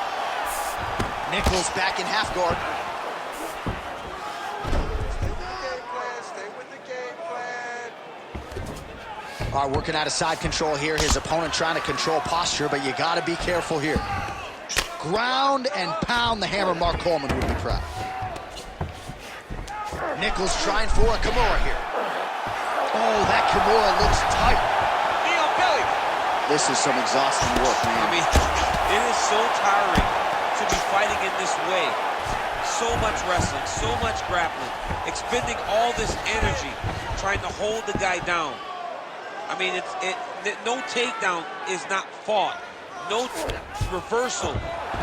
Nichols back in half guard. Stay with the game plan. All right, working out of side control here. His opponent trying to control posture, but you got to be careful here. Ground and pound the hammer. Mark Coleman would be proud. Nichols trying for a Kimura here. Oh, that Kimura looks tight. Knee on belly. This is some exhausting work, man. I mean, It is so tiring to be fighting in this way. So much wrestling, so much grappling, expending all this energy trying to hold the guy down. I mean, no takedown is not fought. No reversal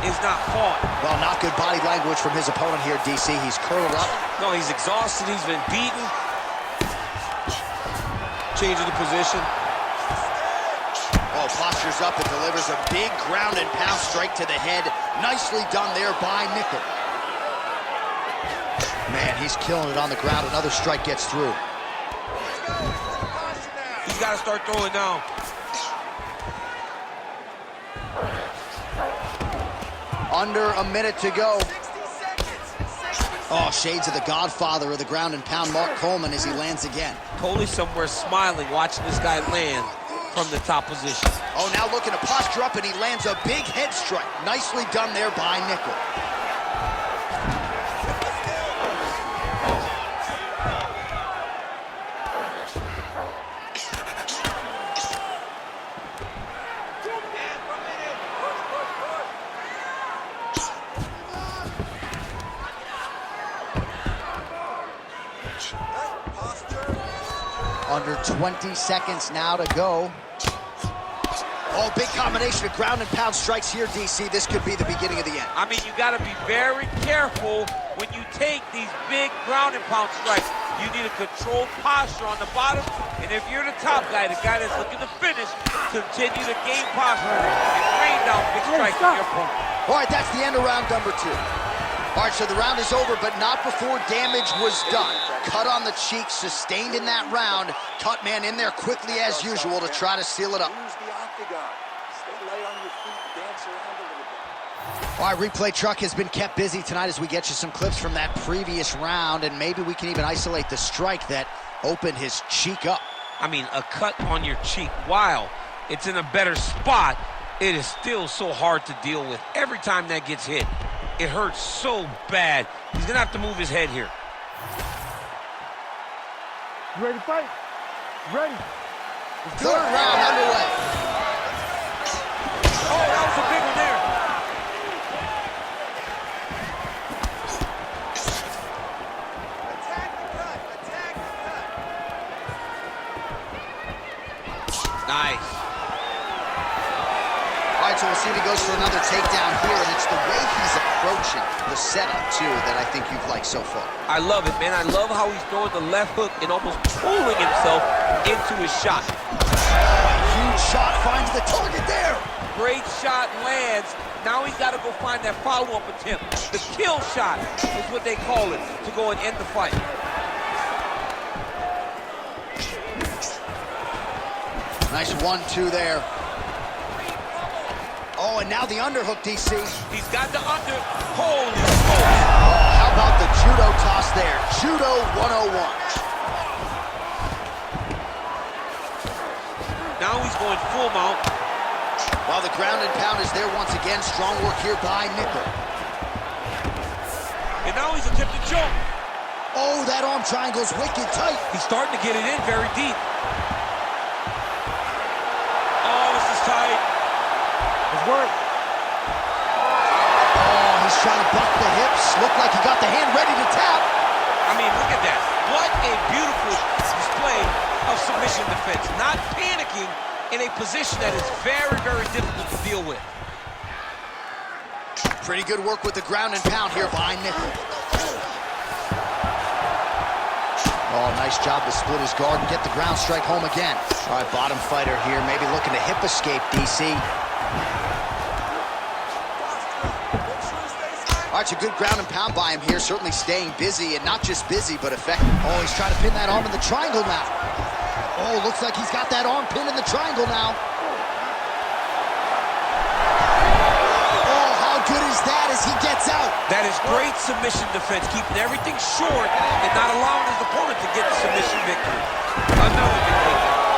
is not fought. Well, not good body language from his opponent here, DC. He's curled up. No, he's exhausted. He's been beaten. Changing the position. Oh, postures up and delivers a big ground and pound strike to the head. Nicely done there by Nickel. Man, he's killing it on the ground. Another strike gets through. He's got to start throwing now. Under a minute to go. Oh, shades of the godfather of the ground and pound, Mark Coleman, as he lands again. Coley somewhere smiling, watching this guy land from the top position. Oh, now looking to posture up, and he lands a big head strike. Nicely done there by Nickel. Under 20 seconds now to go. Oh, big combination of ground and pound strikes here, DC. This could be the beginning of the end. I mean, you got to be very careful when you take these big ground and pound strikes. You need a controlled posture on the bottom, and if you're the top guy, the guy that's looking to finish, continue to gain posture and rain down big strikes on your opponent. All right, that's the end of round number 2. All right, so the round is over, but not before damage was done. Cut on the cheek, sustained in that round. Cut man in there quickly as usual to try to seal it up. Use the octagon. Stay light on your feet, dance around a little bit. All right, replay truck has been kept busy tonight as we get you some clips from that previous round, and maybe we can even isolate the strike that opened his cheek up. I mean, a cut on your cheek, while it's in a better spot, it is still so hard to deal with. Every time that gets hit, it hurts so bad. He's gonna have to move his head here. You ready to fight? Ready. Third round underway. Oh, that was a big one there. Attack the cut. Attack the cut. Nice. All right, so we'll see if he goes for another takedown here, and it's the way he's approaching the setup, too, that I think you've liked so far. I love it, man. I love how he's throwing the left hook and almost pulling himself into his shot. Huge shot finds the target there. Great shot lands. Now he's got to go find that follow-up attempt. The kill shot is what they call it, to go and end the fight. Nice 1-2 there. Oh, and now the underhook, DC. He's got the under. Holy smokes. Oh, how about the judo toss there? Judo 101. Now he's going full mount. While the ground and pound is there once again. Strong work here by Nickel. And now he's attempting to choke. Oh, that arm triangle's wicked tight. He's starting to get it in very deep. Oh, this is tight. Let's work. Oh, he's trying to buck the hips. Looked like he got the hand ready to tap. I mean, look at that. What a beautiful display of submission defense. Not panicking in a position that is very, very difficult to deal with. Pretty good work with the ground and pound here by Nickel. Oh, nice job to split his guard and get the ground strike home again. All right, bottom fighter here, maybe looking to hip escape, DC. All right, it's a good ground and pound by him here, certainly staying busy, and not just busy, but effective. Oh, he's trying to pin that arm in the triangle now. Oh, looks like he's got that arm pinned in the triangle now. Oh, how good is that as he gets out? That is great submission defense, keeping everything short and not allowing his opponent to get the submission victory. Another big takedown.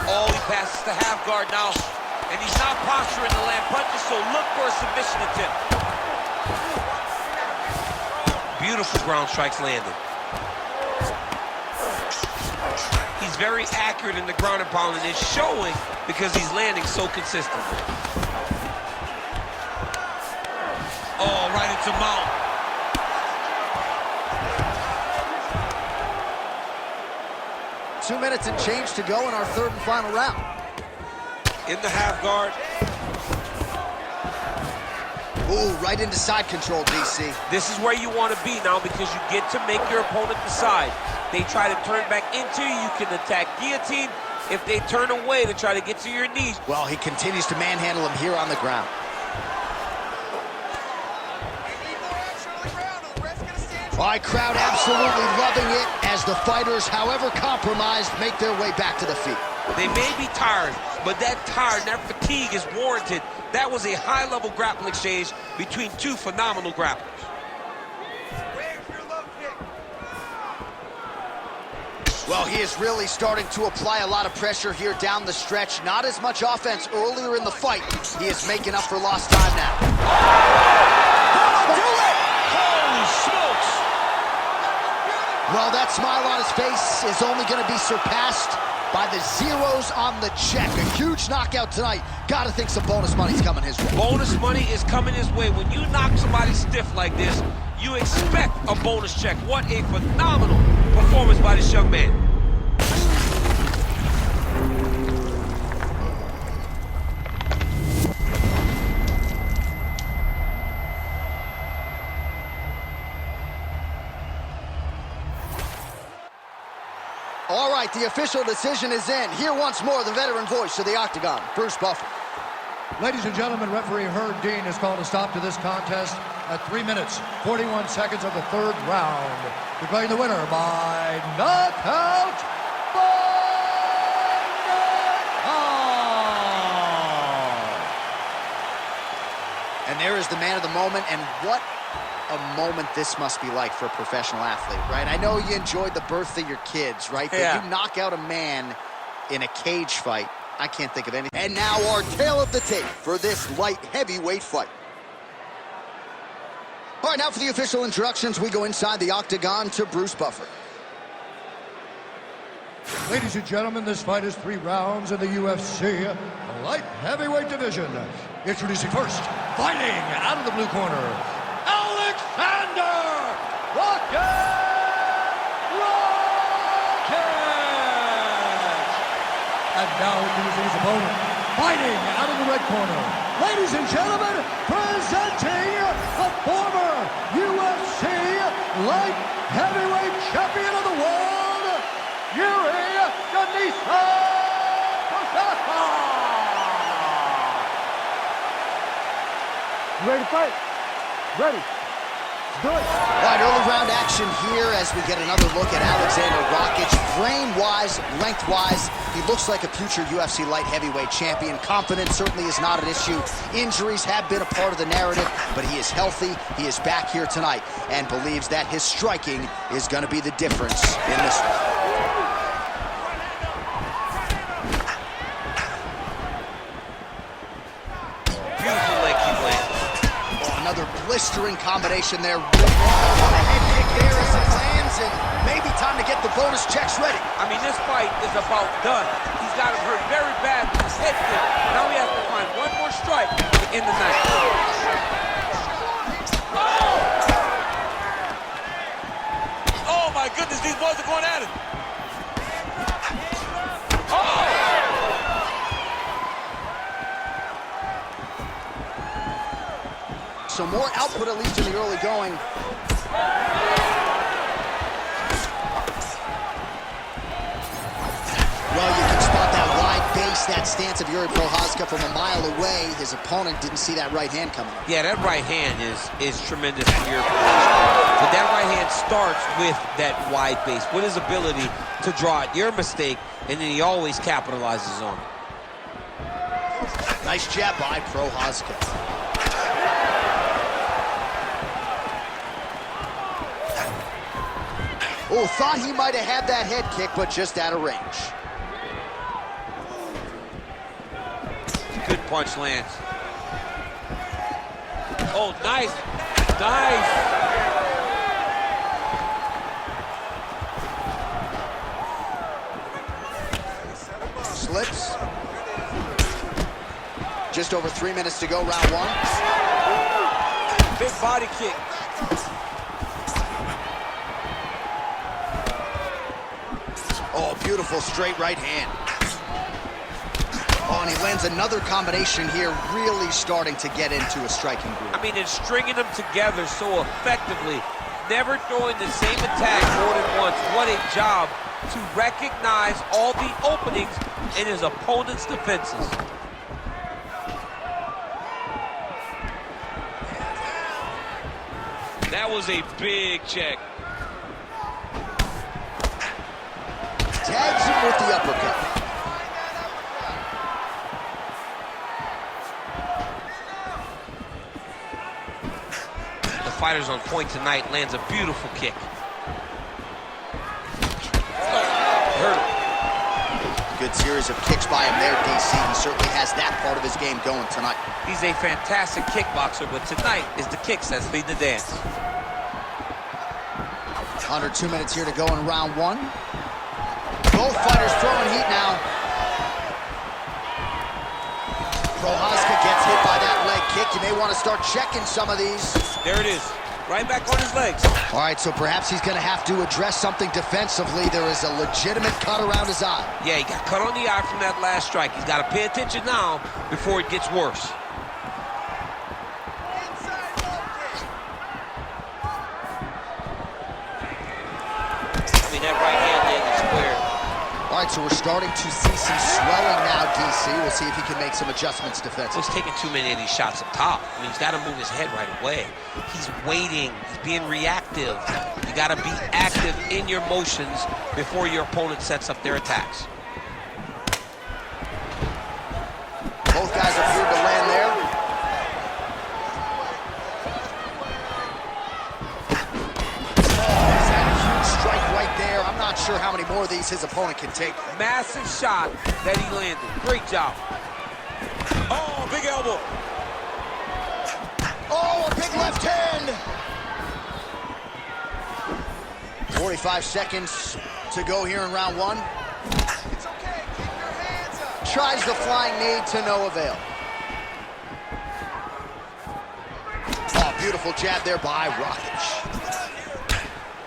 Oh, he passes the half guard now, and he's not posturing to land punches, so look for a submission attempt. Beautiful ground strikes landed. He's very accurate in the ground and pound, and it's showing because he's landing so consistently. Oh, right into mount. 2 minutes and change to go in our third and final round. In the half guard. Ooh, right into side control, DC. This is where you want to be now because you get to make your opponent decide. They try to turn back into you, you can attack guillotine. If they turn away to try to get to your knees. Well, he continues to manhandle him here on the ground. All right, crowd absolutely loving it as the fighters, however compromised, make their way back to the feet. They may be tired, but that tired, that fatigue is warranted. That was a high-level grappling exchange between two phenomenal grapplers. Well, he is really starting to apply a lot of pressure here down the stretch. Not as much offense earlier in the fight. He is making up for lost time now. Do it! Holy smokes! Well, that smile on his face is only going to be surpassed by the zeros on the check. A huge knockout tonight. Got to think some bonus money's coming his way. Bonus money is coming his way. When you knock somebody stiff like this, you expect a bonus check. What a phenomenal performance by this young man. All right, the official decision is in. Here once more, the veteran voice of the Octagon, Bruce Buffer. Ladies and gentlemen, referee Herb Dean has called a stop to this contest at 3 minutes, 41 seconds of the third round. Declaring the winner by knockout And there is the man of the moment, and what a moment this must be like for a professional athlete, right? I know you enjoyed the birth of your kids, right? But Yeah. you knock out a man in a cage fight. I can't think of anything. And now our tale of the tape for this light heavyweight fight. All right, now for the official introductions, we go inside the Octagon to Bruce Buffer. Ladies and gentlemen, this fight is 3 rounds in the UFC light heavyweight division. Introducing first, fighting out of the blue corner, Alexander Rocket! And now introducing his opponent, fighting out of the red corner. Ladies and gentlemen, presenting the former UFC light heavyweight champion of the world, Yuri Denisa. You ready to fight? Ready. Let's do it. All right, early round action here as we get another look at Alexander Rakic. Frame-wise, length-wise, he looks like a future UFC light heavyweight champion. Confidence certainly is not an issue. Injuries have been a part of the narrative, but he is healthy. He is back here tonight and believes that his striking is going to be the difference in this one. Beautiful leg kick land. Another blistering combination there. Really on a head kick there as it lands, and maybe time to get the bonus checks ready. I mean, this fight is about done. He's got him hurt very bad with his head kick. Now he has to find one more strike to end the night. Oh my goodness, these boys are going at it. So more output, at least in the early going. Well, you can spot that wide base, that stance of Yuri Prochazka from a mile away. His opponent didn't see that right hand coming up. Yeah, that right hand is tremendous for your position. But that right hand starts with that wide base, with his ability to draw out your mistake, and then he always capitalizes on it. Nice jab by Prochazka. Oh, thought he might have had that head kick, but just out of range. Good punch lands. Oh, nice. Nice. flips. Just over 3 minutes to go, round one. Big body kick. Oh, beautiful straight right hand. Oh, and he lands another combination here, really starting to get into a striking groove. I mean, it's stringing them together so effectively, never throwing the same attack more than once. What a job to recognize all the openings in his opponent's defenses. That was a big check. Tags him with the uppercut. The fighter's on point tonight, lands a beautiful kick. Hurt him. Good series of kicks by him there, DC. He certainly has that part of his game going tonight. He's a fantastic kickboxer, but tonight is the kicks that's leading the dance. Under 2 minutes here to go in round one. Both fighters throwing heat now. Prochazka gets hit by that leg kick. You may want to start checking some of these. There it is. Right back on his legs. All right, so perhaps he's going to have to address something defensively. There is a legitimate cut around his eye. Yeah, he got cut on the eye from that last strike. He's got to pay attention now before it gets worse. I mean, that right hand landed square. All right, so we're starting to see some swelling now, DC. We'll see if he can make some adjustments defensively. He's taking too many of these shots up top. I mean, he's got to move his head right away. He's waiting. He's being reactive. You got to be active in your motions before your opponent sets up their attacks. Both guys appeared to land there. Oh, is that a huge strike right there? I'm not sure how many more of these his opponent can take. Massive shot that he landed. Great job. Oh, big elbow. Oh, a big left hand. 45 seconds to go here in round one. It's okay. Keep your hands up. Tries the flying knee to no avail. Oh, beautiful jab there by Rakic.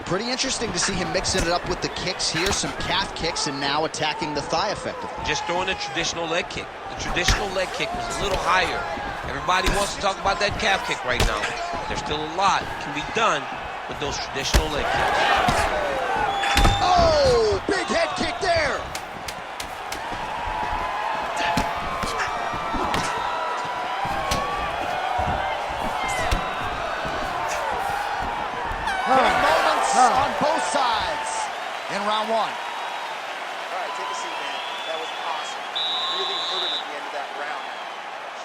Pretty interesting to see him mixing it up with the kicks here, some calf kicks, and now attacking the thigh effectively. Just throwing a traditional leg kick. The traditional leg kick was a little higher. Everybody wants to talk about that calf kick right now. There's still a lot can be done with those traditional leg kicks. Oh, big head kick there. Big moments on both sides in round one. All right, take a seat, man. That was awesome. Really hurt him at the end of that round.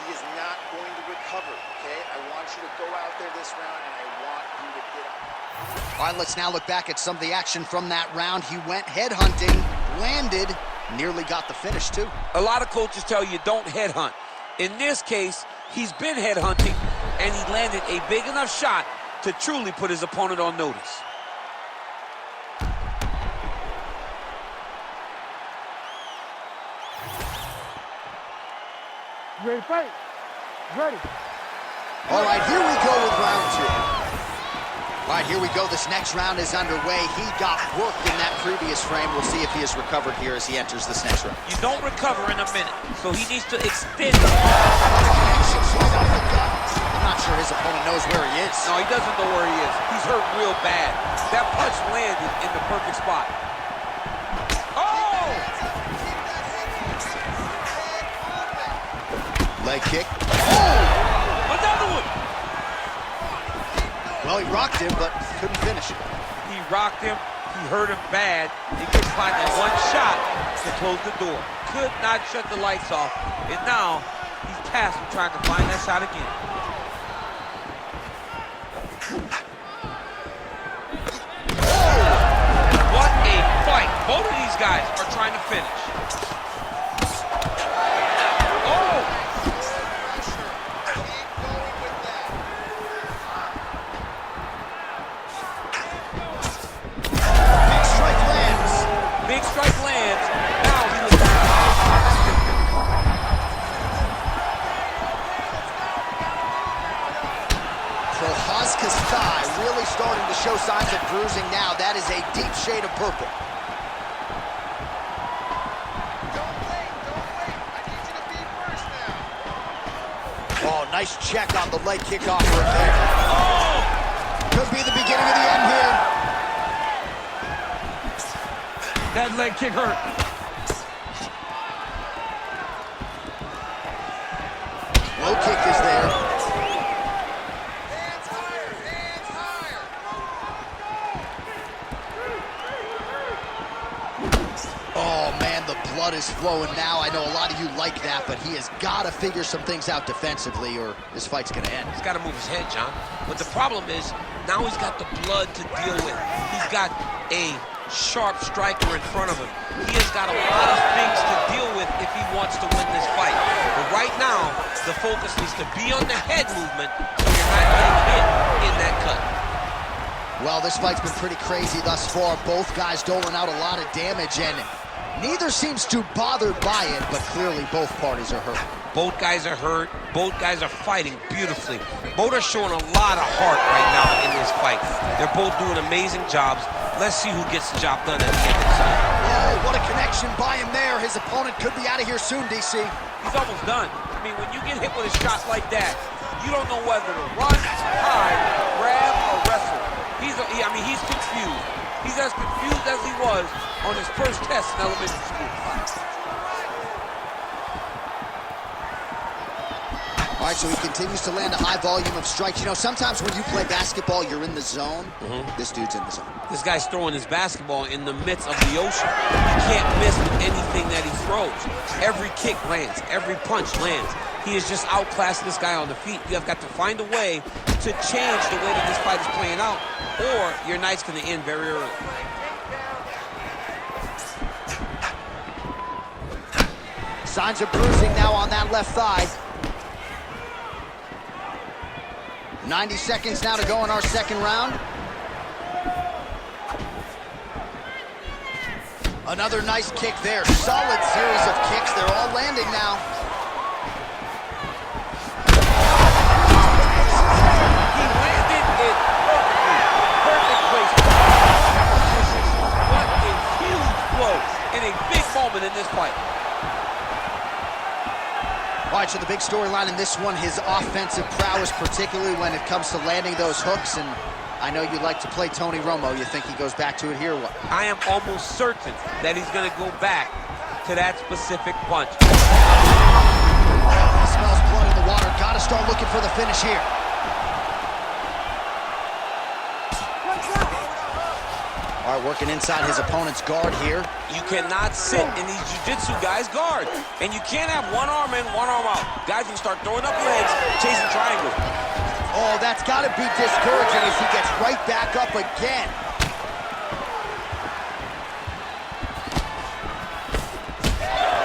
He is not going to recover, okay? I want you to go out there this round, and I want you to get up. All right, let's now look back at some of the action from that round. He went headhunting, landed, nearly got the finish too. A lot of coaches tell you don't headhunt. In this case, he's been headhunting, and he landed a big enough shot to truly put his opponent on notice. You ready to fight? Ready. All right, here we go with round two. All right, here we go. This next round is underway. He got worked in that previous frame. We'll see if he has recovered here as he enters this next round. You don't recover in a minute, so he needs to extend. I'm not sure his opponent knows where he is. No, he doesn't know where he is. He's hurt real bad. That punch landed in the perfect spot. Oh! Leg kick. Oh! Another one! Well, he rocked him, but couldn't finish it. He rocked him. He hurt him bad. He couldn't find that one shot to close the door. Could not shut the lights off. And now he's tasked with trying to find that shot again. What a fight. Both of these guys are trying to finish. Oh! Big strike lands. Big strike lands. Now he looks is a deep shade of purple. Don't wait. I need you to be first now. Oh, nice check on the leg kick off right there. Oh! Could be the beginning of the end here. That leg kick hurt. Low kick is there. Hands higher. Oh, man, the blood is flowing now. I know a lot of you like that, but he has got to figure some things out defensively or this fight's going to end. He's got to move his head, John. But the problem is, now he's got the blood to deal with. He's got a sharp striker in front of him. He has got a lot of things to deal with if he wants to win this fight. But right now, the focus needs to be on the head movement so you're not getting hit in that cut. Well, this fight's been pretty crazy thus far. Both guys doling out a lot of damage, and neither seems too bothered by it, but clearly both parties are hurt. Both guys are hurt. Both guys are fighting beautifully. Both are showing a lot of heart right now in this fight. They're both doing amazing jobs. Let's see who gets the job done at the end of this fight. Oh, what a connection by him there. His opponent could be out of here soon, DC. He's almost done. I mean, when you get hit with a shot like that, you don't know whether to run, hide, grab, or wrestle. He's confused. He's as confused as he was on his first test in elementary school. All right, so he continues to land a high volume of strikes. You know, sometimes when you play basketball, you're in the zone. This dude's in the zone. This guy's throwing his basketball in the midst of the ocean. He can't miss with anything that he throws. Every kick lands. Every punch lands. He is just outclassing this guy on the feet. You have got to find a way to change the way that this fight is playing out, or your night's going to end very early. Signs of bruising now on that left thigh. 90 seconds now to go in our second round. Another nice kick there. Solid series of kicks. They're all landing now. He landed it perfectly. Perfect placement. What a huge blow and a big moment in this fight. All right, so the big storyline in this one, his offensive prowess, particularly when it comes to landing those hooks. And I know you like to play Tony Romo. You think he goes back to it here? What? I am almost certain that he's going to go back to that specific punch. He smells blood in the water. Got to start looking for the finish here. All right, working inside his opponent's guard here. You cannot sit in these jiu-jitsu guys' guard. And you can't have one arm in, one arm out. Guys can start throwing up legs, chasing triangles. Oh, that's got to be discouraging as he gets right back up again.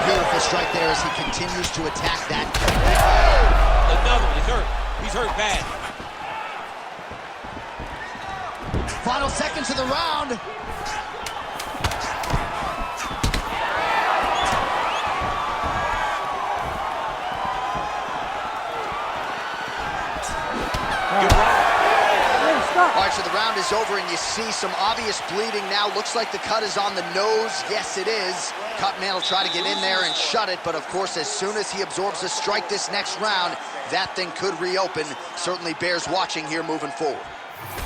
Beautiful strike there as he continues to attack that. Another one, he's hurt. He's hurt bad. Final seconds of the round. All right, so the round is over, and you see some obvious bleeding now. Looks like the cut is on the nose. Yes, it is. Cutman will try to get in there and shut it, but of course, as soon as he absorbs a strike this next round, that thing could reopen. Certainly bears watching here moving forward.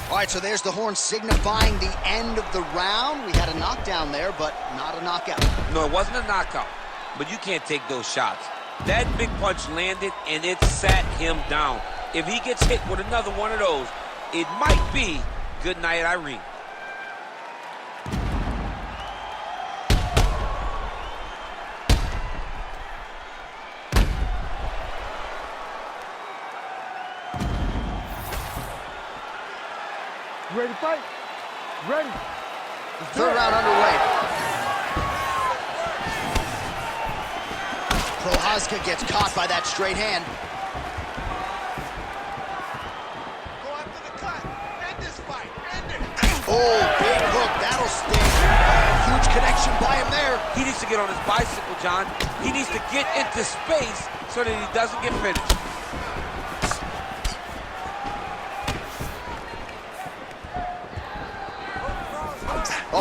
All right, so there's the horn signifying the end of the round. We had a knockdown there, but not a knockout. No, it wasn't a knockout, but you can't take those shots. That big punch landed, and it sat him down. If he gets hit with another one of those, it might be good night, Irene. You ready to fight? Ready. Third round underway. Prochazka gets caught by that straight hand. Go after the cut. End this fight. End it. Oh, big hook. That'll sting. Huge connection by him there. He needs to get on his bicycle, John. He needs to get into space so that he doesn't get finished.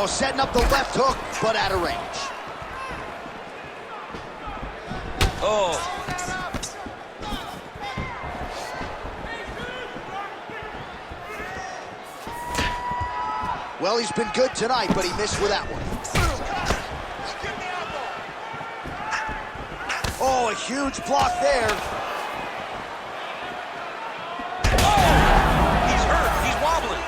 Oh, setting up the left hook, but out of range. Oh. Well, he's been good tonight, but he missed with that one. Oh, a huge block there. Oh! He's hurt. He's wobbling.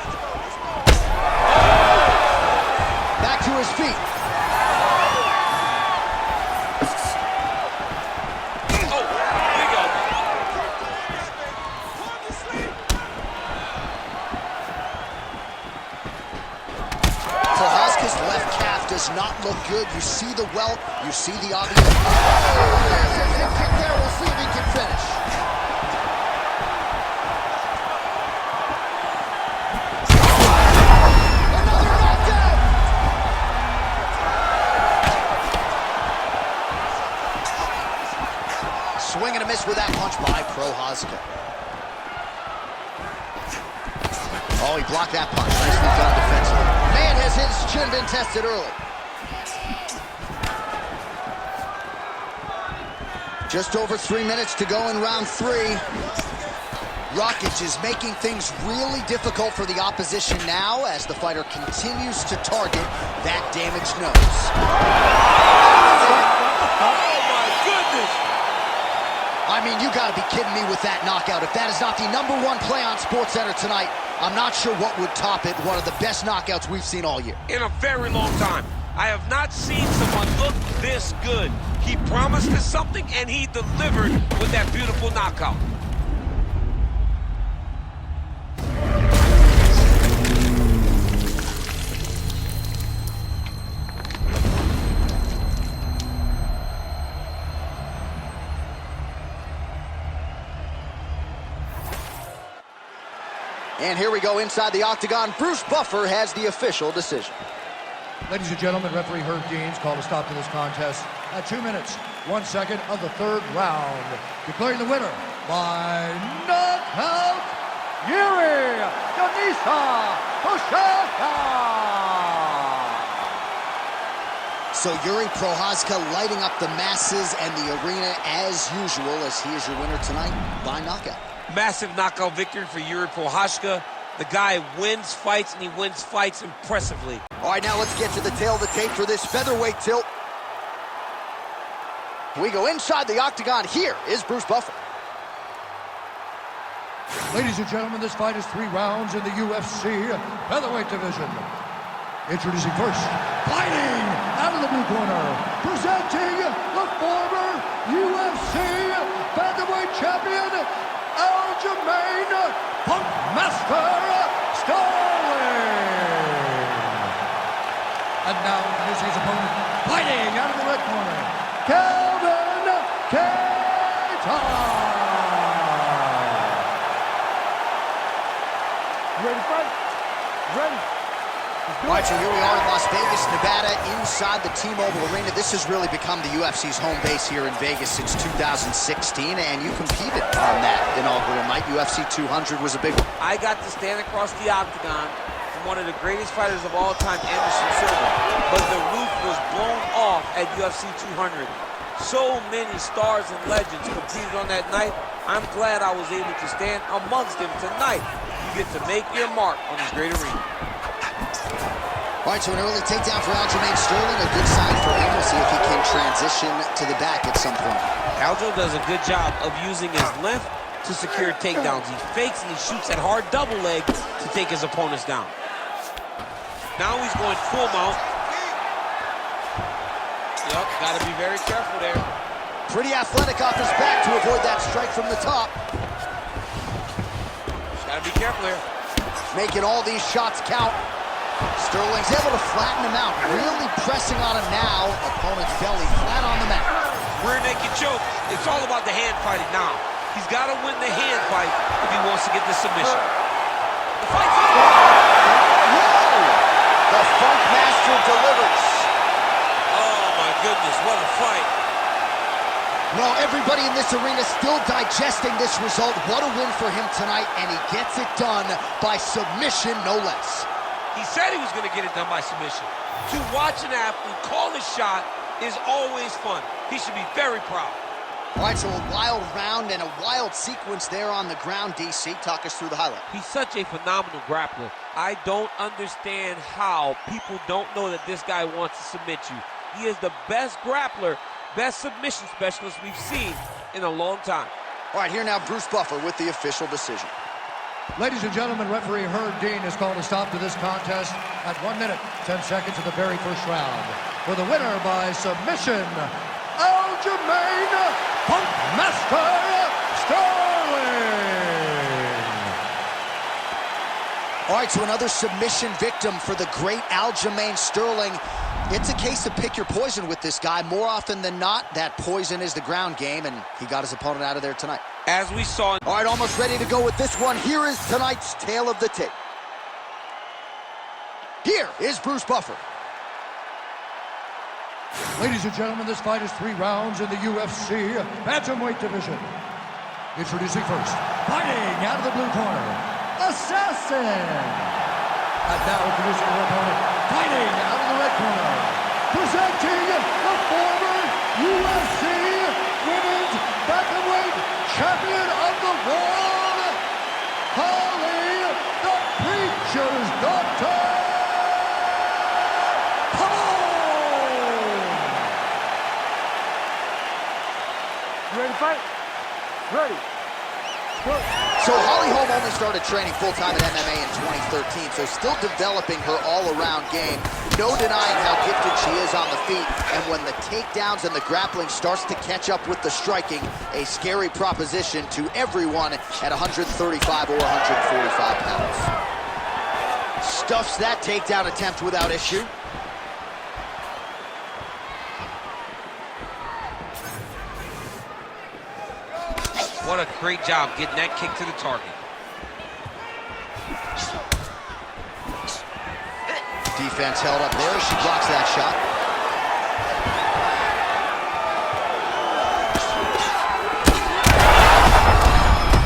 Back to his feet. Oh, big elbow. Prochazka's left calf does not look good. You see the welt, you see the obvious. Oh, there's a hip kick there. We'll see if he can finish. Another knockdown. Swing and a miss with that punch by Prochazka. Oh, he blocked that punch. Nicely done defensively. Man, has his chin been tested early. Just over 3 minutes to go in round 3. Rakic is making things really difficult for the opposition now as the fighter continues to target that damaged nose. Oh, my goodness. I mean, you gotta be kidding me with that knockout. If that is not the #1 play on SportsCenter tonight, I'm not sure what would top it. One of the best knockouts we've seen all year. In a very long time. I have not seen someone look this good. He promised us something, and he delivered with that beautiful knockout. And here we go inside the octagon. Bruce Buffer has the official decision. Ladies and gentlemen, referee Herb Deans called a stop to this contest at 2 minutes, 1 second of the 3rd round. Declaring the winner by knockout, Yuri Prochazka. So Yuri Prochazka lighting up the masses and the arena as usual, as he is your winner tonight by knockout. Massive knockout victory for Yuri Prochazka. The guy wins fights, and he wins fights impressively. All right, now let's get to the tail of the tape for this featherweight tilt. We go inside the octagon. Here is Bruce Buffer. Ladies and gentlemen, this fight is 3 rounds in the UFC featherweight division. Introducing first, fighting out of the blue corner, presenting the former UFC featherweight champion, Aljamain Funkmaster Sterling. And now introducing his opponent, fighting out of the red corner, Kelvin Keita. You ready to fight? Ready? All right, so here we are in Las Vegas, Nevada, inside the T-Mobile Arena. This has really become the UFC's home base here in Vegas since 2016, and you competed on that inaugural night. UFC 200 was a big one. I got to stand across the octagon from one of the greatest fighters of all time, Anderson Silva. But the roof was blown off at UFC 200. So many stars and legends competed on that night. I'm glad I was able to stand amongst them tonight. You get to make your mark on this great arena. All right, so an early takedown for Aljamain Sterling, a good sign for him. We'll see if he can transition to the back at some point. Aljo does a good job of using his length to secure takedowns. He fakes and he shoots that hard double leg to take his opponents down. Now he's going full mount. Yep, got to be very careful there. Pretty athletic off his back to avoid that strike from the top. Got to be careful here. Making all these shots count. Sterling's able to flatten him out, really pressing on him now. Opponent's belly flat on the mat. Rear naked choke. It's all about the hand fighting now. He's got to win the hand fight if he wants to get the submission. The fight's over. Whoa! The Funk Master delivers. Oh my goodness, what a fight. Well, everybody in this arena still digesting this result. What a win for him tonight, and he gets it done by submission, no less. He said he was going to get it done by submission. To watch an athlete call a shot is always fun. He should be very proud. All right, so a wild round and a wild sequence there on the ground, DC. Talk us through the highlight. He's such a phenomenal grappler. I don't understand how people don't know that this guy wants to submit you. He is the best grappler, best submission specialist we've seen in a long time. All right, here now, Bruce Buffer with the official decision. Ladies and gentlemen, referee Herb Dean has called a stop to this contest at 1 minute, 10 seconds of the very first round. For the winner by submission, Aljamain Punkmaster Sterling. All right, so another submission victim for the great Aljamain Sterling. It's a case of pick your poison with this guy. More often than not, that poison is the ground game, and he got his opponent out of there tonight. As we saw... All right, almost ready to go with this one. Here is tonight's tale of the tape. Here is Bruce Buffer. Ladies and gentlemen, this fight is 3 rounds in the UFC bantamweight division. Introducing first, fighting out of the blue corner, Assassin. And now introducing her opponent, fighting out of the red corner, presenting the former UFC Women's Bantamweight Champion of the World, Holly the Preacher's Daughter. Come on! You ready to fight? Ready. Good. So Holly Holm only started training full-time at MMA in 2013, so still developing her all-around game. No denying how gifted she is on the feet, and when the takedowns and the grappling starts to catch up with the striking, a scary proposition to everyone at 135 or 145 pounds. Stuffs that takedown attempt without issue. What a great job getting that kick to the target. Defense held up there. She blocks that shot.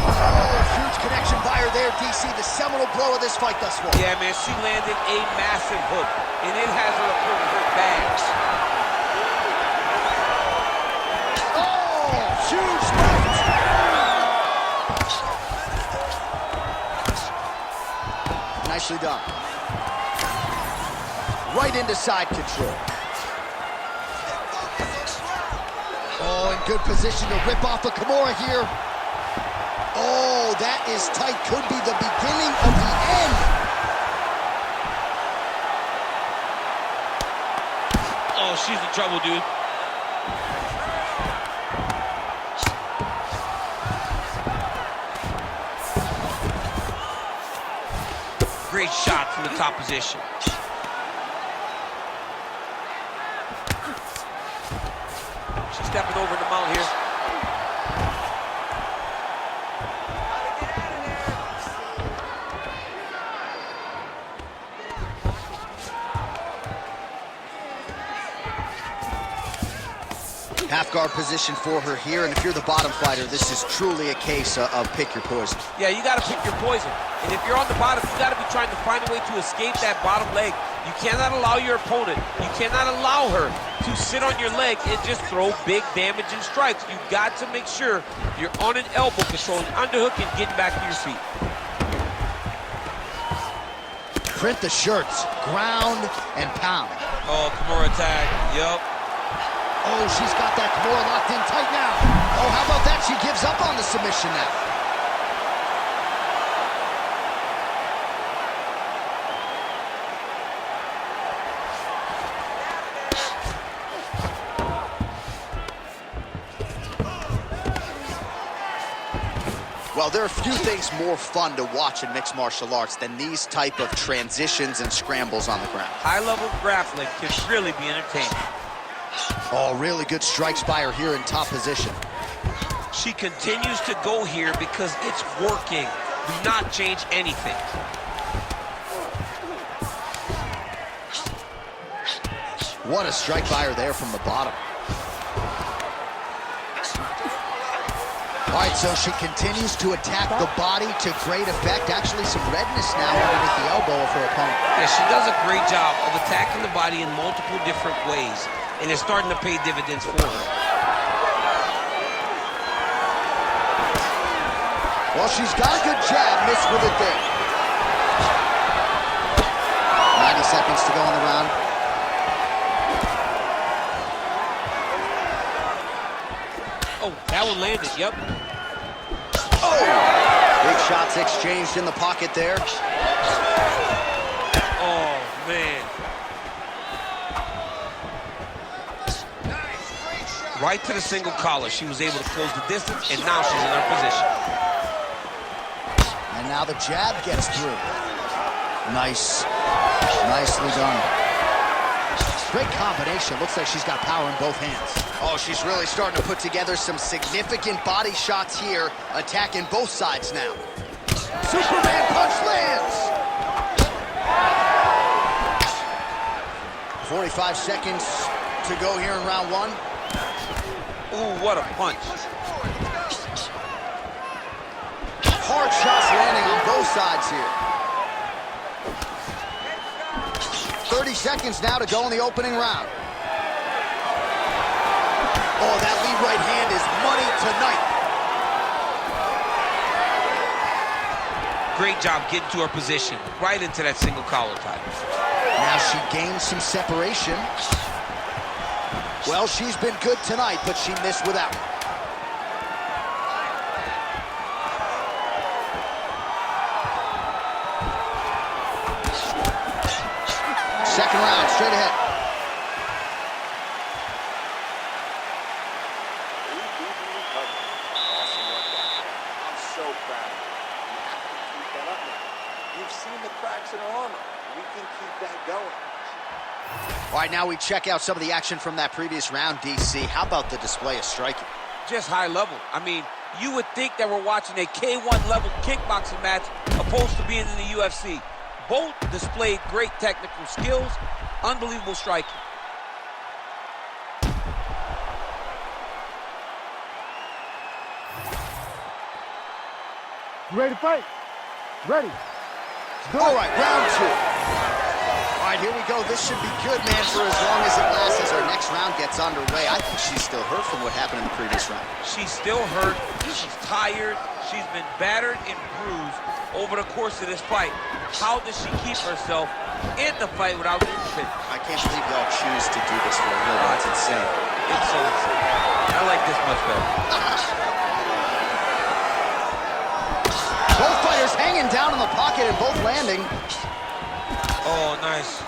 Oh, huge connection by her there, DC. The seminal blow of this fight thus far. Yeah, man, she landed a massive hook, and it has her opponent hurt bad. Oh, huge right. Nicely done. Right into side control. Oh, in good position to rip off a Kimura here. Oh, that is tight. Could be the beginning of the end. Oh, she's in trouble, dude. Great shot from the top position. She's stepping over the mount here. Half guard position for her here, and if you're the bottom fighter, this is truly a case of pick your poison. Yeah, you got to pick your poison. And if you're on the bottom, you got to be trying to find a way to escape that bottom leg. You cannot allow your opponent, you cannot allow her to sit on your leg and just throw big damaging strikes. You got to make sure you're on an elbow, controlling underhook and getting back to your feet. Print the shirts, ground and pound. Oh, Kimura tag, yup. Oh, she's got that Kimura locked in tight now. Oh, how about that? She gives up on the submission now. Well, there are few things more fun to watch in mixed martial arts than these type of transitions and scrambles on the ground. High-level grappling can really be entertaining. Oh, really good strikes by her here in top position. She continues to go here because it's working. Do not change anything. What a strike by her there from the bottom. All right, so she continues to attack the body to great effect. Actually, some redness now underneath the elbow of her opponent. Yeah, she does a great job of attacking the body in multiple different ways, and it's starting to pay dividends for her. Well, she's got a good jab, missed with it there. 90 seconds to go in the round. Oh, that one landed, yep. Oh! Big shots exchanged in the pocket there. Oh, man. Nice, great shot. Right to the single collar. She was able to close the distance, and now she's in her position. And now the jab gets through. Nice. Nicely done. Great combination. Looks like she's got power in both hands. Oh, she's really starting to put together some significant body shots here, attacking both sides now. Superman punch lands! 45 seconds to go here in round one. Ooh, what a punch. Hard shots landing on both sides here. 30 seconds now to go in the opening round. Oh, that lead right hand is money tonight. Great job getting to her position, right into that single collar tie. Now she gains some separation. Well, she's been good tonight, but she missed with that one. Second round, straight ahead. Awesome work back there. I'm so proud of you. You have to keep that up now. You've seen the cracks in her armor. We can keep that going. All right, now we check out some of the action from that previous round, DC. How about the display of striking? Just high level. I mean, you would think that we're watching a K1 level kickboxing match opposed to being in the UFC. Both displayed great technical skills, unbelievable striking. You ready to fight? Ready. All right, round two. All right, here we go. This should be good, man, for as long as it lasts as our next round gets underway. I think she's still hurt from what happened in the previous round. She's still hurt. She's tired. She's been battered and bruised over the course of this fight. How does she keep herself in the fight without getting pinned? I can't believe y'all choose to do this for a living. It's insane. It's so insane. I like this much better. Both fighters hanging down in the pocket and both landing. Oh, nice.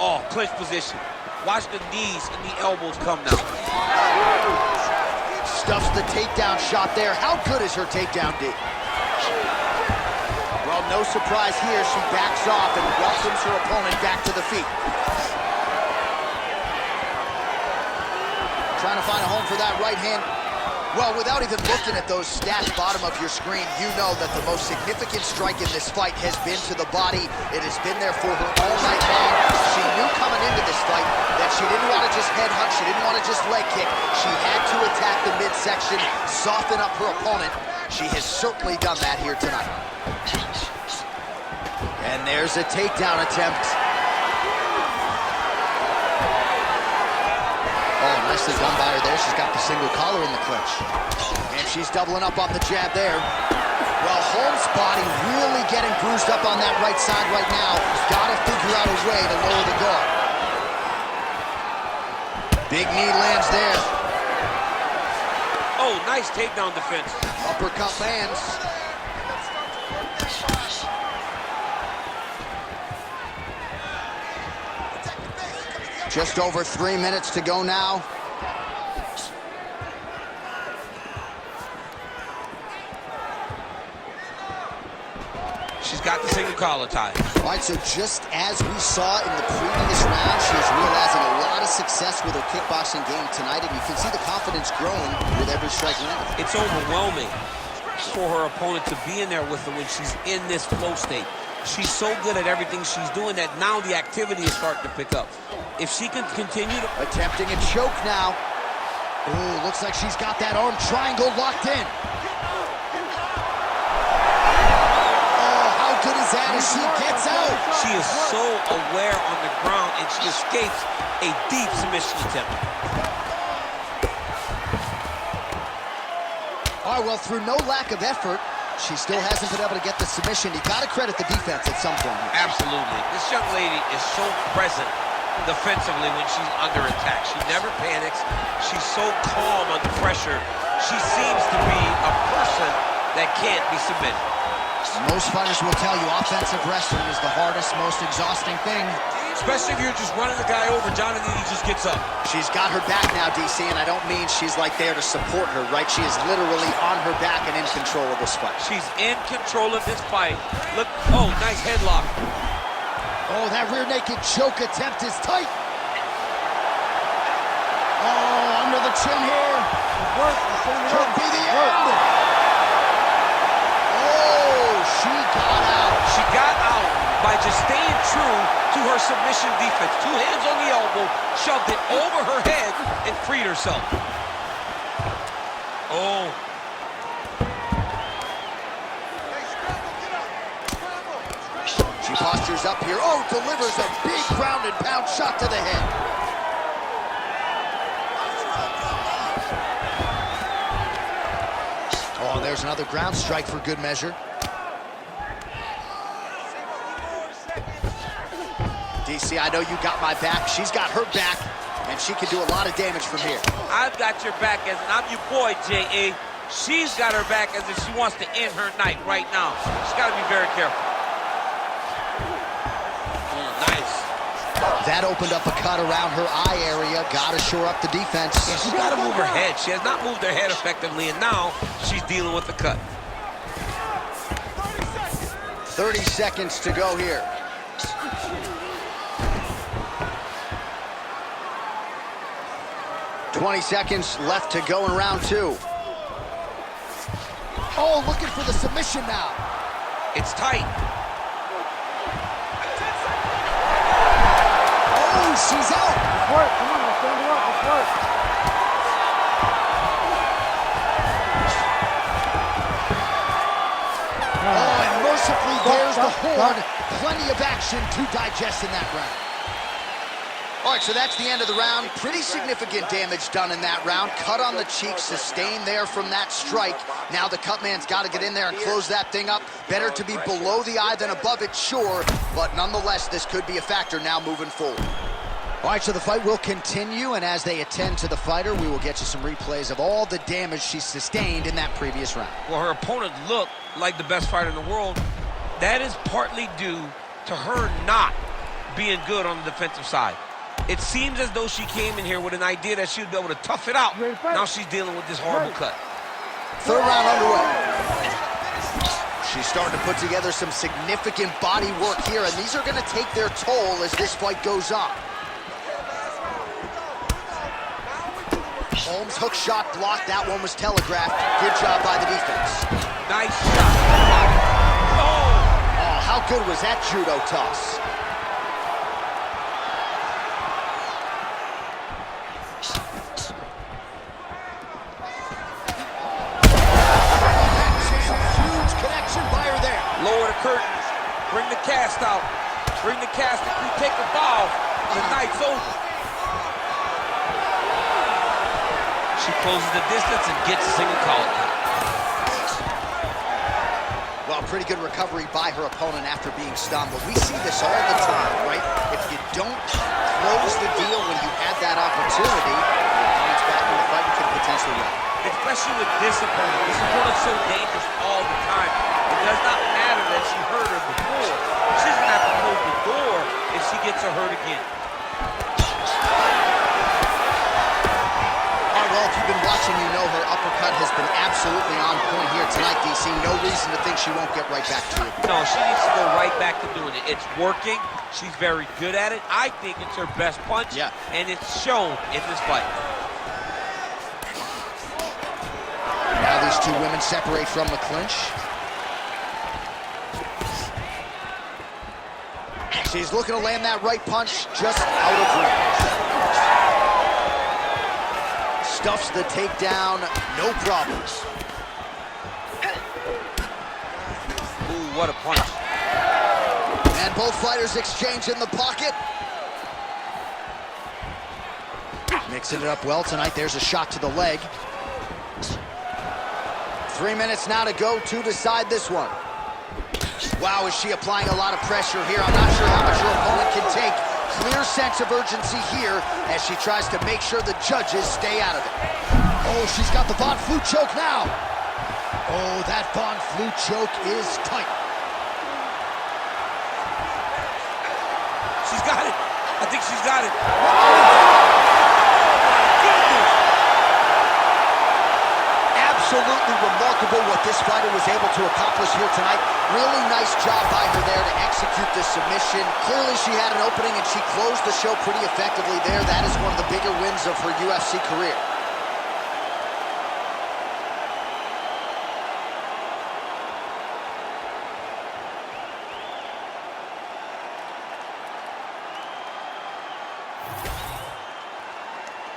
Oh, clinch position. Watch the knees and the elbows come now. Stuffs the takedown shot there. How good is her takedown, D? Well, no surprise here. She backs off and welcomes her opponent back to the feet. Trying to find a home for that right hand. Well, without even looking at those stats bottom of your screen, you know that the most significant strike in this fight has been to the body. It has been there for her all night long. She knew coming into this fight that she didn't want to just headhunt, she didn't want to just leg kick. She had to attack the midsection, soften up her opponent. She has certainly done that here tonight. And there's a takedown attempt. Oh, nicely done by her there. She's got the single collar in the clinch. And she's doubling up on the jab there. Well, Holmes' body really getting bruised up on that right side right now. Got to figure out a way to lower the guard. Big knee lands there. Oh, nice takedown defense. Uppercut lands. Just over 3 minutes to go now. She's got the single collar tie. All right, so just as we saw in the previous round, she is realizing a lot of success with her kickboxing game tonight, and you can see the confidence growing with every strike landed. It's overwhelming for her opponent to be in there with her when she's in this flow state. She's so good at everything she's doing that now the activity is starting to pick up. If she can continue to... Attempting a choke now. Ooh, looks like she's got that arm triangle locked in. Oh, how good is that as she gets out? She is so aware on the ground, and she escapes a deep submission attempt. All right, well, through no lack of effort, she still hasn't been able to get the submission. You got to credit the defense at some point. Absolutely. This young lady is so present defensively when she's under attack. She never panics. She's so calm under pressure. She seems to be a person that can't be submitted. Most fighters will tell you offensive wrestling is the hardest, most exhausting thing. Especially if you're just running the guy over, Jonathan, he just gets up. She's got her back now, DC, and I don't mean she's like there to support her, right? She is literally on her back and in control of this fight. She's in control of this fight. Look, oh, nice headlock. Oh, that rear naked choke attempt is tight. Oh, under the chin here. Could be the end. Oh, she got out. She got out by just staying true to her submission defense. 2 hands on the elbow, shoved it over her head, and freed herself. Oh. She postures up here. Oh, delivers a big ground and pound shot to the head. Oh, and there's another ground strike for good measure. DC, I know you got my back. She's got her back, and she can do a lot of damage from here. I've got your back as, and I'm your boy, J.A. She's got her back as if she wants to end her night right now. She's got to be very careful. Nice. That opened up a cut around her eye area. Got to shore up the defense. Yeah, she's got to move her head. She has not moved her head effectively, and now she's dealing with the cut. 30 seconds to go here. $20 seconds left to go in round 2. Oh, looking for the submission now. It's tight. Oh, she's out. Let's work. Come on, let's stand her up. Let's work. Oh, and mercifully, there's the horn. Plenty of action to digest in that round. All right, so that's the end of the round. Pretty significant damage done in that round. Cut on the cheek, sustained there from that strike. Now the cut man's got to get in there and close that thing up. Better to be below the eye than above it, sure. But nonetheless, this could be a factor now moving forward. All right, so the fight will continue, and as they attend to the fighter, we will get you some replays of all the damage she sustained in that previous round. Well, her opponent looked like the best fighter in the world. That is partly due to her not being good on the defensive side. It seems as though she came in here with an idea that she would be able to tough it out. Now she's dealing with this horrible cut. Third round underway. She's starting to put together some significant body work here, and these are going to take their toll as this fight goes on. Holmes' hook shot blocked. That one was telegraphed. Good job by the defense. Nice shot. Oh! Oh, how good was that judo toss? Huge connection by her there. Lower the curtains. Bring the cast out. Bring the cast. We take a bow. The night's over. She closes the distance and gets a single collar. Well, pretty good recovery by her opponent after being stunned, but we see this all the time, right? If you don't close the deal when you had that opportunity, your opponent's back in the fight and could potentially win. Especially with this opponent. This opponent's so dangerous all the time. It does not matter that she hurt her before. She's going to have to close the door if she gets her hurt again. Well, if you've been watching, you know her uppercut has been absolutely on point here tonight, DC. No reason to think she won't get right back to it. No, she needs to go right back to doing it. It's working. She's very good at it. I think it's her best punch, and it's shown in this fight. Now these two women separate from the clinch. She's looking to land that right punch just out of range. stuffs the takedown, no problems. Ooh, what a punch. And both fighters exchange in the pocket. Mixing it up well tonight. There's a shot to the leg. 3 minutes now to go to decide this one. Wow, is she applying a lot of pressure here? I'm not sure how much her opponent can take. Clear sense of urgency here as she tries to make sure the judges stay out of it. Oh, she's got the Von Flue choke now. Oh, that Von Flue choke is tight. She's got it. I think she's got it. Absolutely remarkable what this fighter was able to accomplish here tonight. Really nice job by her there to execute the submission. Clearly she had an opening and she closed the show pretty effectively there. That is one of the bigger wins of her UFC career.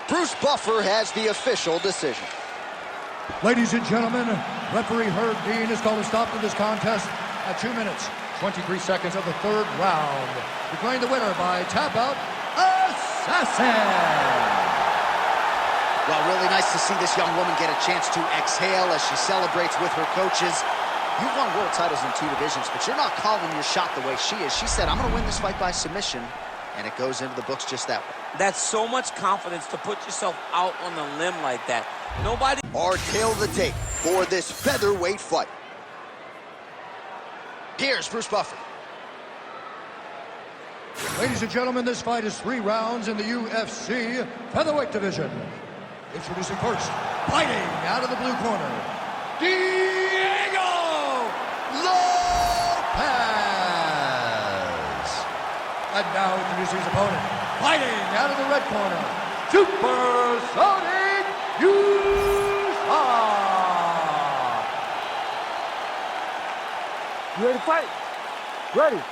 Bruce Buffer has the official decision. Ladies and gentlemen, referee Herb Dean has called a stop to this contest at 2 minutes, 23 seconds of the third round. Declaring the winner by tap out, Assassin! Well, really nice to see this young woman get a chance to exhale as she celebrates with her coaches. You've won world titles in 2 divisions, but you're not calling your shot the way she is. She said, I'm going to win this fight by submission, and it goes into the books just that way. That's so much confidence to put yourself out on the limb like that. Nobody... Our tail of the tape for this featherweight fight. Here's Bruce Buffer. Ladies and gentlemen, this fight is 3 rounds in the UFC featherweight division. Introducing first, fighting out of the blue corner, Diego Lopez. And now introducing his opponent, fighting out of the red corner, Supersonic Yusa. You ready to fight? Ready.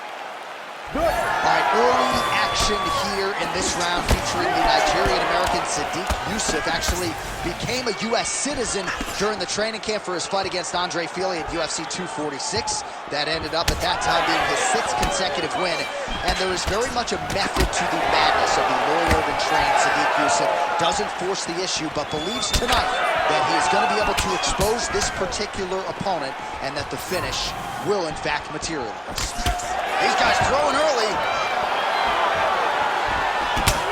Do it. All right, early action here in this round featuring the Nigerian-American Sadiq Yusuf. Actually became a U.S. citizen during the training camp for his fight against Andre Fili at UFC 246. That ended up at that time being his 6th consecutive win. And there is very much a method to the madness of the loyal and trained Sadiq Yusuf. Doesn't force the issue, but believes tonight that he is going to be able to expose this particular opponent and that the finish will, in fact, materialize. These guys throwing early.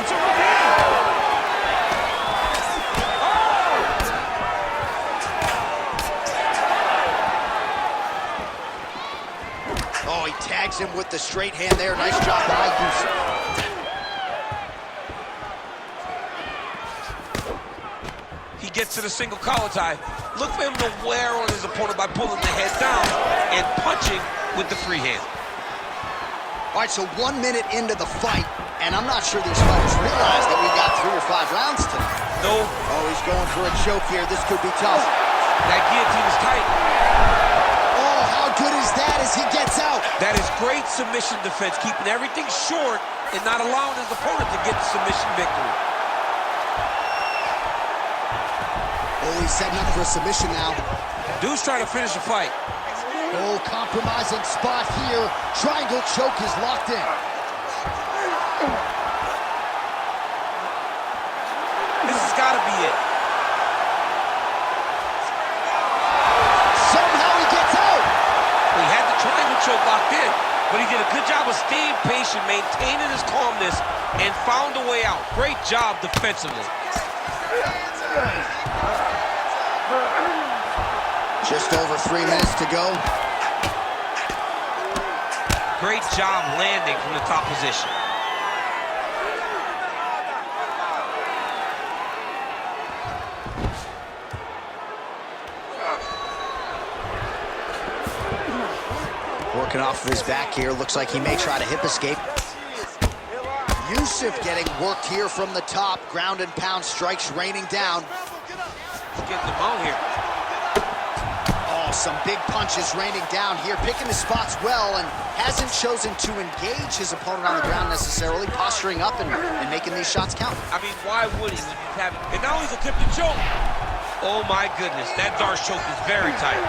It's a reveal! Oh, he tags him with the straight hand there. Nice job by Yusuf. He gets to the single collar tie. Look for him to wear on his opponent by pulling the head down and punching with the free hand. All right, so 1 minute into the fight, and I'm not sure these fighters realize that we got 3 or 5 rounds tonight. No. Oh, he's going for a choke here. This could be tough. That guillotine is tight. Oh, how good is that as he gets out? That is great submission defense, keeping everything short and not allowing his opponent to get the submission victory. Oh, he's setting up for a submission now. Dude's trying to finish the fight. Oh, compromising spot here. Triangle choke is locked in. This has got to be it. Somehow he gets out. He had the triangle choke locked in, but he did a good job of staying patient, maintaining his calmness, and found a way out. Great job defensively. Just over 3 minutes to go. Great job landing from the top position. Working off of his back here. Looks like he may try to hip escape. Yusuf getting worked here from the top. Ground and pound strikes raining down. He's getting the bone here. Oh, Oh, some big punches raining down here, picking his spots well, and hasn't chosen to engage his opponent on the ground necessarily, posturing up and making these shots count. I mean, why would he when he's having... And now he's attempting to choke. Oh, my goodness. That Darce choke is very tight.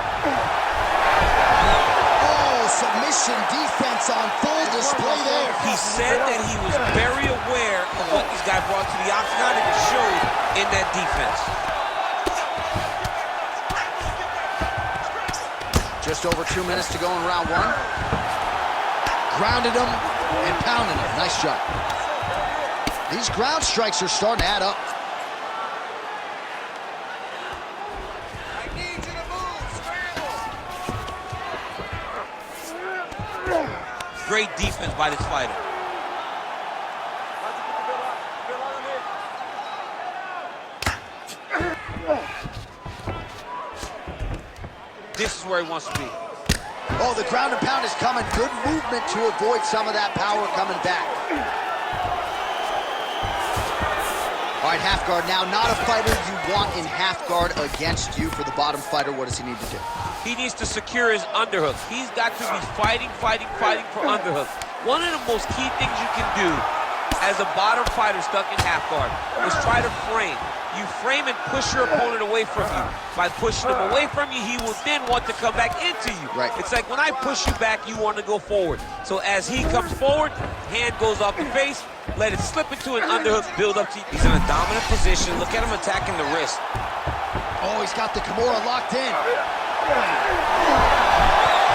Oh, submission defense on full display there. He said that he was very aware of what this guy brought to the octagon, and it showed in that defense. Just over 2 minutes to go in round one. Grounded him and pounded him. Nice job. These ground strikes are starting to add up. I need you to move. Scramble. Great defense by this fighter. This is where he wants to be. Oh, the ground and pound is coming. Good movement to avoid some of that power coming back. All right, half guard now. Not a fighter you want in half guard against you. For the bottom fighter, what does he need to do? He needs to secure his underhook. He's got to be fighting for underhook. One of the most key things you can do as a bottom fighter stuck in half guard is try to frame. You frame and push your opponent away from you. By pushing him away from you, he will then want to come back into you. Right. It's like when I push you back, you want to go forward. So as he comes forward, hand goes off the face, let it slip into an underhook, build up to you. He's in a dominant position. Look at him attacking the wrist. Oh, he's got the Kimura locked in.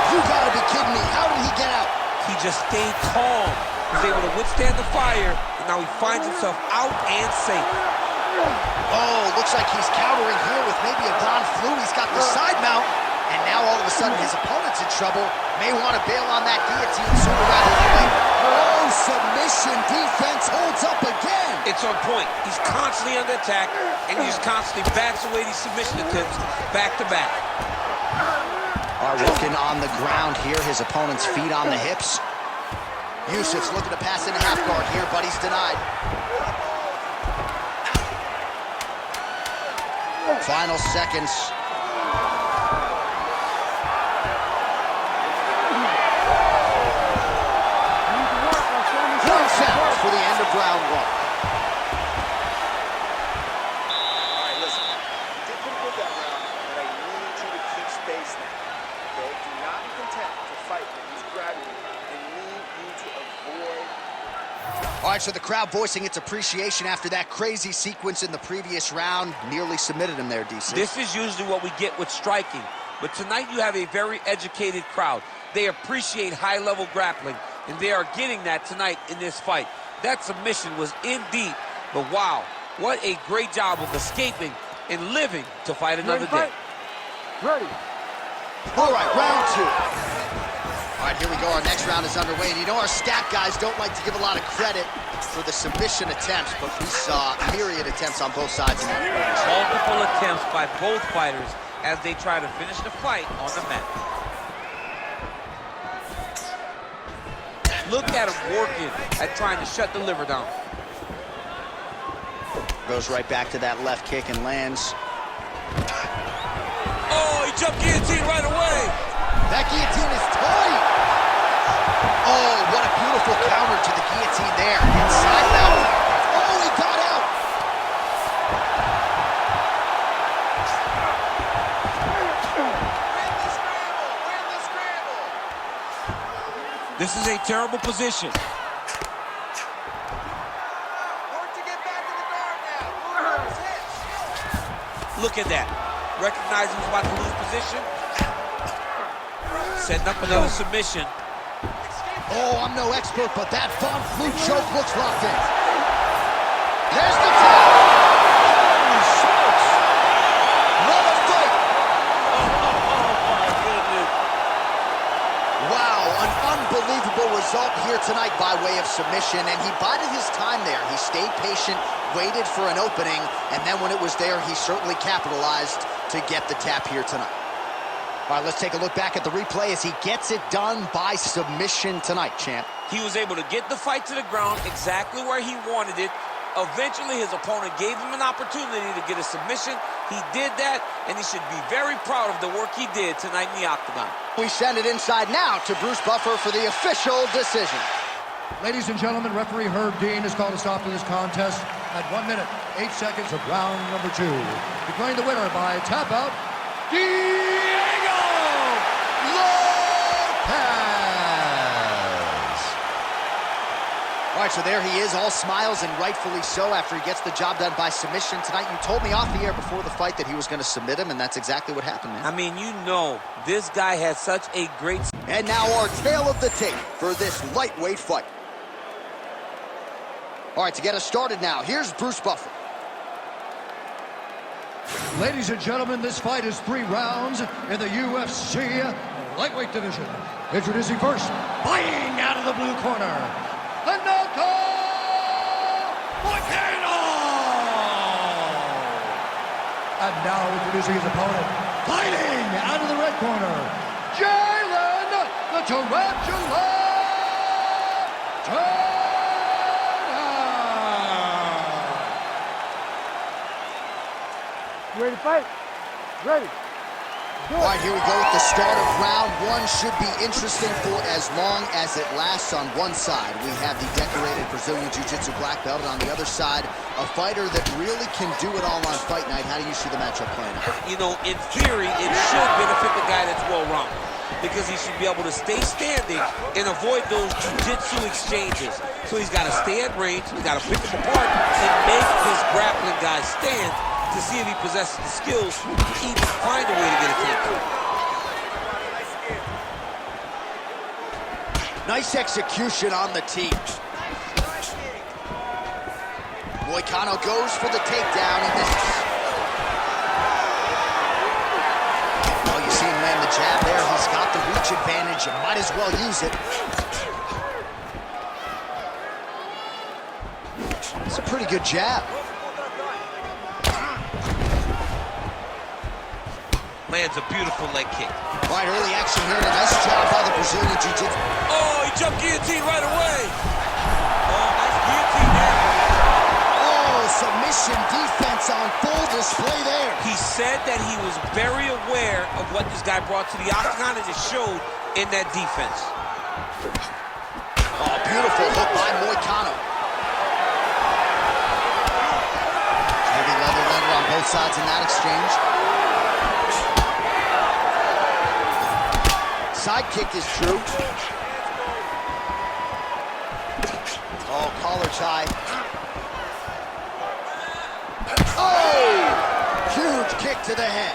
You gotta be kidding me. How did he get out? He just stayed calm. He was able to withstand the fire, and now he finds himself out and safe. Oh, looks like he's countering here with maybe a Don Flu. He's got the side mount, and now all of a sudden his opponent's in trouble. May want to bail on that guillotine sooner rather than later. Oh, submission defense holds up again. It's on point. He's constantly under attack, and he just constantly backs away these submission attempts back to back. Are working on the ground here. His opponent's feet on the hips. Yusuf's looking to pass into half guard here, but he's denied. Final seconds. One sound for the end of round one. All right, listen. You did pretty good that round, but I need you to keep space now. Okay? Do not be content to fight when he's grabbing you. I need you to avoid. All right, so the crowd voicing its appreciation after that crazy sequence in the previous round. Nearly submitted him there, DC. This is usually what we get with striking, but tonight you have a very educated crowd. They appreciate high-level grappling, and they are getting that tonight in this fight. That submission was in deep, but wow, what a great job of escaping and living to fight another day. Ready. All right, round two. All right, here we go. Our next round is underway. And you know our stat guys don't like to give a lot of credit for the submission attempts, but we saw myriad attempts on both sides of that. Multiple attempts by both fighters as they try to finish the fight on the mat. Look at him working at trying to shut the liver down. Goes right back to that left kick and lands. Oh, he jumped guillotine right away. That guillotine is tight. Oh, what a beautiful counter to the guillotine there. Inside that. Oh, he got out. Win the scramble. This is a terrible position. Work to get back in the guard now. Move those hips. Look at that. Recognizing he's about to lose position. Setting up another submission. Oh, I'm no expert, but that Von Flue choke looks locked in. There's the tap. Holy smokes. What a fight. My goodness. Wow, an unbelievable result here tonight by way of submission, and he bided his time there. He stayed patient, waited for an opening, and then when it was there, he certainly capitalized to get the tap here tonight. All right, let's take a look back at the replay as he gets it done by submission tonight, champ. He was able to get the fight to the ground exactly where he wanted it. Eventually, his opponent gave him an opportunity to get a submission, He did that, and he should be very proud of the work he did tonight in the octagon. We send it inside now to Bruce Buffer for the official decision. Ladies and gentlemen, referee Herb Dean has called a stop to this contest at 1 minute, 8 seconds of round number 2. Declaring the winner by tap out, Diego Lopez. All right, so there he is, all smiles, and rightfully so after he gets the job done by submission tonight. You told me off the air before the fight that he was going to submit him, and that's exactly what happened, man. I mean, you know, this guy has such a great... And now our tale of the tape for this lightweight fight. All right, to get us started now, here's Bruce Buffer. Ladies and gentlemen, this fight is 3 rounds in the UFC lightweight division. Introducing first, fighting out of the blue corner, the Volcano! And now introducing his opponent, fighting out of the red corner, Jalen the Tarantula Turner! You ready to fight? Ready. All right, here we go with the start of round 1. Should be interesting for as long as it lasts. On one side, we have the decorated Brazilian Jiu-Jitsu black belt, and on the other side, a fighter that really can do it all on fight night. How do you see the matchup playing out? You know, in theory, it should benefit the guy that's well-rounded, because he should be able to stay standing and avoid those jiu-jitsu exchanges. So he's got to stay at range, he's got to pick them apart, and make this grappling guy stand to see if he possesses the skills to even find a way to get a takedown. Nice execution on the team. Moicano goes for the takedown and misses. Well, you see him land the jab there. He's got the reach advantage. You might as well use it. It's a pretty good jab. Lands a beautiful leg kick. Right, early action here. A nice job by the Brazilian Jiu-Jitsu. Oh, he jumped guillotine right away. Oh, nice guillotine there. Oh, submission defense on full display there. He said that he was very aware of what this guy brought to the octagon, and it showed in that defense. Oh, beautiful hook by Moicano. Heavy leather leather on both sides in that exchange. Side kick is true. Oh, collar tie. Oh! Huge kick to the head.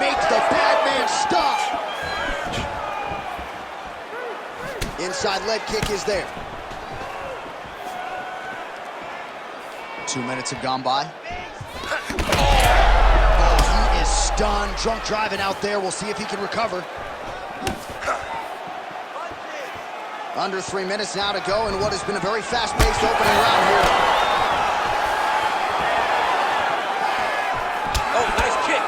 Make the bad man stop. Inside leg kick is there. 2 minutes have gone by. Stunned, drunk driving out there. We'll see if he can recover. Under 3 minutes now to go in what has been a very fast-paced opening round here. Oh, nice kick.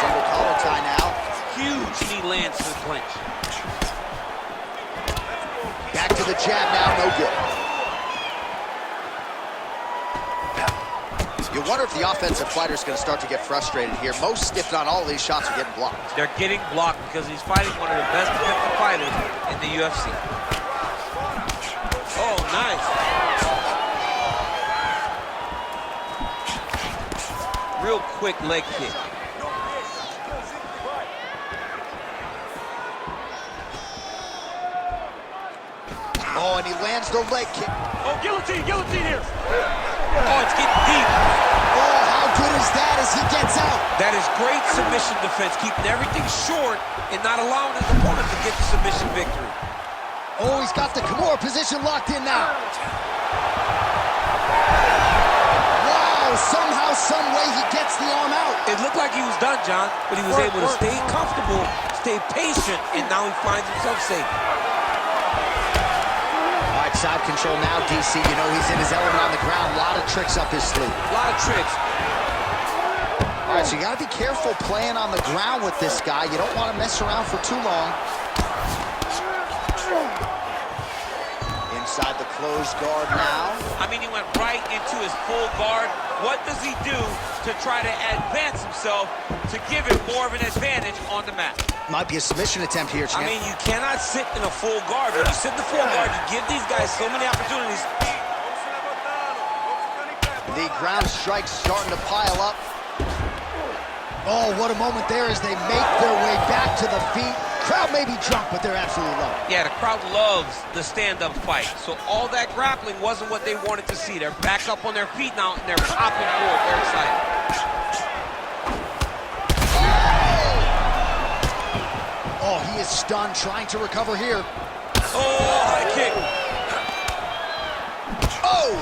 Single collar tie now. Huge knee lands to the clinch. Back to the jab now, no good. You wonder if the offensive fighter is going to start to get frustrated here. Most, if not all, of these shots are getting blocked. They're getting blocked because he's fighting one of the best defensive fighters in the UFC. Oh, nice. Real quick leg kick. Oh, and he lands the leg kick. Oh, guillotine here. Oh, it's getting deep. Oh, how good is that as he gets out? That is great submission defense, keeping everything short and not allowing his opponent to get the submission victory. Oh, he's got the Kimura position locked in now. Wow, somehow, some way he gets the arm out. It looked like he was done, John, but he was able to stay comfortable, stay patient, and now he finds himself safe. Side control now, DC. You know he's in his element on the ground. A lot of tricks up his sleeve. A lot of tricks. All right, so you got to be careful playing on the ground with this guy. You don't want to mess around for too long. inside the closed guard now. I mean, he went right into his full guard. What does he do to try to advance himself to give him more of an advantage on the mat? Might be a submission attempt here, champ. I mean, you cannot sit in a full guard. When you sit in the full guard, you give these guys so many opportunities. The ground strikes starting to pile up. Oh, what a moment there as they make their way back to the feet. Crowd may be drunk, but they're absolutely loving it. Yeah, the crowd loves the stand-up fight. So all that grappling wasn't what they wanted to see. They're back up on their feet now, and they're popping forward. They're excited. Oh, he is stunned, trying to recover here. Oh, high kick. Oh!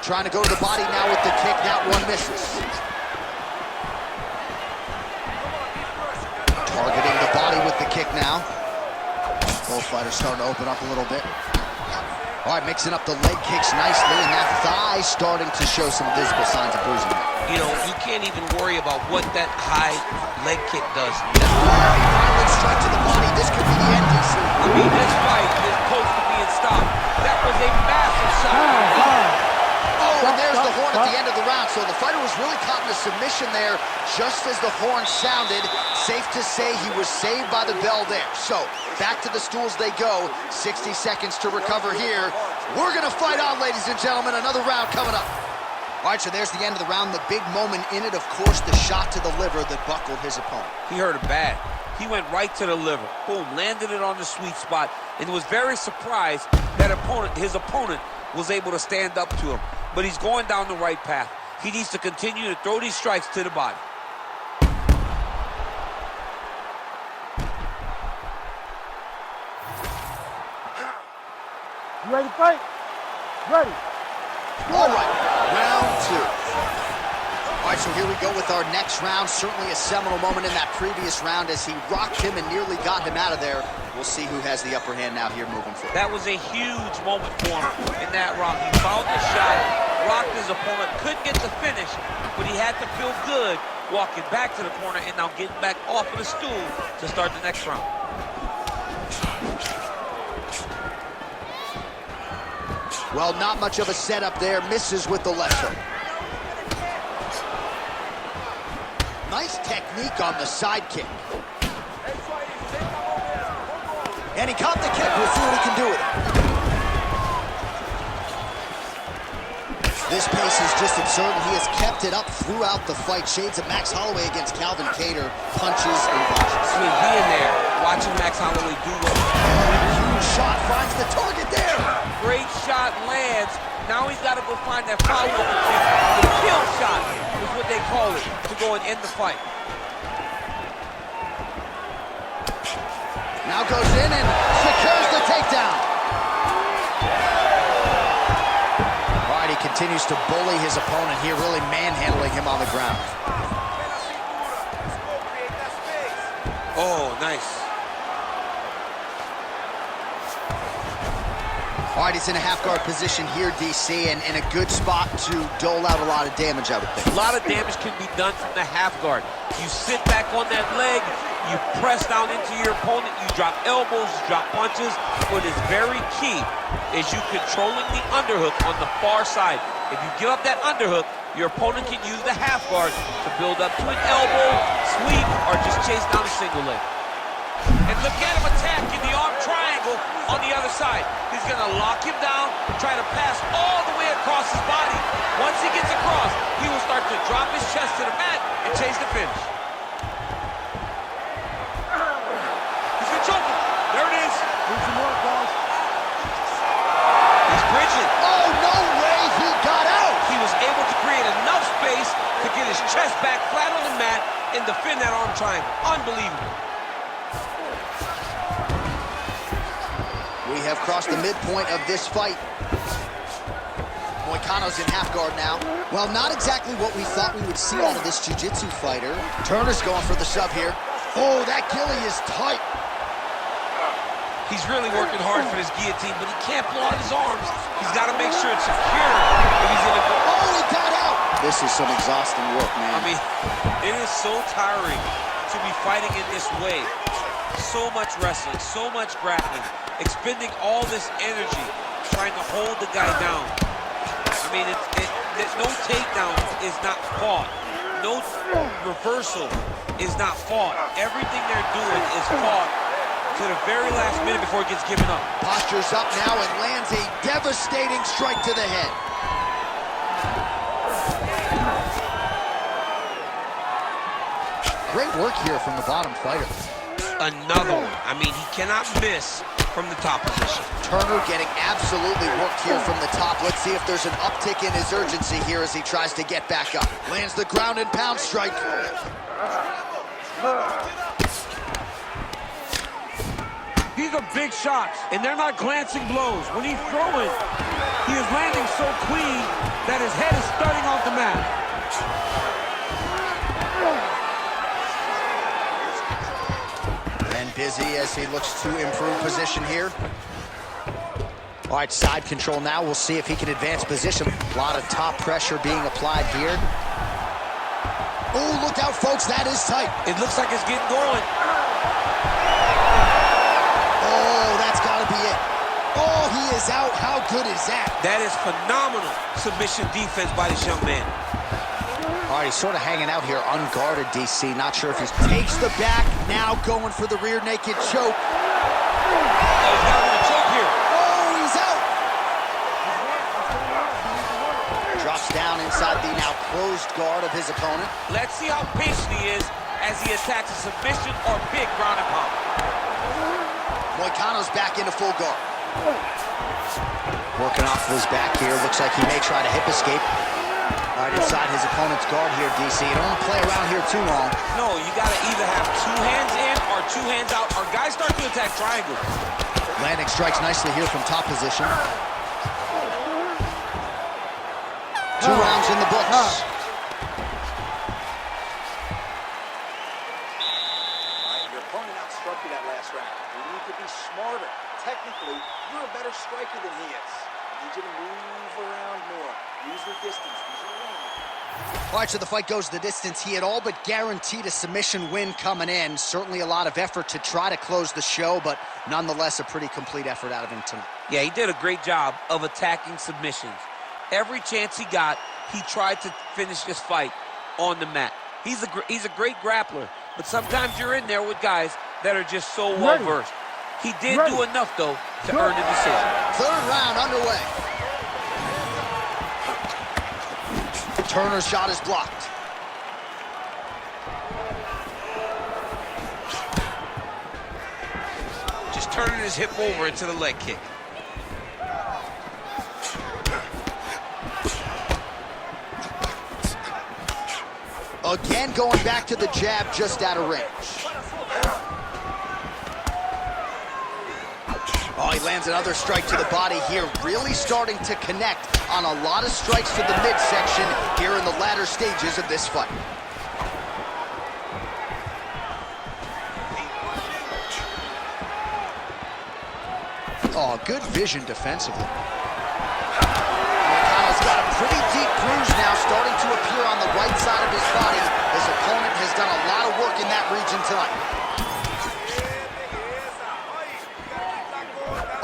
Trying to go to the body now with the kick. That one misses. Targeting the body with the kick now. Both fighters starting to open up a little bit. All right, mixing up the leg kicks nicely, and that thigh starting to show some visible signs of bruising. You know, you can't even worry about what that high leg kick does. Violent strike to the body. This could be the end, DC. I mean, this fight is close to being stopped. That was a massive shot. Oh, and there's the horn at the end of the round. So the fighter was really caught in a submission there just as the horn sounded. Safe to say he was saved by the bell there. So back to the stools they go. 60 seconds to recover here. We're going to fight on, ladies and gentlemen. Another round coming up. All right, so there's the end of the round. The big moment in it, of course, the shot to the liver that buckled his opponent. He hurt it bad. He went right to the liver. Boom, landed it on the sweet spot, and was very surprised that his opponent was able to stand up to him. But he's going down the right path. He needs to continue to throw these strikes to the body. You ready to fight? Ready. All right, round two. All right, so here we go with our next round. Certainly a seminal moment in that previous round as he rocked him and nearly got him out of there. We'll see who has the upper hand now here moving forward. That was a huge moment for him in that round. He fouled the shot, rocked his opponent, couldn't get the finish, but he had to feel good walking back to the corner and now getting back off of the stool to start the next round. Well, not much of a setup there. Misses with the left hook. Nice technique on the side kick. And he caught the kick. We'll see what he can do with it. This pace is just absurd, and he has kept it up throughout the fight. Shades of Max Holloway against Calvin Kattar. Punches and punches. I mean, being there, watching Max Holloway do what Huge shot finds the target there. Great shot lands. Now he's got to go find that follow-up kick. The kill shot is what they call it, to go and end the fight. Now goes in and secures the takedown. All right, he continues to bully his opponent here, really manhandling him on the ground. Oh, nice. All right, he's in a half-guard position here, DC, and in a good spot to dole out a lot of damage, I would think. A lot of damage can be done from the half guard. You sit back on that leg, you press down into your opponent, you drop elbows, you drop punches. What is very key is you controlling the underhook on the far side. If you give up that underhook, your opponent can use the half guard to build up to an elbow, sweep, or just chase down a single leg. And look at him attack in the arm triangle on the other side. He's going to lock him down, try to pass all the way across his body. Once he gets across, he will start to drop his chest to the mat and chase the finish. He's going to choke him. There it is. Need some more, guys. He's bridging. Oh, no way, he got out. He was able to create enough space to get his chest back flat on the mat and defend that arm triangle. Unbelievable. We have crossed the midpoint of this fight. Moicano's in half guard now. Well, not exactly what we thought we would see out of this jiu-jitsu fighter. Turner's going for the sub here. Oh, that ghillie is tight. He's really working hard for this guillotine, but he can't blow out his arms. He's got to make sure it's secure if he's in a... Oh, he got out. This is some exhausting work, man. I mean, it is so tiring to be fighting in this way. So much wrestling, so much grappling, expending all this energy, trying to hold the guy down. I mean, no takedown is not fought. No reversal is not fought. Everything they're doing is fought to the very last minute before it gets given up. Postures up now and lands a devastating strike to the head. Great work here from the bottom fighter. Another one. I mean, he cannot miss from the top position. Turner getting absolutely worked here from the top. Let's see if there's an uptick in his urgency here as he tries to get back up. Lands the ground and pound strike. These are big shots, and they're not glancing blows. When he's throwing, he is landing so clean that his head is starting off the mat. And busy as he looks to improve position here. All right, side control now. We'll see if he can advance position. A lot of top pressure being applied here. Oh, look out, folks. That is tight. It looks like it's getting going. Oh, that's got to be it. Oh, he is out. How good is that? That is phenomenal submission defense by this young man. All right, he's sort of hanging out here unguarded, DC. Not sure if he takes the back. Now going for the rear naked choke. Oh, he's got him in a choke here. Oh, he's out. Drops down inside the now closed guard of his opponent. Let's see how patient he is as he attacks a submission or big ground and pound. Moicano's back into full guard. Working off of his back here. Looks like he may try to hip escape. Right inside his opponent's guard here, DC. You don't want to play around here too long. No, you got to either have two hands in or two hands out, or guys start to attack triangles. Landing strikes nicely here from top position. 2 rounds in the books. Your opponent outstruck you that last round. You need to be smarter. Technically, you're a better striker than he is. I need you to move around more. Use your distance. Use your range. All right, so the fight goes the distance. He had all but guaranteed a submission win coming in. Certainly a lot of effort to try to close the show, but nonetheless a pretty complete effort out of him tonight. Yeah, he did a great job of attacking submissions. Every chance he got, he tried to finish this fight on the mat. He's a great grappler, but sometimes you're in there with guys that are just so well-versed. He did do enough, though, to earn the decision. 3rd round underway. Turner's shot is blocked. Just turning his hip over into the leg kick. Again, going back to the jab just out of range. Oh, he lands another strike to the body here. Really starting to connect on a lot of strikes to the midsection here in the latter stages of this fight. Oh, good vision defensively. Moicano's got a pretty deep bruise now starting to appear on the right side of his body. His opponent has done a lot of work in that region tonight.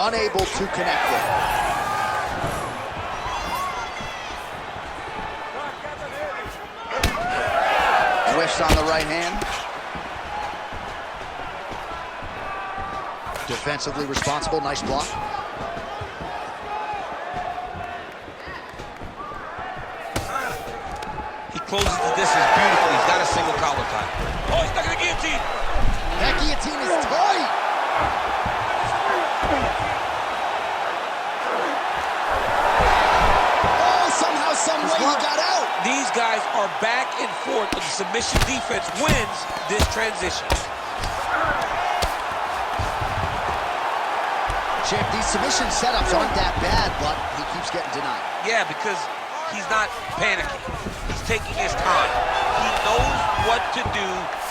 Unable to connect with. Whiffs on the right hand. Defensively responsible, nice block. He closes the distance beautifully. He's got a single collar tie. Oh, he's stuck in the guillotine. That guillotine is tight. Oh, somehow, some way he got out. These guys are back and forth, but the submission defense wins this transition. Champ, these submission setups aren't that bad, but he keeps getting denied. Yeah, because he's not panicking. He's taking his time. He knows what to do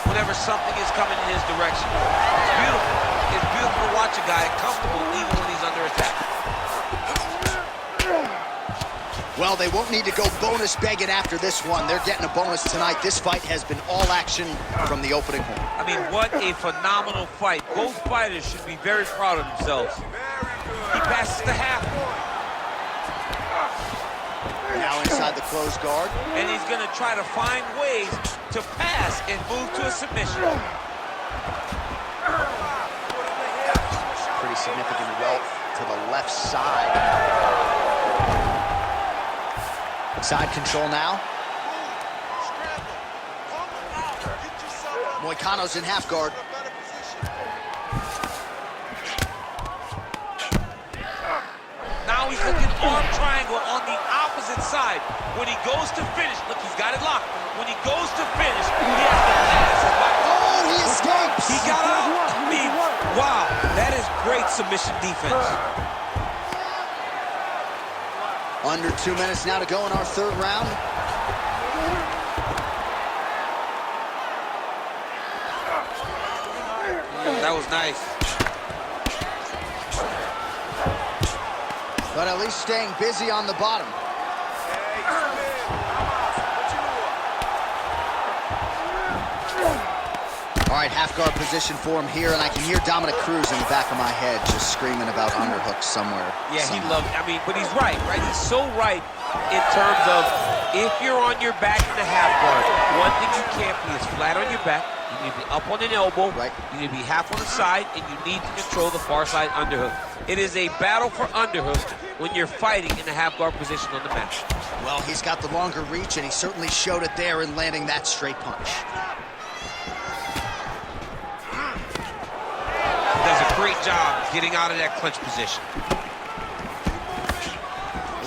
whenever something is coming in his direction. It's beautiful. It's beautiful to watch a guy comfortable even when he's under attack. Well, they won't need to go bonus begging after this one. They're getting a bonus tonight. This fight has been all action from the opening horn. I mean, what a phenomenal fight. Both fighters should be very proud of themselves. He passes the half. Now inside the closed guard. And he's going to try to find ways to pass and move to a submission. Pretty significant welt to the left side. Side control now. Moicano's in half guard. Now he's looking arm triangle on the opposite side. When he goes to finish, look, he's got it locked. When he goes to finish, he has to pass. Oh, he escapes. He got out. I mean, wow, that is great submission defense. Under 2 minutes now to go in our third round. That was nice. But at least staying busy on the bottom. All right, half guard position for him here, and I can hear Dominic Cruz in the back of my head just screaming about underhooks somewhere. Yeah, he loved it. I mean, but he's right? He's so right in terms of if you're on your back in the half guard, one thing you can't be is flat on your back. You need to be up on an elbow. Right. You need to be half on the side, and you need to control the far side underhook. It is a battle for underhook when you're fighting in the half guard position on the mat. Well, he's got the longer reach, and he certainly showed it there in landing that straight punch. Does a great job getting out of that clinch position.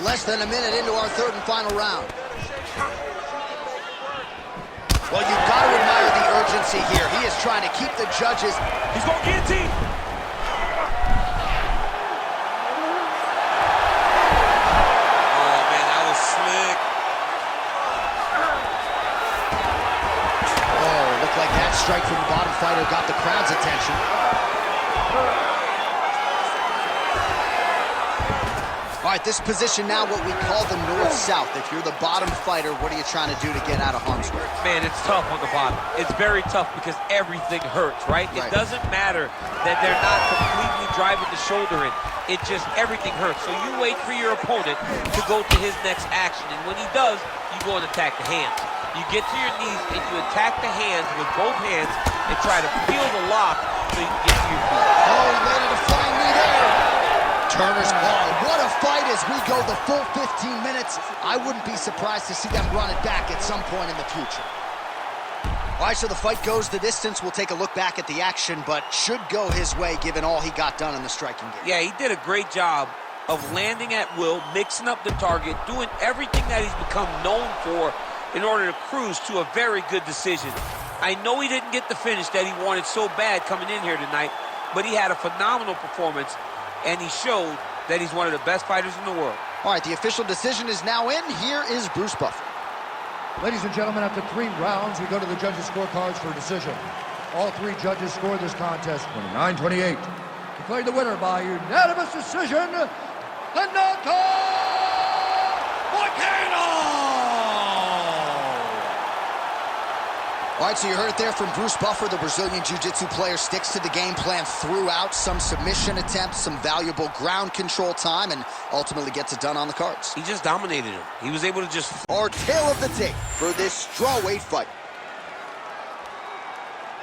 Less than a minute into our third and final round. Well, you've got to admire the urgency here. He is trying to keep the judges. He's going guillotine. Oh, man, that was slick. Oh, looked like that strike from the bottom fighter got the crowd's attention. All right, this position now, what we call the north-south. If you're the bottom fighter, what are you trying to do to get out of harm's way? Man, it's tough on the bottom. It's very tough because everything hurts, right? It doesn't matter that they're not completely driving the shoulder in. It just, everything hurts. So you wait for your opponent to go to his next action. And when he does, you go and attack the hands. You get to your knees and you attack the hands with both hands and try to feel the lock so you can get to your feet. Oh, he landed a flying knee there. Turner's call. What a fight as we go the full 15 minutes. I wouldn't be surprised to see them run it back at some point in the future. All right, so the fight goes the distance. We'll take a look back at the action, but should go his way given all he got done in the striking game. Yeah, he did a great job of landing at will, mixing up the target, doing everything that he's become known for in order to cruise to a very good decision. I know he didn't get the finish that he wanted so bad coming in here tonight, but he had a phenomenal performance, and he showed that he's one of the best fighters in the world. All right, the official decision is now in. Here is Bruce Buffer. Ladies and gentlemen, after 3 rounds, we go to the judges' scorecards for a decision. All 3 judges scored this contest 29-28. Declared the winner by unanimous decision, the knockout Volcano! All right, so you heard it there from Bruce Buffer. The Brazilian Jiu-Jitsu player sticks to the game plan throughout. Some submission attempts, some valuable ground control time, and ultimately gets it done on the cards. He just dominated him. He was able to just... Our tale of the tape for this strawweight fight.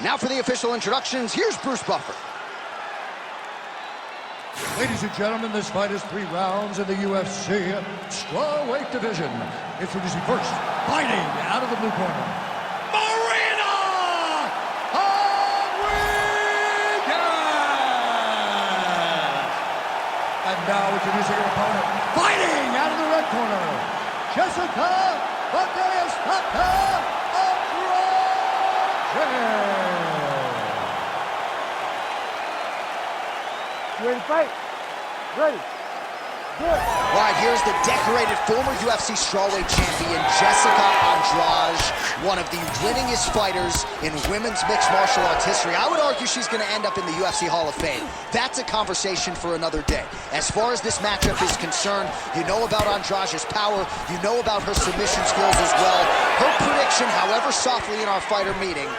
Now for the official introductions, here's Bruce Buffer. Ladies and gentlemen, this fight is 3 rounds in the UFC strawweight division. Introducing first, fighting out of the blue corner, and now introducing her opponent, fighting out of the red corner, Jessica Bautista You ready to fight? Ready. All right, here's the decorated former UFC strawweight champion, Jessica Andrade, one of the winningest fighters in women's mixed martial arts history. I would argue she's going to end up in the UFC Hall of Fame. That's a conversation for another day. As far as this matchup is concerned, you know about Andrade's power, you know about her submission skills as well. Her prediction, however softly in our fighter meeting,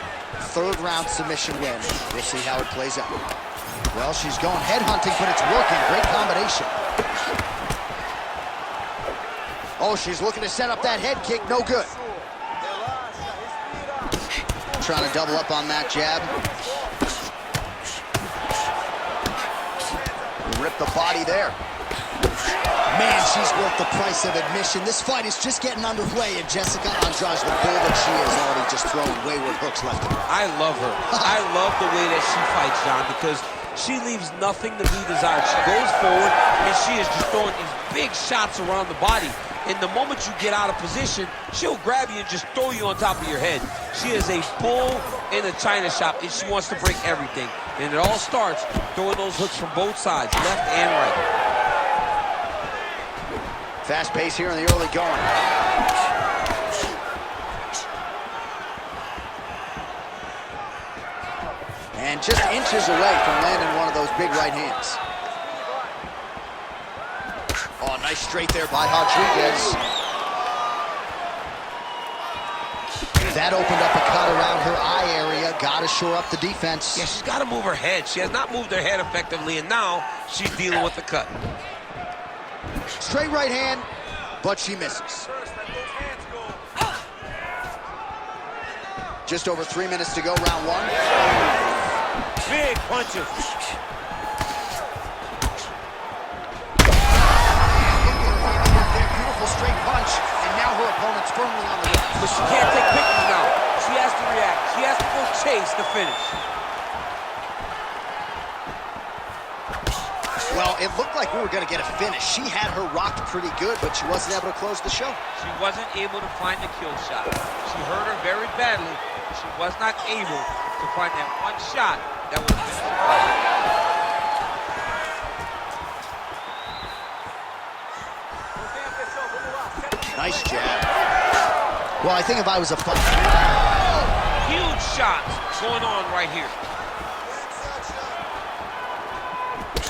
third round submission win. We'll see how it plays out. Well, she's going head hunting, but it's working. Great combination. Oh, she's looking to set up that head kick. No good. Trying to double up on that jab. Rip the body there. Man, she's worth the price of admission. This fight is just getting underway, and Jessica Andrade, the bull that she is, already just throwing wayward hooks left and right. I love her. I love the way that she fights, John, because she leaves nothing to be desired. She goes forward, and she is just throwing these big shots around the body. And the moment you get out of position, she'll grab you and just throw you on top of your head. She is a bull in a china shop, and she wants to break everything. And it all starts throwing those hooks from both sides, left and right. Fast pace here in the early going. And just inches away from landing one of those big right hands. Oh, nice straight there by Rodriguez. That opened up a cut around her eye area. Got to shore up the defense. Yeah, she's got to move her head. She has not moved her head effectively, and now she's dealing with the cut. Straight right hand, but she misses. Just over 3 minutes to go, round one. Big punches. Beautiful straight punch, and now her opponent's firmly on the ropes. But she can't take pictures now. She has to react. She has to go chase the finish. Well, it looked like we were going to get a finish. She had her rocked pretty good, but she wasn't able to close the show. She wasn't able to find the kill shot. She hurt her very badly. She was not able to find that one shot that would finish the fight. Nice jab. Well, I think if I was a fighter... Huge shots going on right here.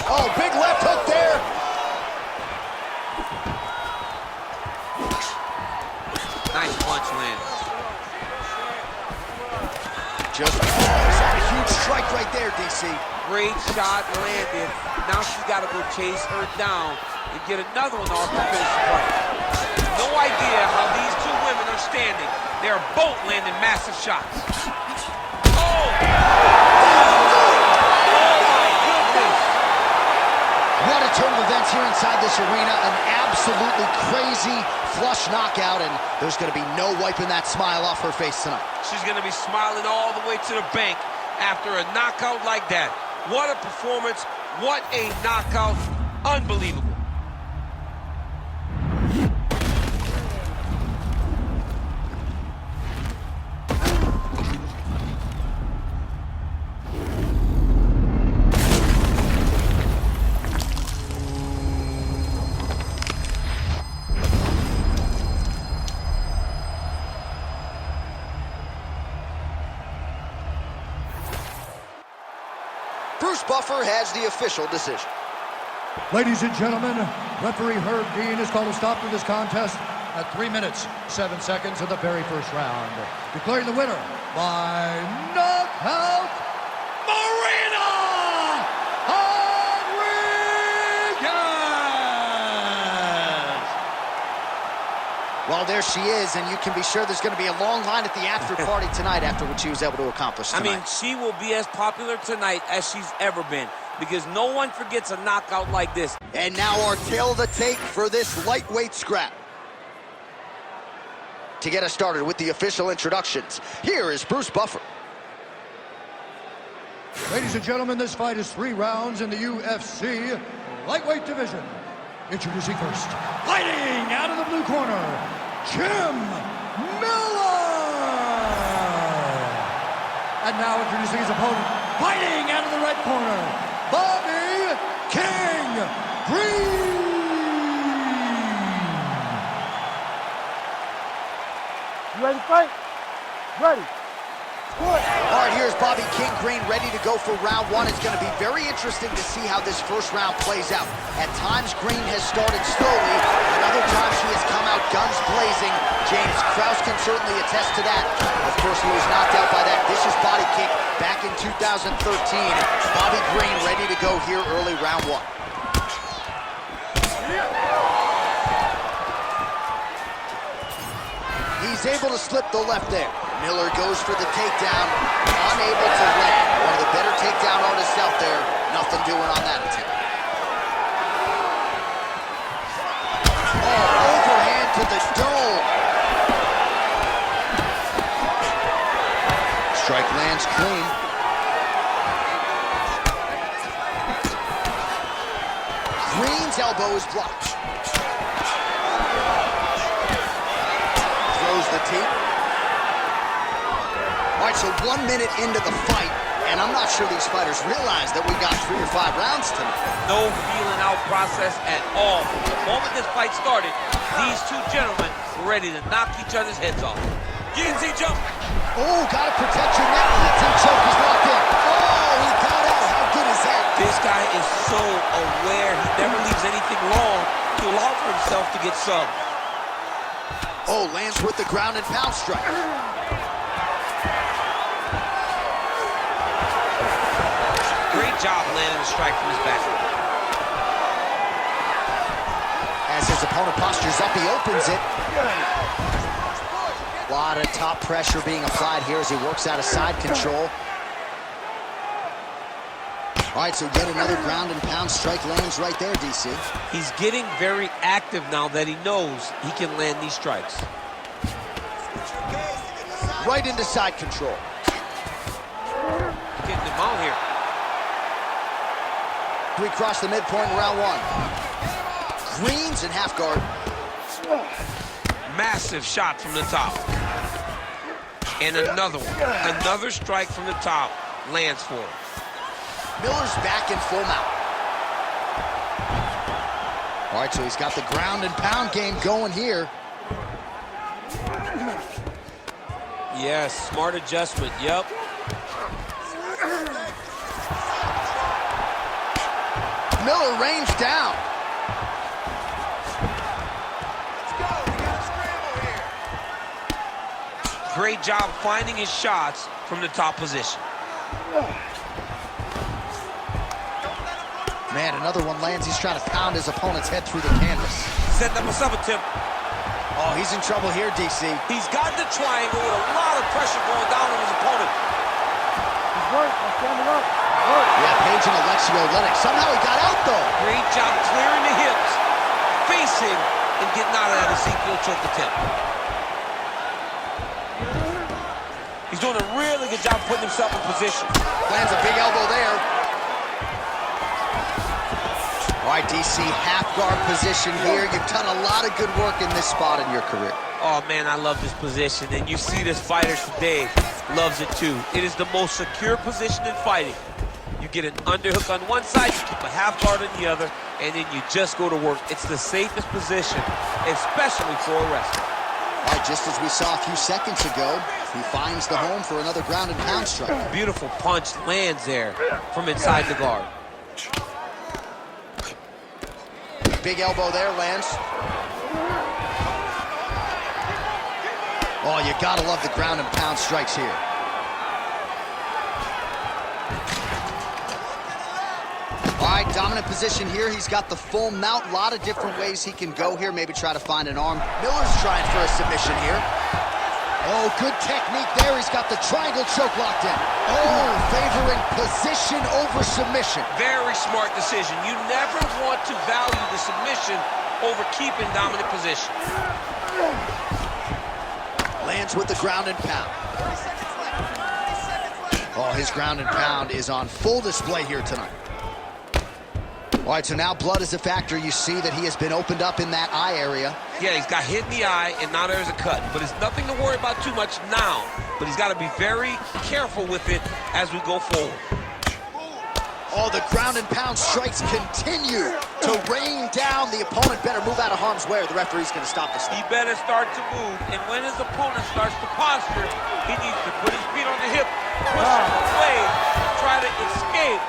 Oh, big left hook there. Nice punch landed. Just a huge strike right there, DC. Great shot landed. Now she's got to go chase her down and get another one off to finish the fight. No idea how these two women are standing. They're both landing massive shots. Oh! What a turn of events here inside this arena. An absolutely crazy flush knockout, and there's going to be no wiping that smile off her face tonight. She's going to be smiling all the way to the bank after a knockout like that. What a performance. What a knockout. Unbelievable. Bruce Buffer has the official decision. Ladies and gentlemen, referee Herb Dean has called a stop to this contest at 3 minutes, 7 seconds of the very first round. Declaring the winner by knockout, Marina Rodriguez! Well, there she is, and you can be sure there's going to be a long line at the after party tonight after what she was able to accomplish tonight. I mean, she will be as popular tonight as she's ever been, because no one forgets a knockout like this. And now our tail of the tape for this lightweight scrap. To get us started with the official introductions, here is Bruce Buffer. Ladies and gentlemen, this fight is 3 rounds in the UFC lightweight division. Introducing first, fighting out of the blue corner, Jim Miller! And now introducing his opponent, fighting out of the red corner, Bobby King Green! ready to fight? Ready. All right, here's Bobby King Green ready to go for round one. It's going to be very interesting to see how this first round plays out. At times, Green has started slowly, and other times he has come out guns blazing. James Krause can certainly attest to that. Of course, he was knocked out by that vicious body kick back in 2013. Bobby Green ready to go here early round one. He's able to slip the left there. Miller goes for the takedown, unable to land. One of the better takedown artists out there. Nothing doing on that attempt. Oh, overhand to the dome. Strike lands clean. Green's elbow is blocked. Throws the teep. All right, so 1 minute into the fight, and I'm not sure these fighters realize that we got 3 or 5 rounds tonight. No feeling out process at all. The moment this fight started, these two gentlemen were ready to knock each other's heads off. Guillotine jump. Oh, gotta protect your neck. Guillotine choke is locked in. Oh, he got out. How good is that? This guy is so aware. He never leaves anything long to allow for himself to get subbed. Oh, lands with the ground and pound strike. Great job landing a strike from his back. As his opponent postures up, he opens it. A lot of top pressure being applied here as he works out of side control. All right, so yet another ground and pound strike lands right there, DC. He's getting very active now that he knows he can land these strikes. Right into side control. Getting him out here. We cross the midpoint in round one. Green's in half guard. Massive shot from the top. And another one. Another strike from the top lands for him. Miller's back in full mount. All right, so he's got the ground and pound game going here. Yes, smart adjustment, yep. Miller rains down. Let's go. We got a scramble here. Great job finding his shots from the top position. Man, another one lands. He's trying to pound his opponent's head through the canvas. Setting up a sub attempt. Oh, he's in trouble here, DC. He's got the triangle with a lot of pressure going down on his opponent. He's work. I'm standing up. Work. Yeah, Page and Alexio Oleinik. Somehow he got out, though. Great job clearing the hips, facing, and getting out of that Ezekiel choke attempt. He's doing a really good job putting himself in position. Lands a big elbow there. All right, DC, half guard position here. You've done a lot of good work in this spot in your career. Oh, man, I love this position, and you see this fighter today loves it, too. It is the most secure position in fighting. You get an underhook on one side, you keep a half guard on the other, and then you just go to work. It's the safest position, especially for a wrestler. All right, just as we saw a few seconds ago, he finds the home for another ground and pound strike. Beautiful punch lands there from inside the guard. Big elbow there, lands. Oh, you gotta love the ground and pound strikes here. All right, dominant position here. He's got the full mount. A lot of different ways he can go here. Maybe try to find an arm. Miller's trying for a submission here. Oh, good technique there. He's got the triangle choke locked in. Oh, favoring position over submission. Very smart decision. You never want to value the submission over keeping dominant position. Lands with the ground and pound. 30 seconds left. 30 seconds left. Oh, his ground and pound is on full display here tonight. All right, so now blood is a factor. You see that he has been opened up in that eye area. Yeah, he's got hit in the eye, and now there's a cut. But it's nothing to worry about too much now. But he's got to be very careful with it as we go forward. Oh, the ground and pound strikes continue to rain down. The opponent better move out of harm's way or the referee's going to stop this thing. He better start to move, and when his opponent starts to posture, he needs to put his feet on the hip, push him away, try to escape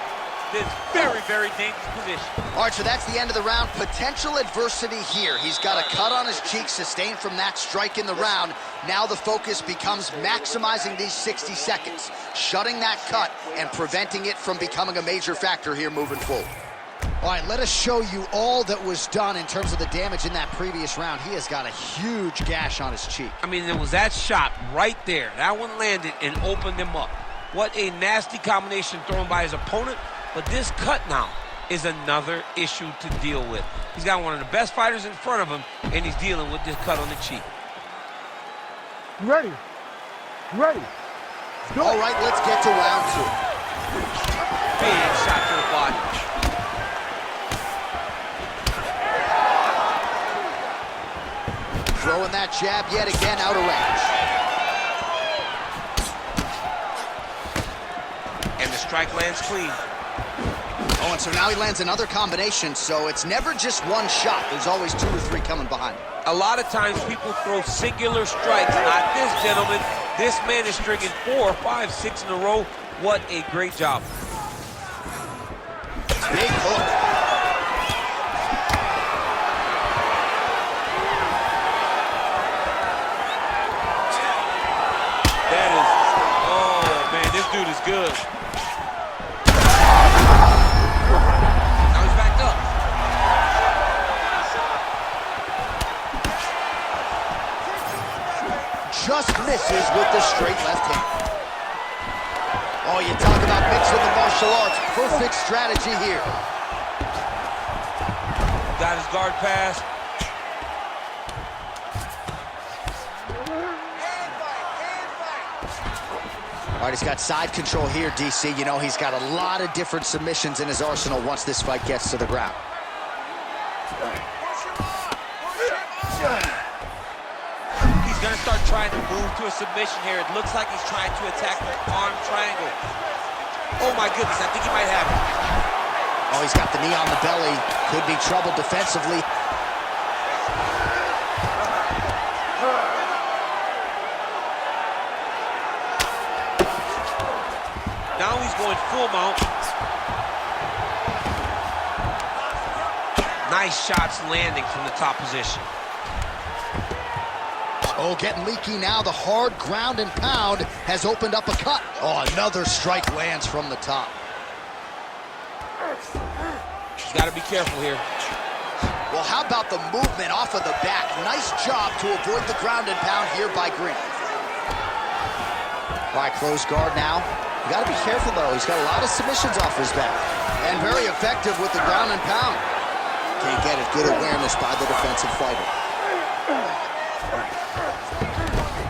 this very, very dangerous position. All right, so that's the end of the round. Potential adversity here. He's got a cut on his cheek sustained from that strike in the round. Now the focus becomes maximizing these 60 seconds, shutting that cut and preventing it from becoming a major factor here moving forward. All right, let us show you all that was done in terms of the damage in that previous round. He has got a huge gash on his cheek. I mean, there was that shot right there. That one landed and opened him up. What a nasty combination thrown by his opponent. But this cut now is another issue to deal with. He's got one of the best fighters in front of him, and he's dealing with this cut on the cheek. You ready? You ready? All right, let's get to round 2. Big shot to the body. Throwing that jab yet again out of range. And the strike lands clean. Oh, and so now he lands another combination, so it's never just one shot. There's always 2 or 3 coming behind him. A lot of times people throw singular strikes. Not this gentleman. This man is stringing 4, 5, 6 in a row. What a great job. Big hook. That is, oh man, this dude is good. Now he's backed up. Just misses with the straight left hand. Oh, you talk about mixing the martial arts. Perfect strategy here. Got his guard pass. All right, he's got side control here, DC. You know, he's got a lot of different submissions in his arsenal once this fight gets to the ground. He's going to start trying to move to a submission here. It looks like he's trying to attack the arm triangle. Oh, my goodness, I think he might have it. Oh, he's got the knee on the belly. Could be trouble defensively. Now he's going full mount. Nice shots landing from the top position. Oh, getting leaky now. The hard ground and pound has opened up a cut. Oh, another strike lands from the top. He's got to be careful here. Well, how about the movement off of the back? Nice job to avoid the ground and pound here by Green. All right, close guard now. You got to be careful, though. He's got a lot of submissions off his back. And very effective with the ground and pound. Can't get it. Good awareness by the defensive fighter.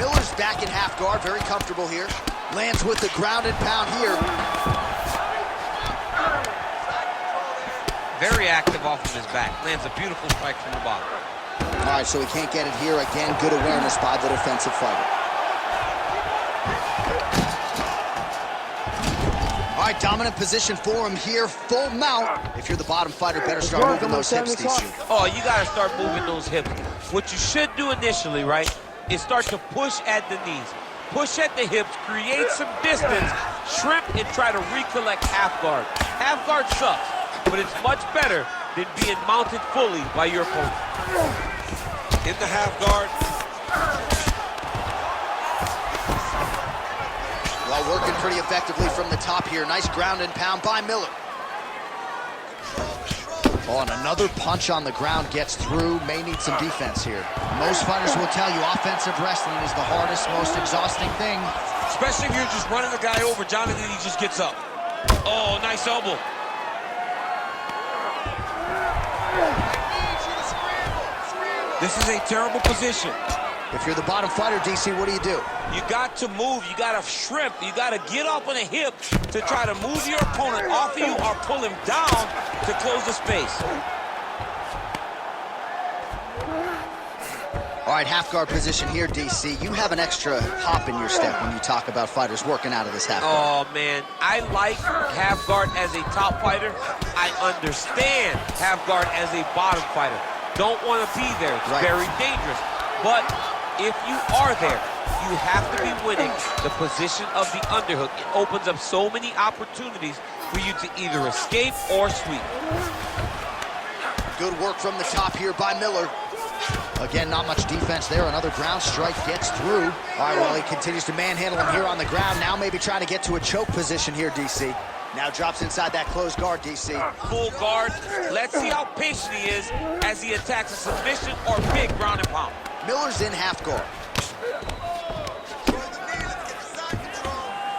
Miller's back in half guard. Very comfortable here. Lands with the ground and pound here. Very active off of his back. Lands a beautiful strike from the bottom. All right, so he can't get it here. Again, good awareness by the defensive fighter. All right, dominant position for him here. Full mount. If you're the bottom fighter, better start moving those hips, DC. Oh, you got to start moving those hips. What you should do initially, right, is start to push at the knees. Push at the hips, create some distance, shrimp, and try to recollect half guard. Half guard sucks, but it's much better than being mounted fully by your opponent. In the half guard. Well, working pretty effectively from the top here. Nice ground and pound by Miller. Oh, and another punch on the ground gets through. May need some defense here. Most fighters will tell you offensive wrestling is the hardest, most exhausting thing. Especially if you're just running the guy over, Jonathan, he just gets up. Oh, nice elbow. This is a terrible position. If you're the bottom fighter, DC, what do? You got to move. You got to shrimp. You got to get up on a hip to try to move your opponent off of you or pull him down to close the space. All right, half guard position here, DC. You have an extra hop in your step when you talk about fighters working out of this half guard. Oh, man, I like half guard as a top fighter. I understand half guard as a bottom fighter. Don't want to be there. It's very dangerous. But if you are there, you have to be winning the position of the underhook. It opens up so many opportunities for you to either escape or sweep. Good work from the top here by Miller. Again, not much defense there. Another ground strike gets through. All right, well, he continues to manhandle him here on the ground. Now maybe trying to get to a choke position here, DC. Now drops inside that closed guard, DC. Full guard. Let's see how patient he is as he attacks a submission or big ground and pound. Miller's in half guard.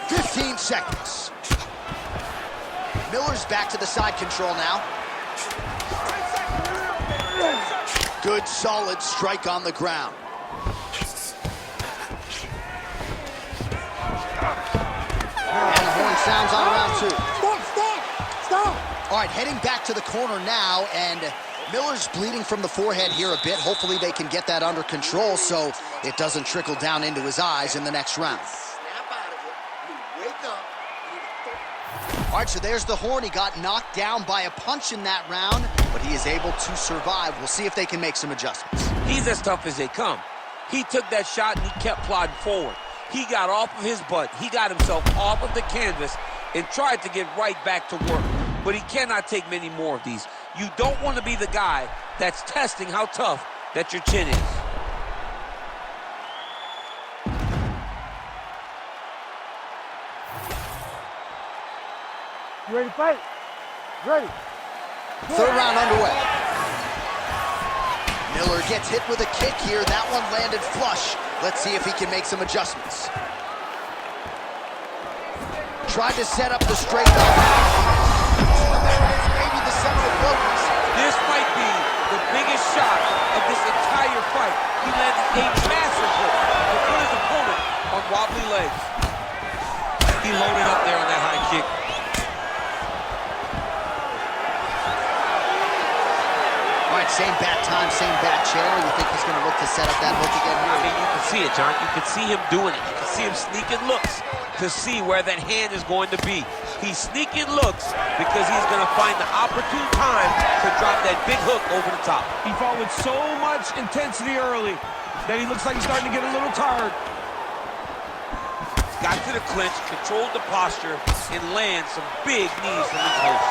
15 seconds. Miller's back to the side control now. Good, solid strike on the ground. And the horn sounds on round two. Stop! All right, heading back to the corner now, and Miller's bleeding from the forehead here a bit. Hopefully they can get that under control so it doesn't trickle down into his eyes in the next round. All right, so there's the horn. He got knocked down by a punch in that round, but he is able to survive. We'll see if they can make some adjustments. He's as tough as they come. He took that shot and he kept plodding forward. He got off of his butt. He got himself off of the canvas and tried to get right back to work. But he cannot take many more of these. You don't want to be the guy that's testing how tough that your chin is. You ready to fight? Ready. Third round underway. Miller gets hit with a kick here. That one landed flush. Let's see if he can make some adjustments. Tried to set up the straight up. Maybe the central focus. This might be the biggest shot of this entire fight. He landed a massive hook to put his opponent on wobbly legs. He loaded up there on that high kick. All right, same bat time, same bat channel. You think he's going to look to set up that hook again here? I mean, you can see it, John. You can see him doing it. You can see him sneaking looks to see where that hand is going to be. He's sneaking looks because he's going to find the opportune time to drop that big hook over the top. He fought with so much intensity early that he looks like he's starting to get a little tired. Got to the clinch, controlled the posture, and lands some big knees from his host.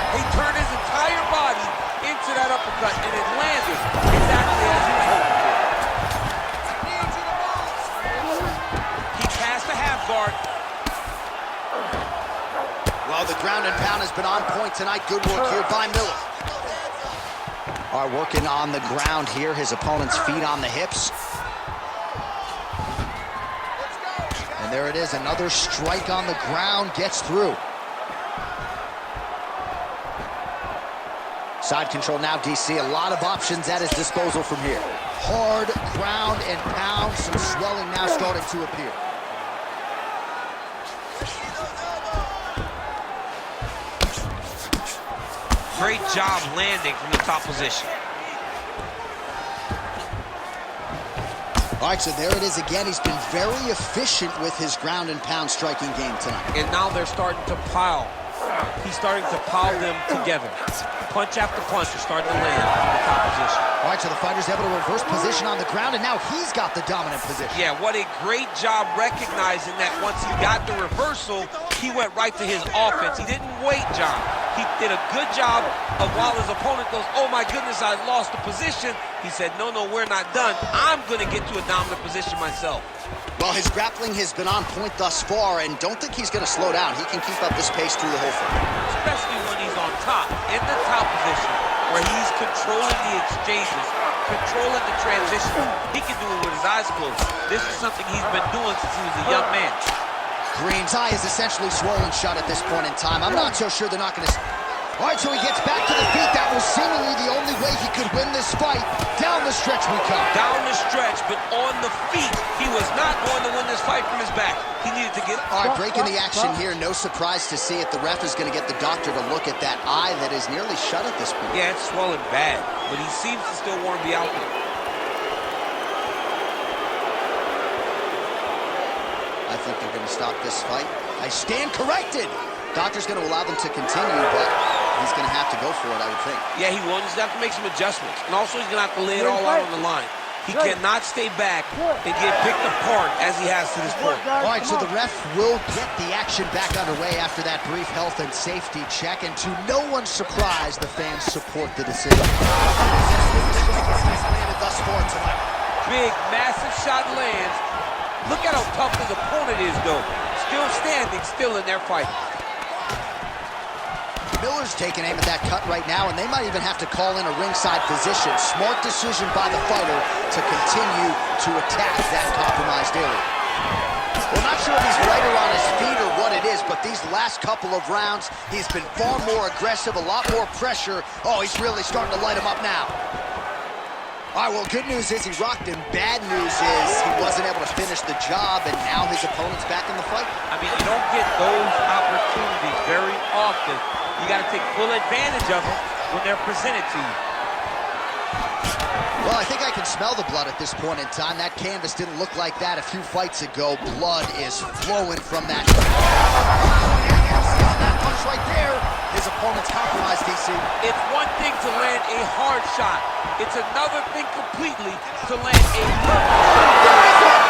He turned his entire body into that uppercut, and it landed exactly as he was hoping for. He passed the half guard. Well, the ground and pound has been on point tonight. Good work here by Miller. All right, working on the ground here. His opponent's feet on the hips. And there it is, another strike on the ground, gets through. Side control now, DC. A lot of options at his disposal from here. Hard ground and pound. Some swelling now starting to appear. Great job landing from the top position. All right, so there it is again. He's been very efficient with his ground and pound striking game tonight. And now they're starting to pile. He's starting to pile them together. Punch after punch are starting to land from the top position. All right, so the fighter's able to reverse position on the ground, and now he's got the dominant position. Yeah, what a great job recognizing that once he got the reversal, he went right to his offense. He didn't wait, John. He did a good job of while his opponent goes, oh my goodness, I lost the position. He said, no, we're not done. I'm going to get to a dominant position myself. Well, his grappling has been on point thus far, and don't think he's going to slow down. He can keep up this pace through the whole fight. Especially when he's on top, in the top position, where he's controlling the exchanges, controlling the transition. He can do it with his eyes closed. This is something he's been doing since he was a young man. Green's eye is essentially swollen shut at this point in time. I'm not so sure they're not going to... All right, so he gets back to the feet. That was seemingly the only way he could win this fight. Down the stretch we come. Down the stretch, but on the feet. He was not going to win this fight from his back. He needed to get... All right, breaking the action here. No surprise to see it. The ref is going to get the doctor to look at that eye that is nearly shut at this point. Yeah, it's swollen bad, but he seems to still want to be out there. I think they're going to stop this fight. I stand corrected. Doctor's going to allow them to continue, but he's going to have to go for it, I would think. Yeah, he will. He's going to have to make some adjustments. And also, he's going to have to lay it all out on the line. He cannot stay back and get picked apart as he has to this point. All right, so the ref will get the action back underway after that brief health and safety check. And to no one's surprise, the fans support the decision. Thus far tonight. Big, massive shot lands. Look at how tough his opponent is, though. Still standing, still in their fight. Miller's taking aim at that cut right now, and they might even have to call in a ringside physician. Smart decision by the fighter to continue to attack that compromised area. We're not sure if he's right or on his feet or what it is, but these last couple of rounds, he's been far more aggressive, a lot more pressure. Oh, he's really starting to light him up now. All right, well, good news is he rocked him. Bad news is he wasn't able to finish the job, and now his opponent's back in the fight. I mean, you don't get those opportunities very often. You got to take full advantage of them when they're presented to you. Well, I think I can smell the blood at this point in time. That canvas didn't look like that a few fights ago. Blood is flowing from that. That punch right there. His opponent's compromised, DC. It's one thing to land a hard shot. It's another thing completely to land a perfect shot.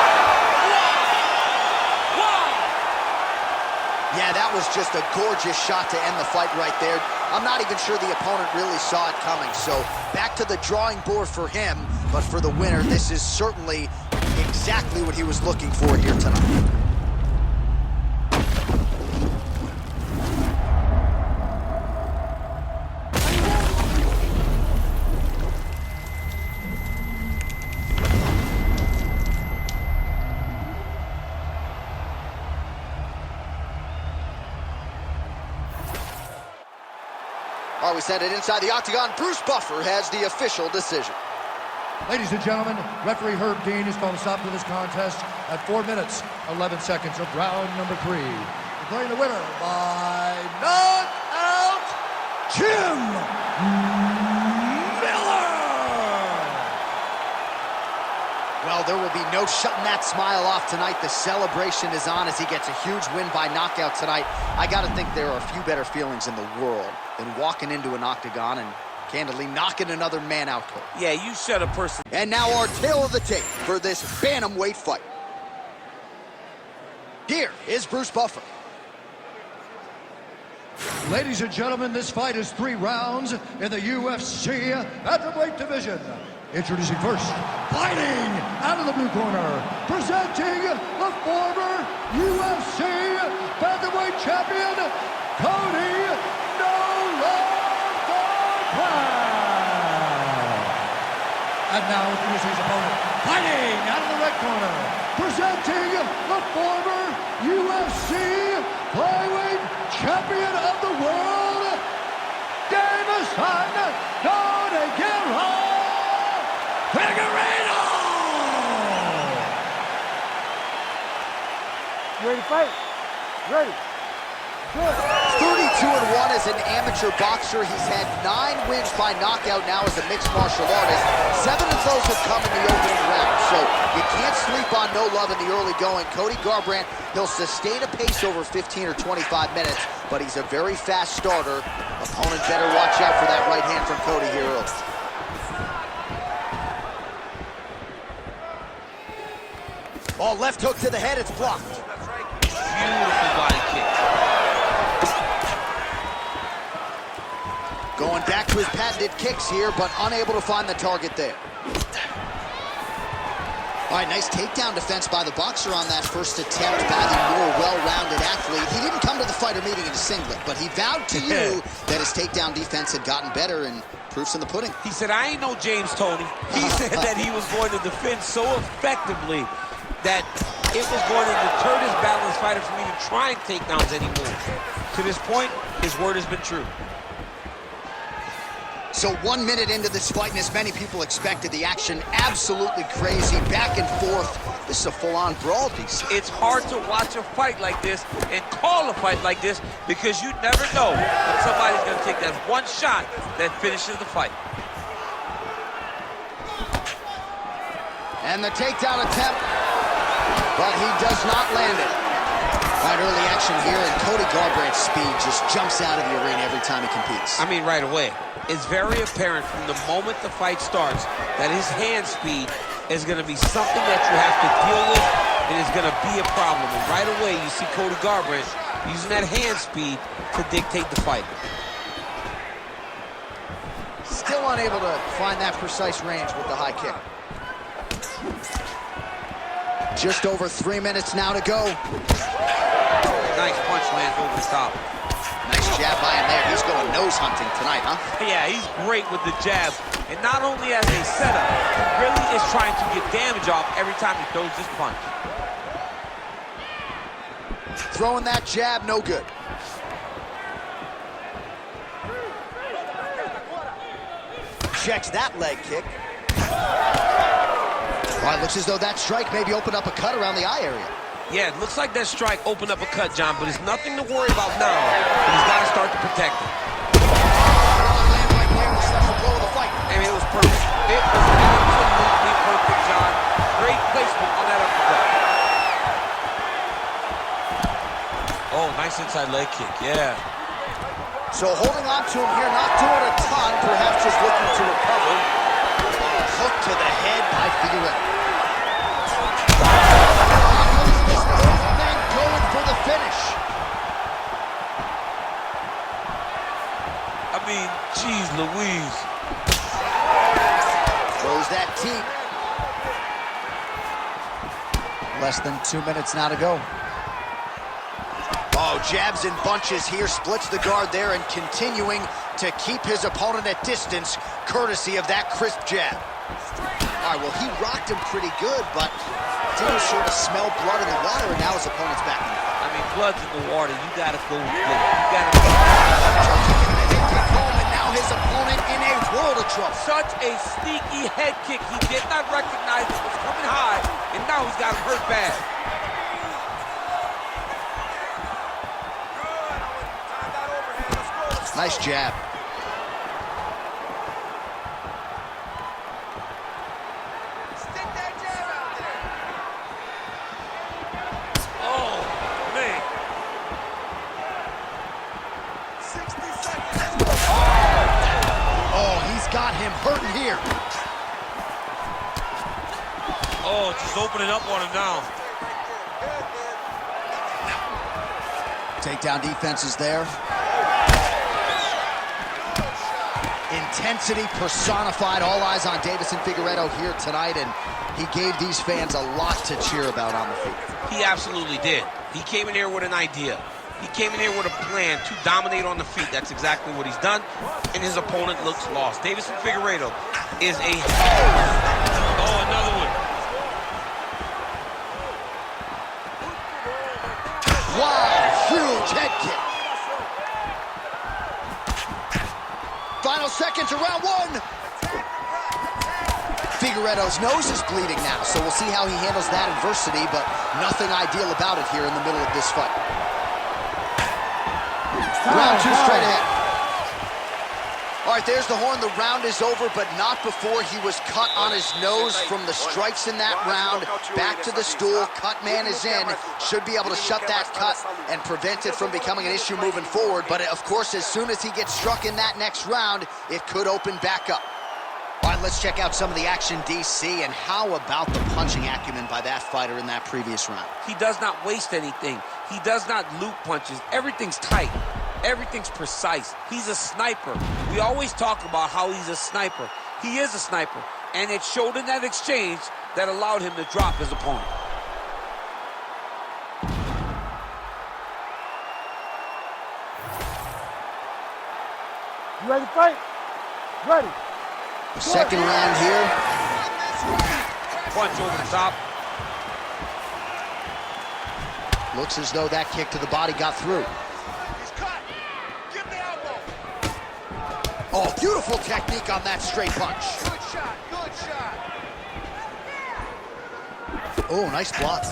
Yeah, that was just a gorgeous shot to end the fight right there. I'm not even sure the opponent really saw it coming. So back to the drawing board for him. But for the winner, this is certainly exactly what he was looking for here tonight. All right, we send it inside the octagon. Bruce Buffer has the official decision. Ladies and gentlemen, referee Herb Dean has called a stop to this contest at 4 minutes, 11 seconds of round number 3. Declaring the winner by knockout, Jim Miller! Well, there will be no shutting that smile off tonight. The celebration is on as he gets a huge win by knockout tonight. I got to think there are a few better feelings in the world than walking into an octagon and candidly knocking another man out cold. Yeah, you shut a person. And now our tail of the tape for this bantamweight fight. Here is Bruce Buffer. Ladies and gentlemen, this fight is 3 rounds in the UFC bantamweight division. Introducing first, fighting out of the blue corner, presenting the former UFC bantamweight champion, Cody No Love Brown. And now introducing his opponent, fighting out of the red corner, presenting the former UFC flyweight champion of the world, Davison Nonegero Figueiredo! You ready to fight? Ready. Good. 32-1 as an amateur boxer. He's had 9 wins by knockout now as a mixed martial artist. 7 of those have come in the opening round. So you can't sleep on No Love in the early going. Cody Garbrandt, he'll sustain a pace over 15 or 25 minutes, but he's a very fast starter. Opponent better watch out for that right hand from Cody here early. Oh, left hook to the head, it's blocked. Beautiful body kick. Going back to his patented kicks here, but unable to find the target there. All right, nice takedown defense by the boxer on that first attempt by the more well-rounded athlete. He didn't come to the fighter meeting in a singlet, but he vowed to you that his takedown defense had gotten better, and proof's in the pudding. He said, I ain't no James Toney. He said that he was going to defend so effectively that it was going to deter this balanced fighter from even trying takedowns anymore. To this point, his word has been true. So 1 minute into this fight, and as many people expected, the action absolutely crazy, back and forth. This is a full-on brawl, DC. It's hard to watch a fight like this and call a fight like this because you never know when somebody's going to take that one shot that finishes the fight. And the takedown attempt, but he does not land it. Right, early action here, and Cody Garbrandt's speed just jumps out of the arena every time he competes. I mean, right away. It's very apparent from the moment the fight starts that his hand speed is going to be something that you have to deal with and is going to be a problem. And right away, you see Cody Garbrandt using that hand speed to dictate the fight. Still unable to find that precise range with the high kick. Just over 3 minutes now to go. Nice punch lands over the top. Nice jab by him there. He's going nose hunting tonight, huh? Yeah, he's great with the jab. And not only as a setup, he really is trying to get damage off every time he throws this punch. Throwing that jab, no good. Checks that leg kick. All right, looks as though that strike maybe opened up a cut around the eye area. Yeah, it looks like that strike opened up a cut, John, but it's nothing to worry about now. But he's got to start to protect it. I mean, it was perfect. It was absolutely perfect, John. Great placement on that uppercut. Oh, nice inside leg kick, yeah. So holding on to him here, not doing a ton, perhaps just looking to recover. Hook to the head by Figueredo. Going for the finish. I mean, geez Louise. Throws that teep. Less than 2 minutes now to go. Oh, jabs in bunches here, splits the guard there, and continuing to keep his opponent at distance, courtesy of that crisp jab. All right, well, he rocked him pretty good, but didn't sort of smell blood in the water, and now his opponent's back in the fight. I mean, blood's in the water. You got to go with it. You got to go. And now his opponent in a world of trouble. Such a sneaky head kick. He did not recognize it was coming high, and now he's got him hurt bad. Nice jab. Stick that jab out there. Oh, man. 60 seconds. Oh, he's got him hurting here. Oh, just opening up on him now. Takedown defense is there. Intensity personified. All eyes on Deiveson Figueredo here tonight, and he gave these fans a lot to cheer about on the feet. He absolutely did. He came in here with an idea. He came in here with a plan to dominate on the feet. That's exactly what he's done, and his opponent looks lost. Deiveson Figueredo is a... Oh, another one. Wow, huge head kick. Final seconds of round one. Figueredo's nose is bleeding now, so we'll see how he handles that adversity, but nothing ideal about it here in the middle of this fight. Round two straight ahead. All right, there's the horn. The round is over, but not before he was cut on his nose from the strikes in that round. Back to the stool. Cut man is in. Should be able to shut that cut and prevent it from becoming an issue moving forward. But, of course, as soon as he gets struck in that next round, it could open back up. All right, let's check out some of the action, DC, and how about the punching acumen by that fighter in that previous round? He does not waste anything. He does not loop punches. Everything's tight. Everything's precise. He's a sniper. We always talk about how he's a sniper. He is a sniper, and it showed in that exchange that allowed him to drop his opponent. You ready to fight? Ready. The second round here. Punch over the top. Looks as though that kick to the body got through. He's cut. Give the elbow. Oh, beautiful Beautiful technique on that straight punch. Good shot, good shot. Oh, nice block.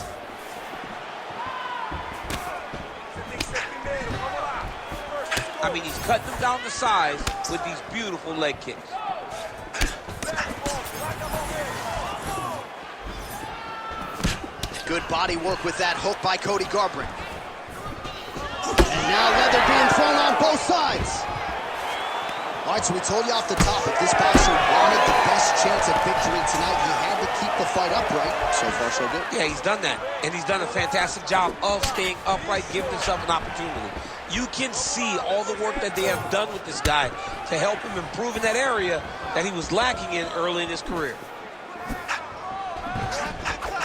I mean, he's cutting them down to size with these beautiful leg kicks. Good body work with that hook by Cody Garbrandt. And now leather being thrown on both sides. All right, so we told you off the top, if this boxer wanted the best chance at victory tonight, he had to keep the fight upright. So far, so good. Yeah, he's done that. And he's done a fantastic job of staying upright, giving himself an opportunity. You can see all the work that they have done with this guy to help him improve in that area that he was lacking in early in his career.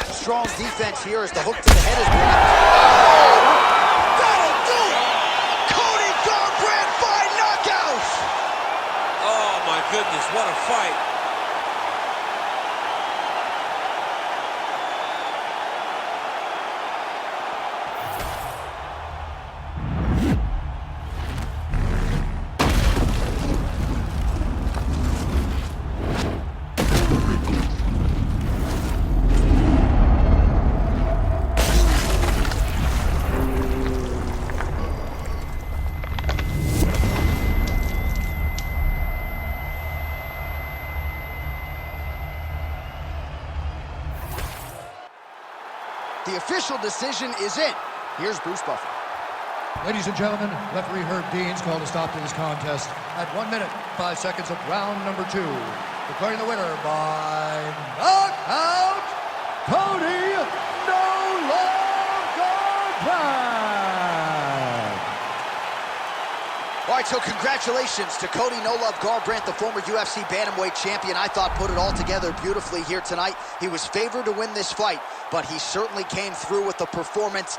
Strong defense here as the hook to the head is blocked. That'll do it! Cody Garbrandt by knockout! Oh, my goodness, what a fight. The official decision is in. Here's Bruce Buffer. Ladies and gentlemen, referee Herb Dean's called a stop to this contest at 1 minute, 5 seconds of round number 2. Declaring the winner by knockout, Cody "No Love" Garbrandt. All right, so congratulations to Cody "No Love" Garbrandt, the former UFC bantamweight champion. I thought put it all together beautifully here tonight. He was favored to win this fight, but he certainly came through with the performance.